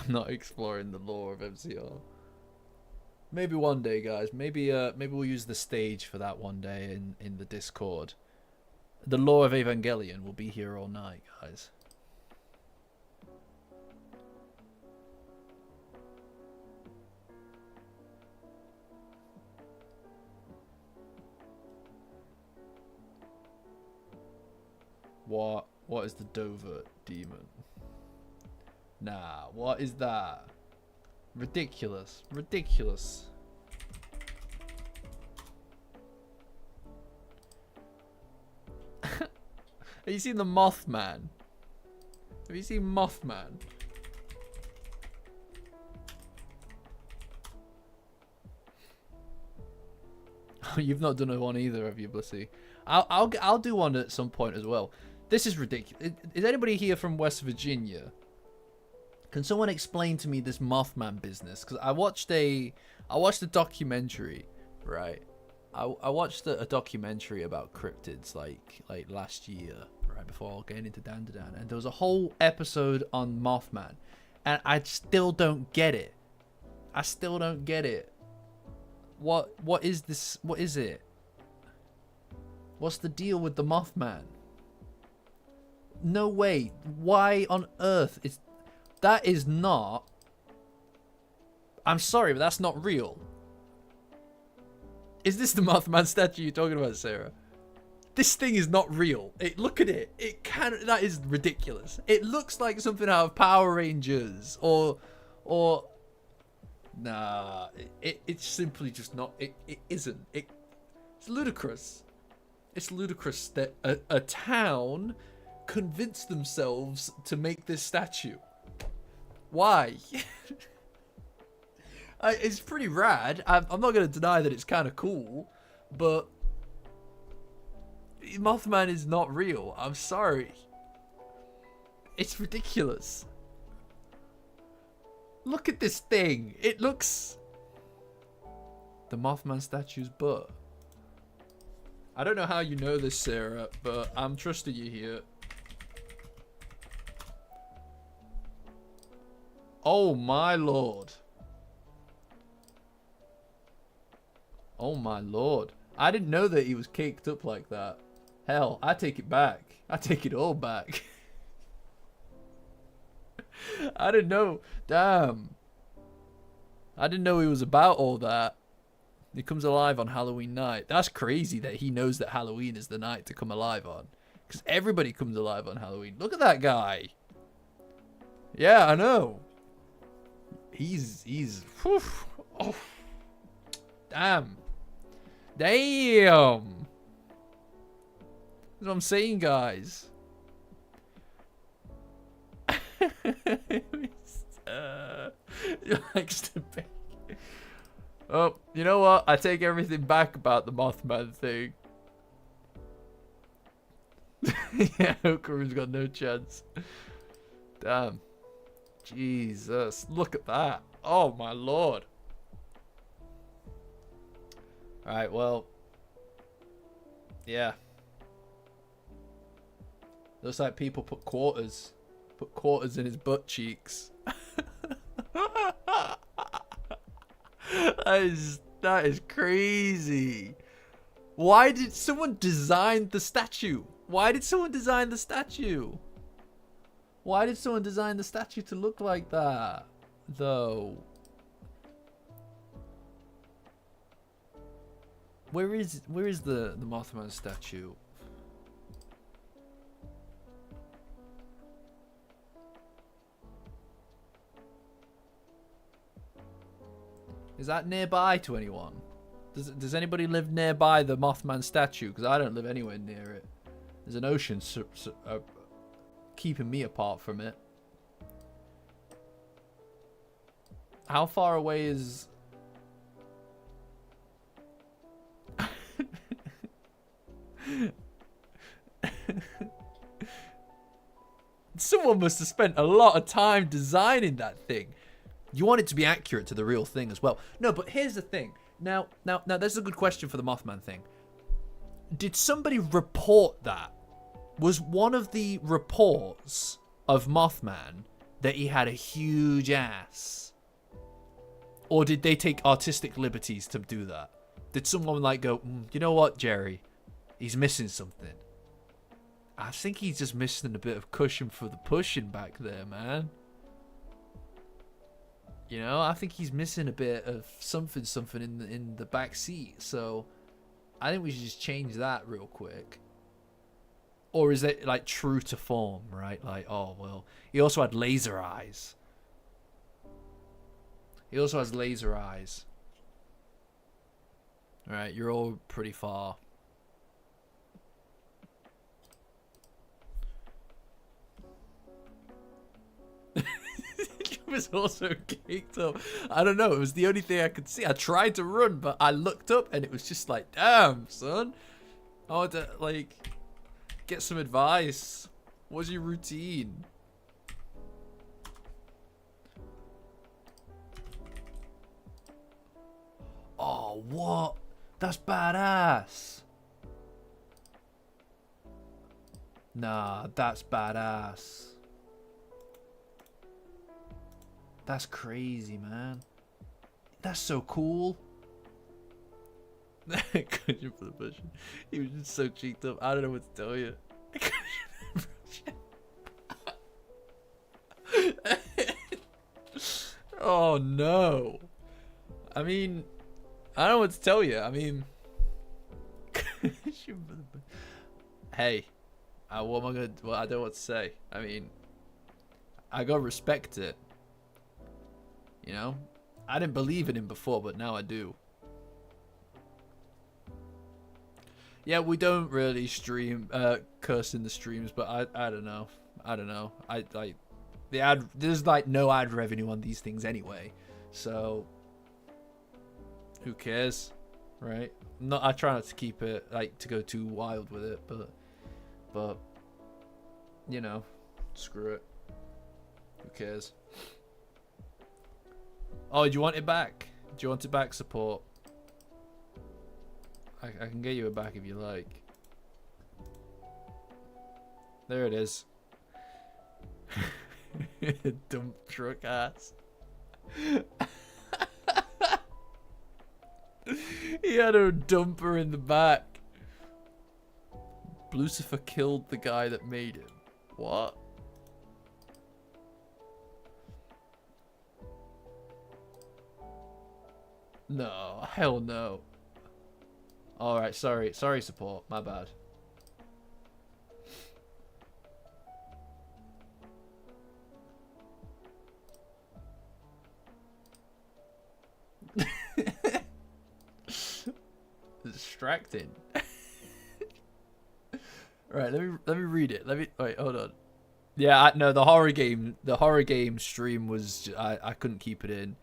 I'm not exploring the lore of MCR. Maybe one day, guys. Maybe we'll use the stage for that one day in the Discord. The lore of Evangelion will be here all night, guys. What is the Dover demon? Nah, what is that? Ridiculous. Ridiculous. Have you seen the Mothman? Have you seen Mothman? You've not done one either, have you, Blissy? I'll do one at some point as well. This is ridiculous. Is anybody here from West Virginia? Can someone explain to me this Mothman business? Because I watched a documentary, right? I watched a documentary about cryptids like last year, right before getting into Dandadan, and there was a whole episode on Mothman, and I still don't get it. I still don't get it. What is this? What is it? What's the deal with the Mothman? No way. Why on earth is that is not... I'm sorry, but that's not real. Is this the Mothman statue you're talking about, Sarah? This thing is not real. Look at it. That is ridiculous. It looks like something out of Power Rangers or nah. It's simply just not. It isn't. It's ludicrous. It's ludicrous that a town convinced themselves to make this statue. Why? It's pretty rad. I'm not going to deny that it's kind of cool, but Mothman is not real. I'm sorry. It's ridiculous. Look at this thing. It looks... The Mothman statue's butt. I don't know how you know this, Sarah, but I'm trusting you here. Oh my lord. Oh my lord. I didn't know that he was caked up like that. Hell, I take it back. I take it all back. I didn't know. Damn. I didn't know he was about all that. He comes alive on Halloween night. That's crazy that he knows that Halloween is the night to come alive on. Because everybody comes alive on Halloween. Look at that guy. Yeah, I know. He's whew. Oh. Damn. Damn. That's what I'm saying, guys. He likes to bake. Oh, you know what? I take everything back about the Mothman thing. Yeah, Okaru's got no chance. Damn. Jesus. Look at that. Oh, my lord. Alright, well. Yeah. Looks like people put quarters in his butt cheeks. That is crazy. Why did someone design the statue? Why did someone design the statue? Why did someone design the statue to look like that, though? Where is the Mothman statue? Is that nearby to anyone? Does anybody live nearby the Mothman statue? Because I don't live anywhere near it. There's an ocean keeping me apart from it. How far away is... Someone must have spent a lot of time designing that thing. You want it to be accurate to the real thing as well. No, but here's the thing. Now, this is a good question for the Mothman thing. Did somebody report that? Was one of the reports of Mothman that he had a huge ass? Or did they take artistic liberties to do that? Did someone like go, you know what, Jerry? He's missing something. I think he's just missing a bit of cushion for the pushing back there, man. You know, I think he's missing a bit of something in the back seat. So I think we should just change that real quick. Or is it like true to form, right? Like, oh, well, he also had laser eyes. He also has laser eyes. All right, you're all pretty far. It was also caked up. I don't know. It was the only thing I could see. I tried to run, but I looked up and it was just like, damn, son. I want to, like, get some advice. What's your routine? Oh, what? That's badass. Nah, that's badass. That's crazy, man. That's so cool. Cushion for the pushing. He was just so cheeked up. I don't know what to tell you. Oh no. I mean, I don't know what to tell you. I mean, hey, what am I gonna? Well, I don't know what to say. I mean, I gotta respect it. You know, I didn't believe in him before, but now I do. Yeah, we don't really stream curse in the streams, but I don't know. I don't know. I like the ad. There's like no ad revenue on these things anyway, so who cares, right? I try not to keep it like to go too wild with it, but you know, screw it. Who cares? Oh, do you want it back? Do you want it back, support? I can get you it back if you like. There it is. Dump truck ass. He had a dumper in the back. Lucifer killed the guy that made him. What? No, hell no. Alright, sorry. Sorry, support. My bad. Distracting. Right, let me read it. Wait, hold on. Yeah, no, the horror game stream was I couldn't keep it in.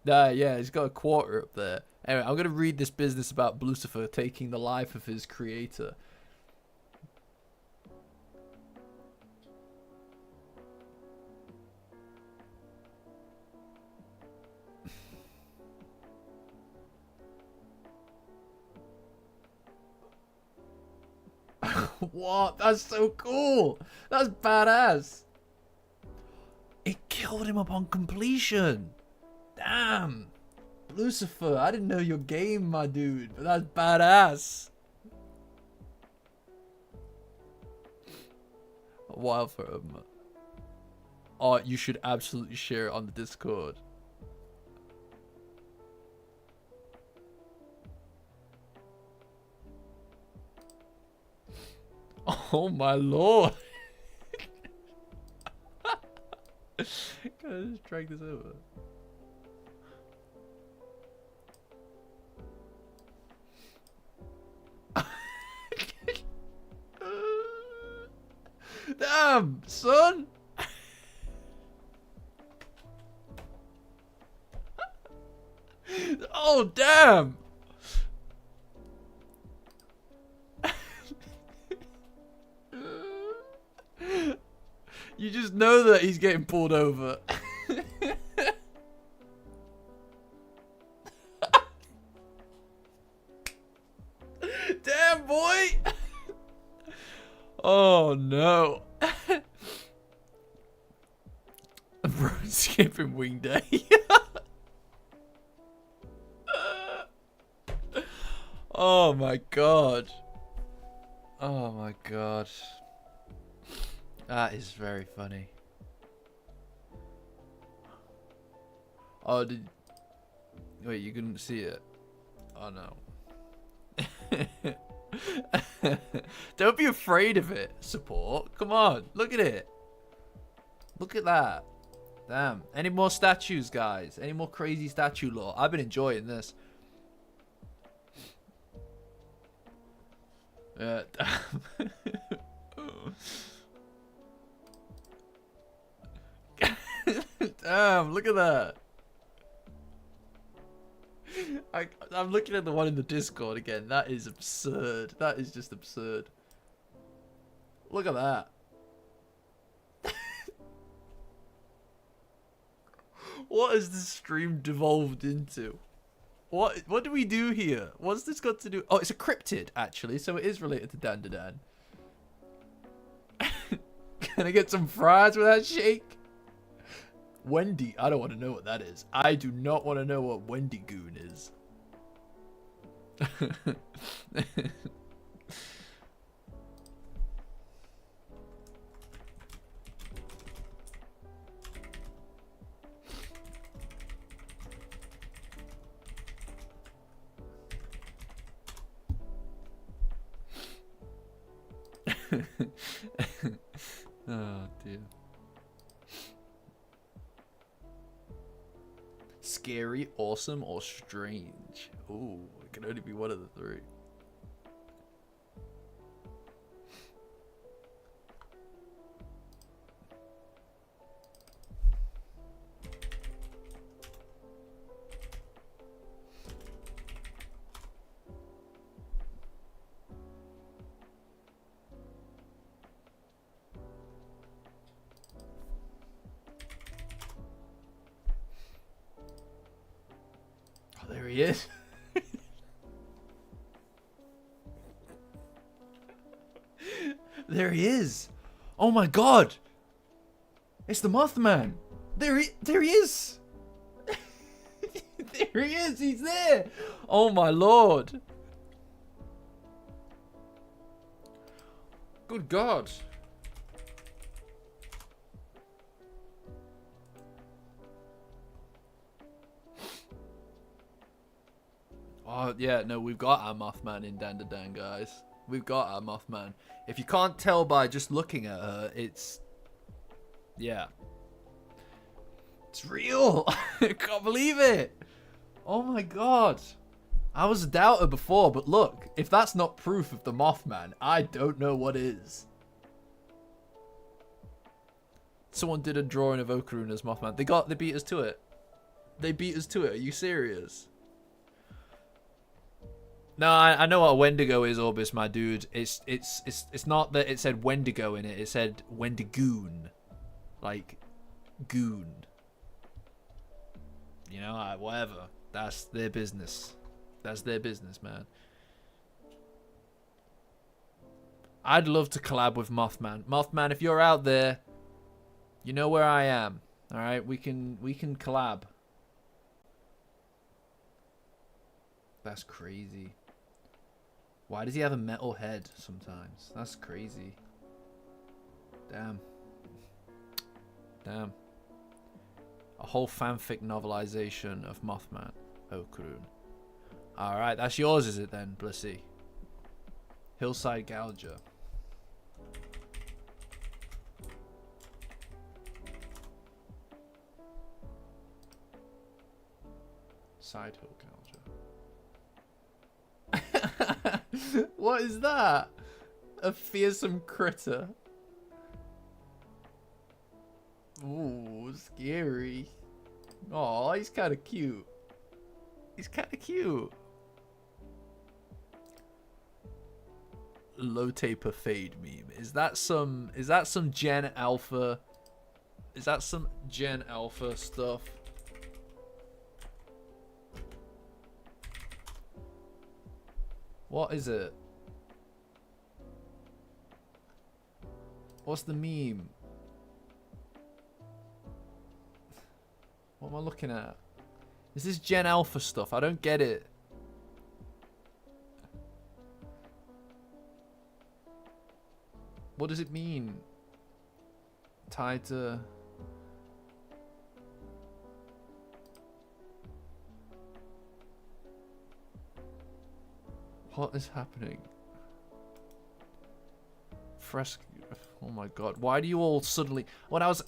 Nah, yeah, he's got a quarter up there. Anyway, I'm gonna read this business about Lucifer taking the life of his creator. What? That's so cool. That's badass. It killed him upon completion. Damn. Lucifer, I didn't know your game, my dude, but that's badass. Wild for him. Oh, you should absolutely share it on the Discord. Oh my lord. Can I just drag this over? Damn, son. Oh, damn. You just know that he's getting pulled over. Damn, boy. Oh, no. Bro, skipping wing day. Oh, my God. Oh, my God. That is very funny. Oh, wait, you couldn't see it? Oh, no. Don't be afraid of it, support. Come on, look at it. Look at that. Damn. Any more statues, guys? Any more crazy statue lore? I've been enjoying this. Yeah, damn. Damn, look at that. I'm looking at the one in the Discord again. That is absurd. That is just absurd. Look at that. What has this stream devolved into? What do we do here? What's this got to do? Oh, it's a cryptid, actually, so it is related to Dandadan. Can I get some fries with that shake? Wendy, I don't want to know what that is. I do not want to know what Wendy Goon is. Oh dear. Scary, awesome, or strange? Ooh, it can only be one of the three. There he is. There he is. Oh my god. It's the Mothman. There he is. There he is. He's there. Oh my lord. Good god. Oh, yeah, no, we've got our Mothman in Dandadan, guys. We've got our Mothman. If you can't tell by just looking at her, it's... Yeah. It's real! I can't believe it! Oh my god. I was a doubter before, but look, if that's not proof of the Mothman, I don't know what is. Someone did a drawing of Okarun as Mothman. They beat us to it. They beat us to it. Are you serious? No, I know what a Wendigo is, Orbis, my dude. It's not that it said Wendigo in it. It said Wendigoon, like goon. You know, whatever. That's their business. That's their business, man. I'd love to collab with Mothman. Mothman, if you're out there, you know where I am. All right, we can collab. That's crazy. Why does he have a metal head sometimes? That's crazy. Damn. Damn. A whole fanfic novelization of Mothman. Okarun. Alright, that's yours, is it then, Blissy? Hillside Gouger. Side Hill Gouger. What is that? A fearsome critter. Ooh, scary. Oh, he's kind of cute. He's kind of cute. Low taper fade meme. Is that some Gen Alpha? Is that some Gen Alpha stuff? What is it? What's the meme? What am I looking at? Is this Gen Alpha stuff? I don't get it. What does it mean? Tied to... What is happening? Fresco. Oh my god. Why do you all suddenly... When I was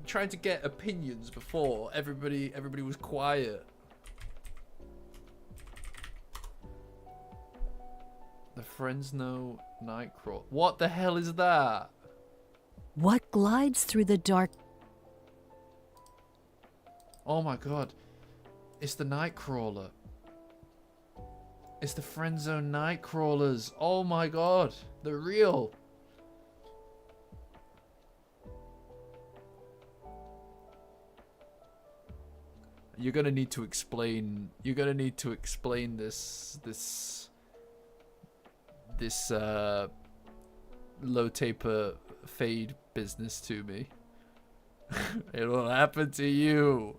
trying to get opinions before, everybody was quiet. The Fresno Nightcrawler. What the hell is that? What glides through the dark? Oh my god. It's the Nightcrawler. It's the Friendzone Nightcrawlers. Oh my god. They're real. You're gonna need to explain. You're gonna need to explain this low taper fade business to me. It will happen to you.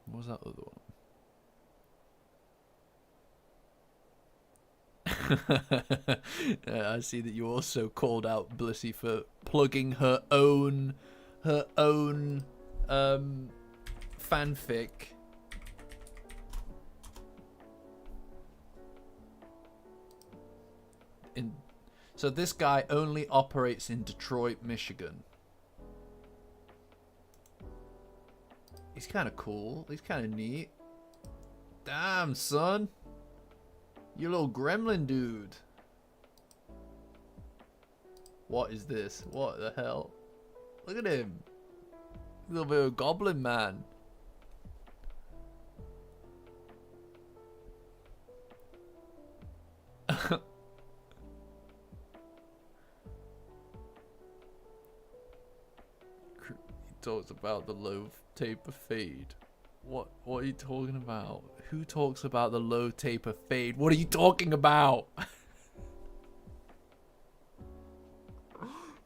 What was that other one? I see that you also called out Blissy for plugging her own fanfic. So this guy only operates in Detroit, Michigan. He's kind of cool. He's kind of neat. Damn, son. You little gremlin dude. What is this? What the hell? Look at him. A little bit of a goblin man. He talks about the low taper fade. What are you talking about? Who talks about the low taper fade? What are you talking about?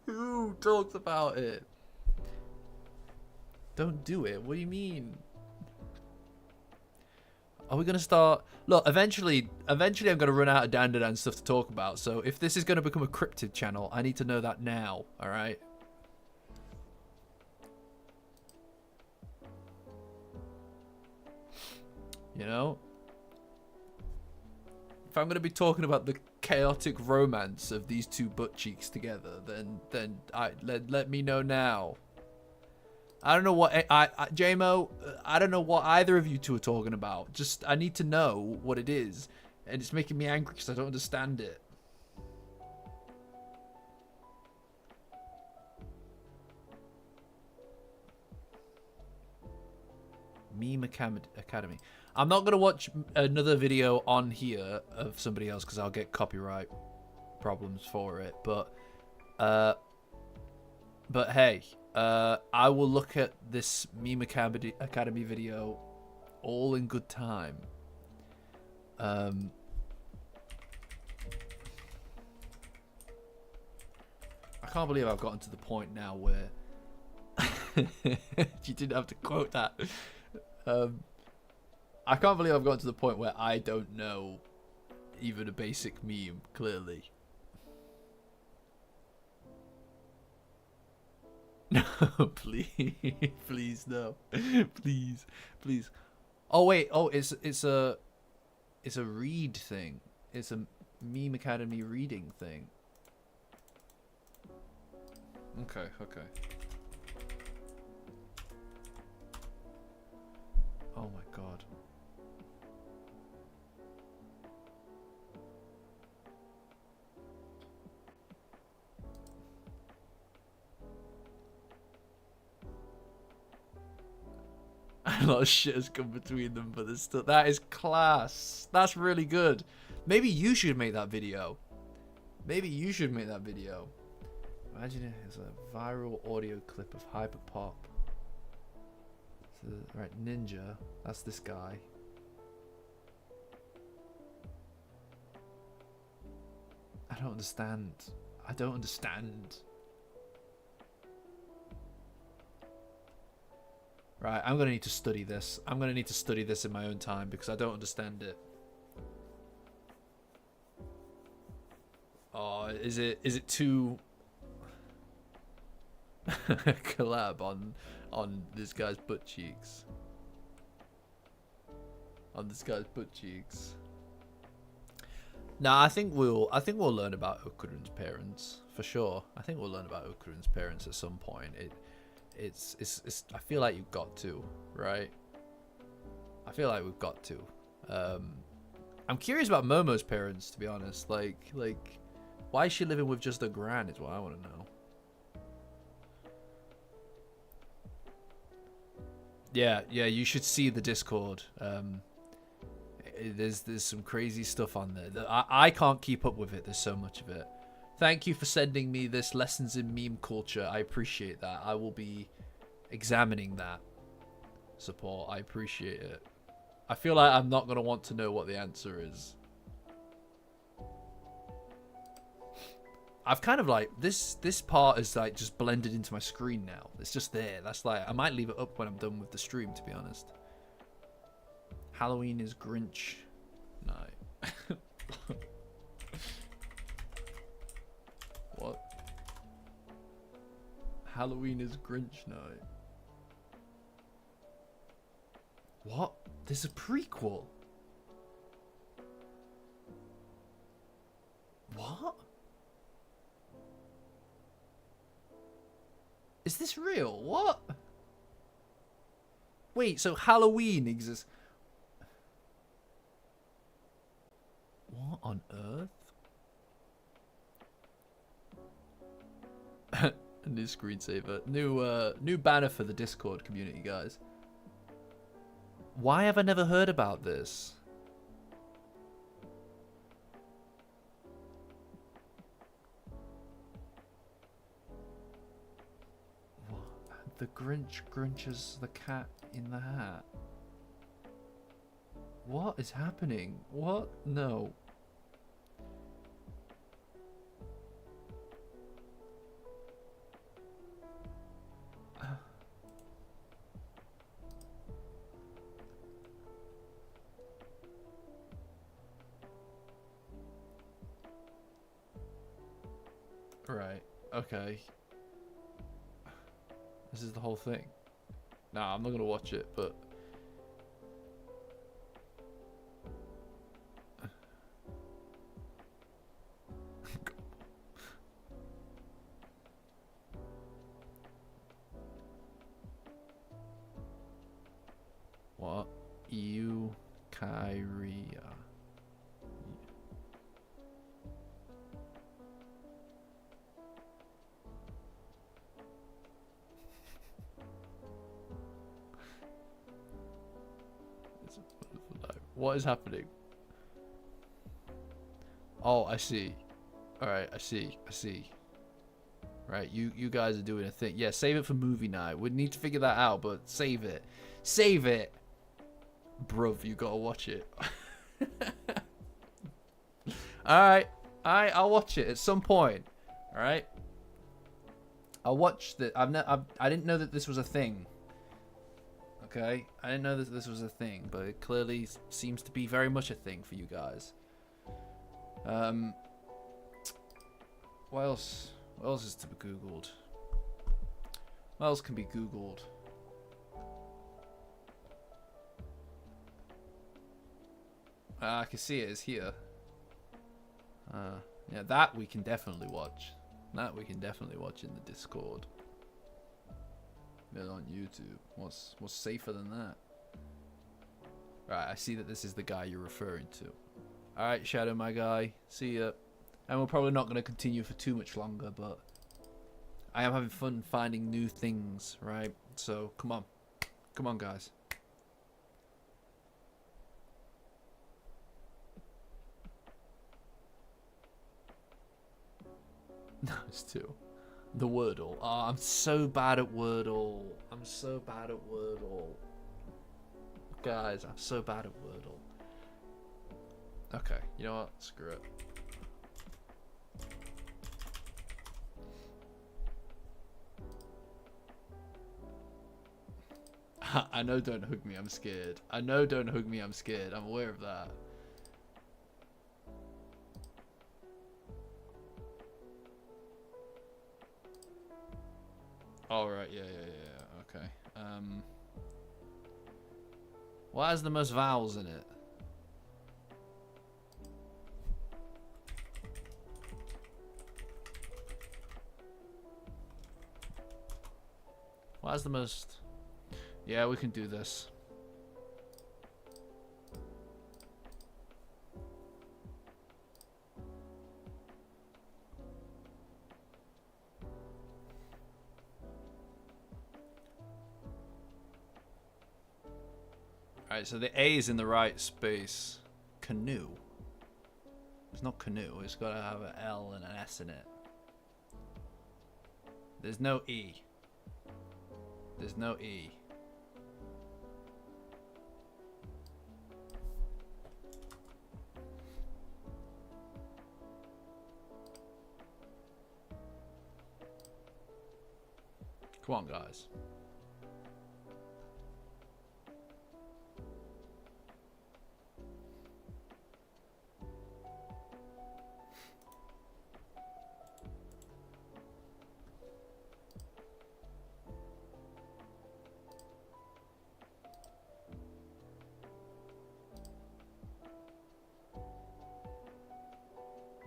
Who talks about it? Don't do it. What do you mean? Are we gonna start? Look, eventually I'm gonna run out of Dandadan stuff to talk about. So if this is gonna become a cryptid channel, I need to know that now. All right. You know, if I'm gonna be talking about the chaotic romance of these two butt cheeks together, then let me know now. I don't know what JMO. I don't know what either of you two are talking about. Just I need to know what it is, and it's making me angry because I don't understand it. Meme Academy. I'm not gonna watch another video on here of somebody else because I'll get copyright problems for it. But hey. I will look at this Meme Academy video all in good time. I can't believe I've gotten to the point now where you didn't have to quote that. I can't believe I've gotten to the point where I don't know even a basic meme, clearly. No, please, no, please. Oh wait, it's a read thing. It's a Meme Academy reading thing. Okay. Oh my god. A lot of shit has come between them, but there's still, that is class. That's really good. Maybe you should make that video. Imagine it as a viral audio clip of hyperpop. So, right, Ninja. That's this guy. I don't understand. Right, I'm gonna need to study this. I'm gonna need to study this in my own time because I don't understand it. Oh, is it too collab on this guy's butt cheeks? Nah, I think we'll learn about Okurun's parents for sure. I think we'll learn about Okurun's parents at some point. It's I feel like you've got to, right? I feel like we've got to. I'm curious about Momo's parents, to be honest. Like why is she living with just a gran is what I want to know. Yeah, you should see the Discord. There's some crazy stuff on there. I can't keep up with it. There's so much of it. Thank you for sending me this lessons in meme culture. I appreciate that. I will be examining that support. I appreciate it. I feel like I'm not going to want to know what the answer is. I've kind of like, this part is like just blended into my screen now. It's just there. That's like, I might leave it up when I'm done with the stream, to be honest. Halloween is Grinch night. What? Halloween is Grinch night. What? There's a prequel. What? Is this real? What? Wait, so Halloween exists? What on earth? New screensaver. New banner for the Discord community, guys. Why have I never heard about this? What? The Grinch Grinches the cat in the hat. What is happening? What? No. Right. Okay. This is the whole thing. Nah, I'm not gonna watch it, but what? Eukarya. What is happening? Oh, I see. Alright, I see. Right, you guys are doing a thing. Yeah, save it for movie night. We need to figure that out, but save it. Save it! Bruv, you gotta watch it. Alright, I'll watch it at some point. Alright? I'll watch the... I didn't know that this was a thing. Okay? I didn't know that this was a thing, but it clearly seems to be very much a thing for you guys. What else? What else is to be Googled? What else can be Googled? I can see it is here. Yeah, that we can definitely watch. That we can definitely watch in the Discord. On YouTube. What's safer than that? Right, I see that this is the guy you're referring to. Alright, Shadow, my guy. See ya. And we're probably not going to continue for too much longer, but I am having fun finding new things, right? So, come on. Come on, guys. No, it's two. The Wordle. Oh, I'm so bad at Wordle. I'm so bad at Wordle. Guys, I'm so bad at Wordle. Okay, you know what? Screw it. I know don't hug me, I'm scared. I know don't hug me, I'm scared. I'm aware of that. Alright, yeah, okay. What has the most vowels in it? What has the most... Yeah, we can do this. Alright, so the A is in the right space. Canoe. It's not canoe, it's got to have an L and an S in it. There's no E. There's no E. Come on, guys.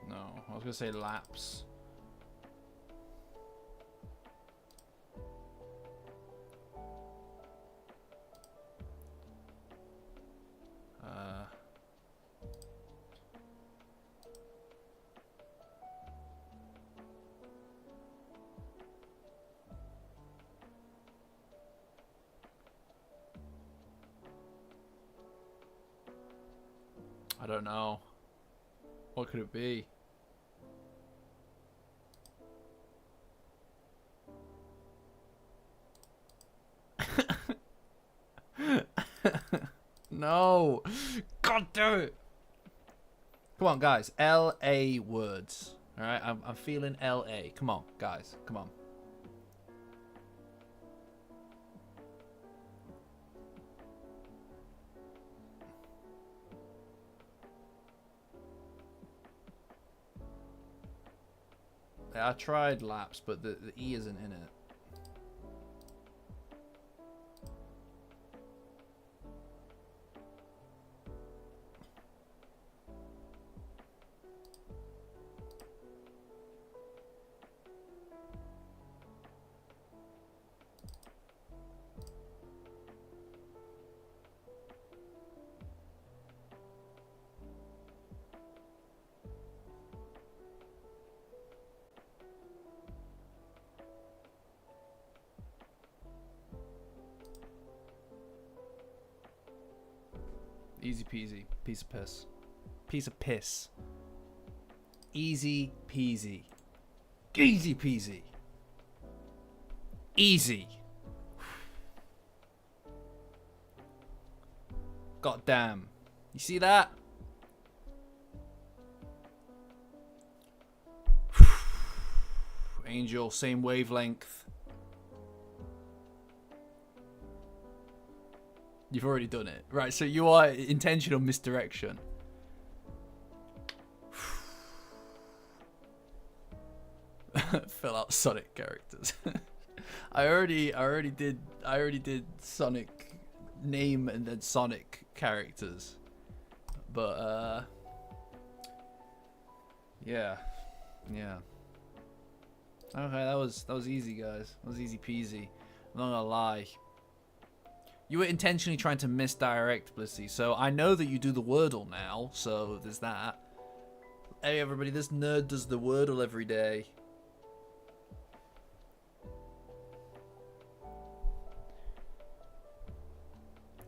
No, I was gonna say laps. I don't know. What could it be? No. God damn it. Come on, guys. L-A words. Alright, I'm feeling L-A. Come on, guys. Come on. I tried laps, but the E isn't in it. Easy peasy. Piece of piss. Piece of piss. Easy peasy. Easy peasy. Easy. God damn. You see that? Angel, same wavelength. You've already done it. Right, so you are intentional misdirection. Fill out Sonic characters. I already did Sonic name and then Sonic characters. But yeah. Okay, that was easy, guys. That was easy peasy. I'm not gonna lie. You were intentionally trying to misdirect, Blissey. So I know that you do the Wordle now, so there's that. Hey everybody, this nerd does the Wordle every day.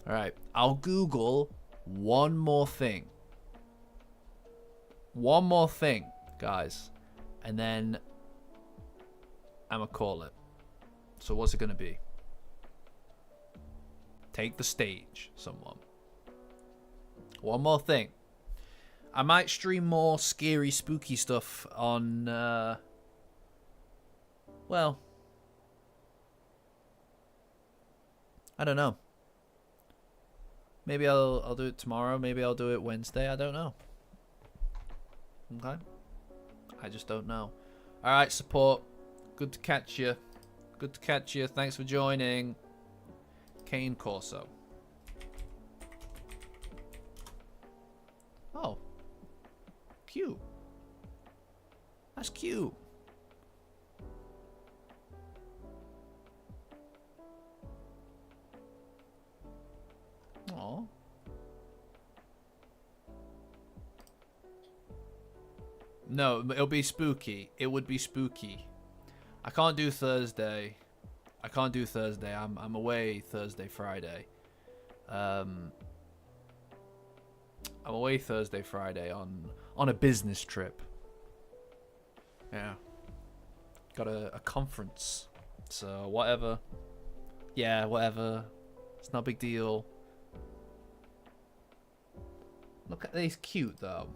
Alright, I'll Google one more thing. One more thing, guys. And then I'm gonna call it. So what's it gonna be? Take the stage, someone. One more thing. I might stream more scary, spooky stuff on, well, I don't know. Maybe I'll do it tomorrow. Maybe I'll do it Wednesday. I don't know. Okay. I just don't know. All right, support. Good to catch you. Good to catch you. Thanks for joining. Kane Corso. Oh. Cute. That's cute. Aw. No, it'll be spooky. It would be spooky. I can't do Thursday. I'm away Thursday, Friday. I'm away Thursday, Friday on a business trip. Yeah. Got a conference. So whatever. Yeah, whatever. It's not a big deal. Look at he's cute though.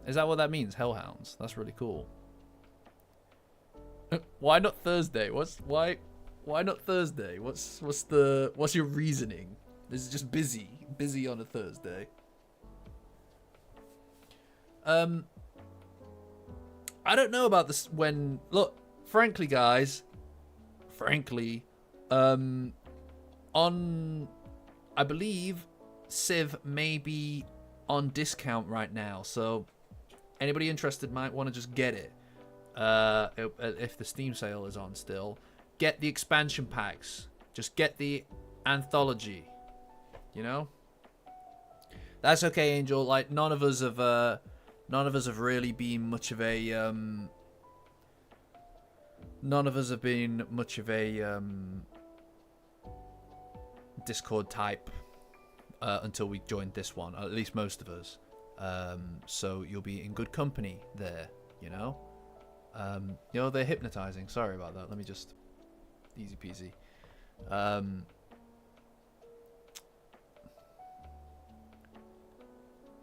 Is that what that means? Hellhounds. That's really cool. Why not Thursday? Why not Thursday? What's your reasoning? This is just busy on a Thursday. I don't know about this when look, frankly guys, on I believe Civ may be on discount right now, so anybody interested might want to just get it. If the Steam sale is on still, get the expansion packs. Just get the anthology. You know? That's okay, Angel. Like none of us have really been much of a Discord type until we joined this one. At least most of us. So you'll be in good company there, you know? They're hypnotizing. Sorry about that. Let me just... Easy peasy.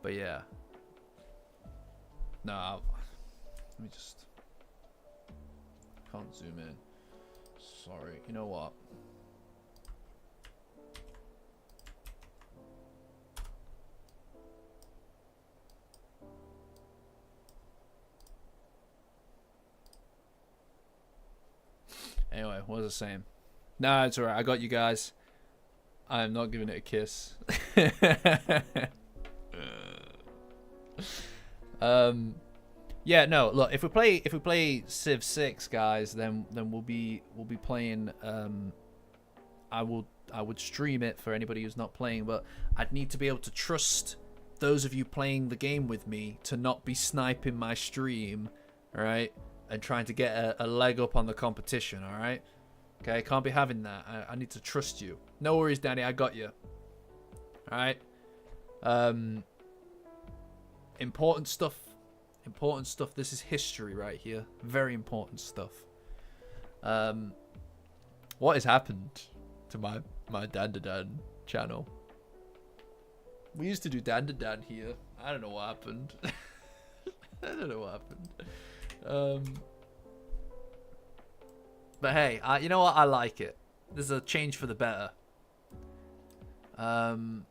But yeah. No, let me just... Can't zoom in. Sorry. You know what? What was I saying? Nah, it's alright. I got you guys. I am not giving it a kiss. Yeah, no. Look, if we play Civ 6, guys, then we'll be playing. I would stream it for anybody who's not playing, but I'd need to be able to trust those of you playing the game with me to not be sniping my stream, all right, and trying to get a leg up on the competition, all right? Okay, can't be having that. I need to trust you. No worries, Danny, I got you. All right. Important stuff. Important stuff. This is history right here. Very important stuff. What has happened to my Dandadan channel? We used to do Dandadan here. I don't know what happened. I don't know what happened. But hey, you know what? I like it. There's a change for the better. No,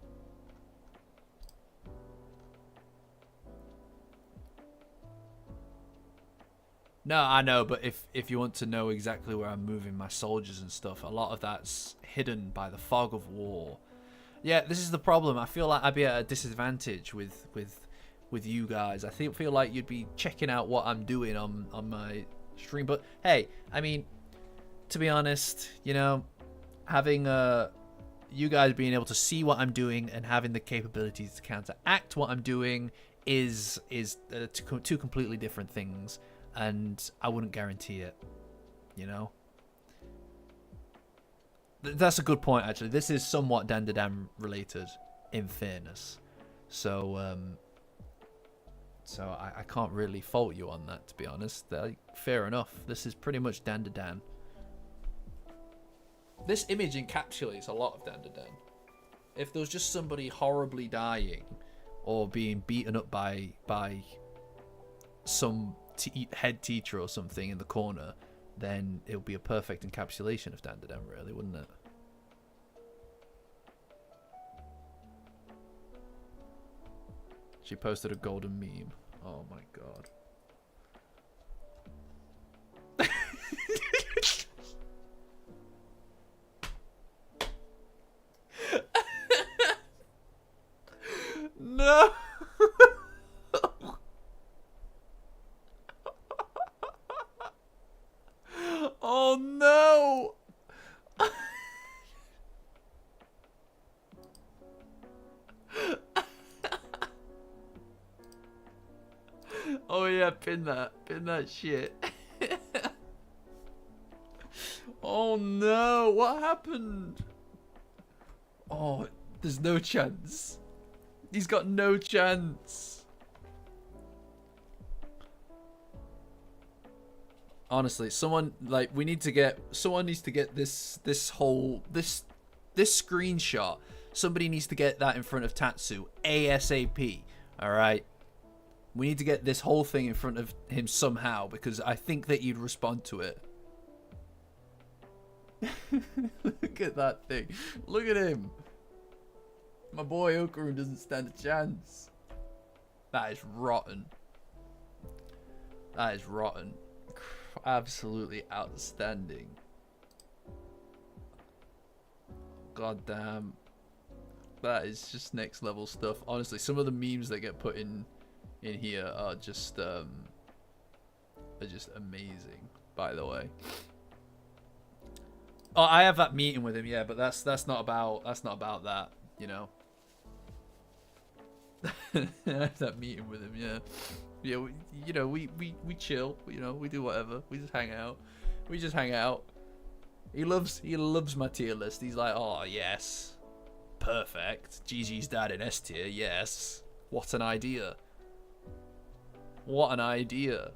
I know, but if you want to know exactly where I'm moving my soldiers and stuff, a lot of that's hidden by the fog of war. Yeah, this is the problem. I feel like I'd be at a disadvantage with you guys. I feel like you'd be checking out what I'm doing on my stream. But hey, I mean, to be honest, you know, having you guys being able to see what I'm doing and having the capabilities to counteract what I'm doing is two completely different things. And I wouldn't guarantee it, you know. That's a good point, actually. This is somewhat Dandadan related, in fairness. So, I can't really fault you on that, to be honest. Fair enough. This is pretty much Dandadan. This image encapsulates a lot of Dandadan. If there was just somebody horribly dying or being beaten up by some head teacher or something in the corner, then it would be a perfect encapsulation of Dandadan, really, wouldn't it? She posted a golden meme. Oh my god. No. Oh no! Oh yeah, pin that shit. Oh no, what happened? Oh, there's no chance. He's got no chance. Honestly, someone needs to get this screenshot. Somebody needs to get that in front of Tatsu ASAP. All right, we need to get this whole thing in front of him somehow, because I think that he'd respond to it. Look at that thing. Look at him. My boy Okaru doesn't stand a chance. That is rotten. That is rotten. Absolutely outstanding. God damn. That is just next level stuff. Honestly, some of the memes that get put in here are just amazing, by the way. Oh, I have that meeting with him, yeah, but that's not about that, you know. I have that meeting with him, yeah. Yeah, we chill, you know, we do whatever. We just hang out. He loves my tier list. He's like, oh yes, perfect. GG's dad in S tier, yes. What an idea. What an idea.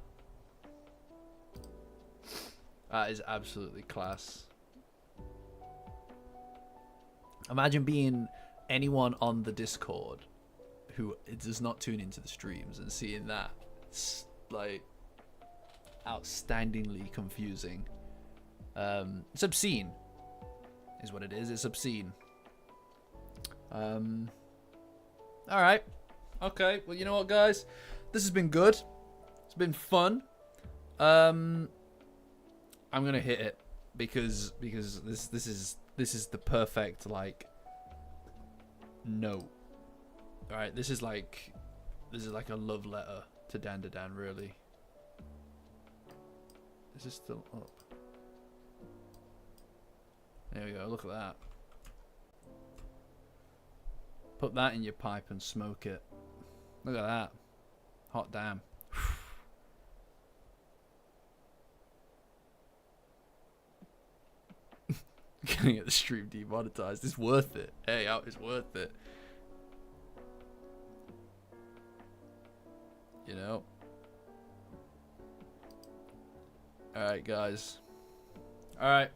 That is absolutely class. Imagine being anyone on the Discord who does not tune into the streams and seeing that. It's like outstandingly confusing. It's obscene is what it is. It's obscene. Alright. Okay, well, you know what, guys? This has been good. It's been fun. I'm gonna hit it. because this is the perfect like note. All right, this is like a love letter to Dandadan, really. This is still up. There we go. Look at that. Put that in your pipe and smoke it. Look at that. Hot damn. Gonna get the stream demonetized. It's worth it. Hey, it's worth it. You know. All right, guys. All right.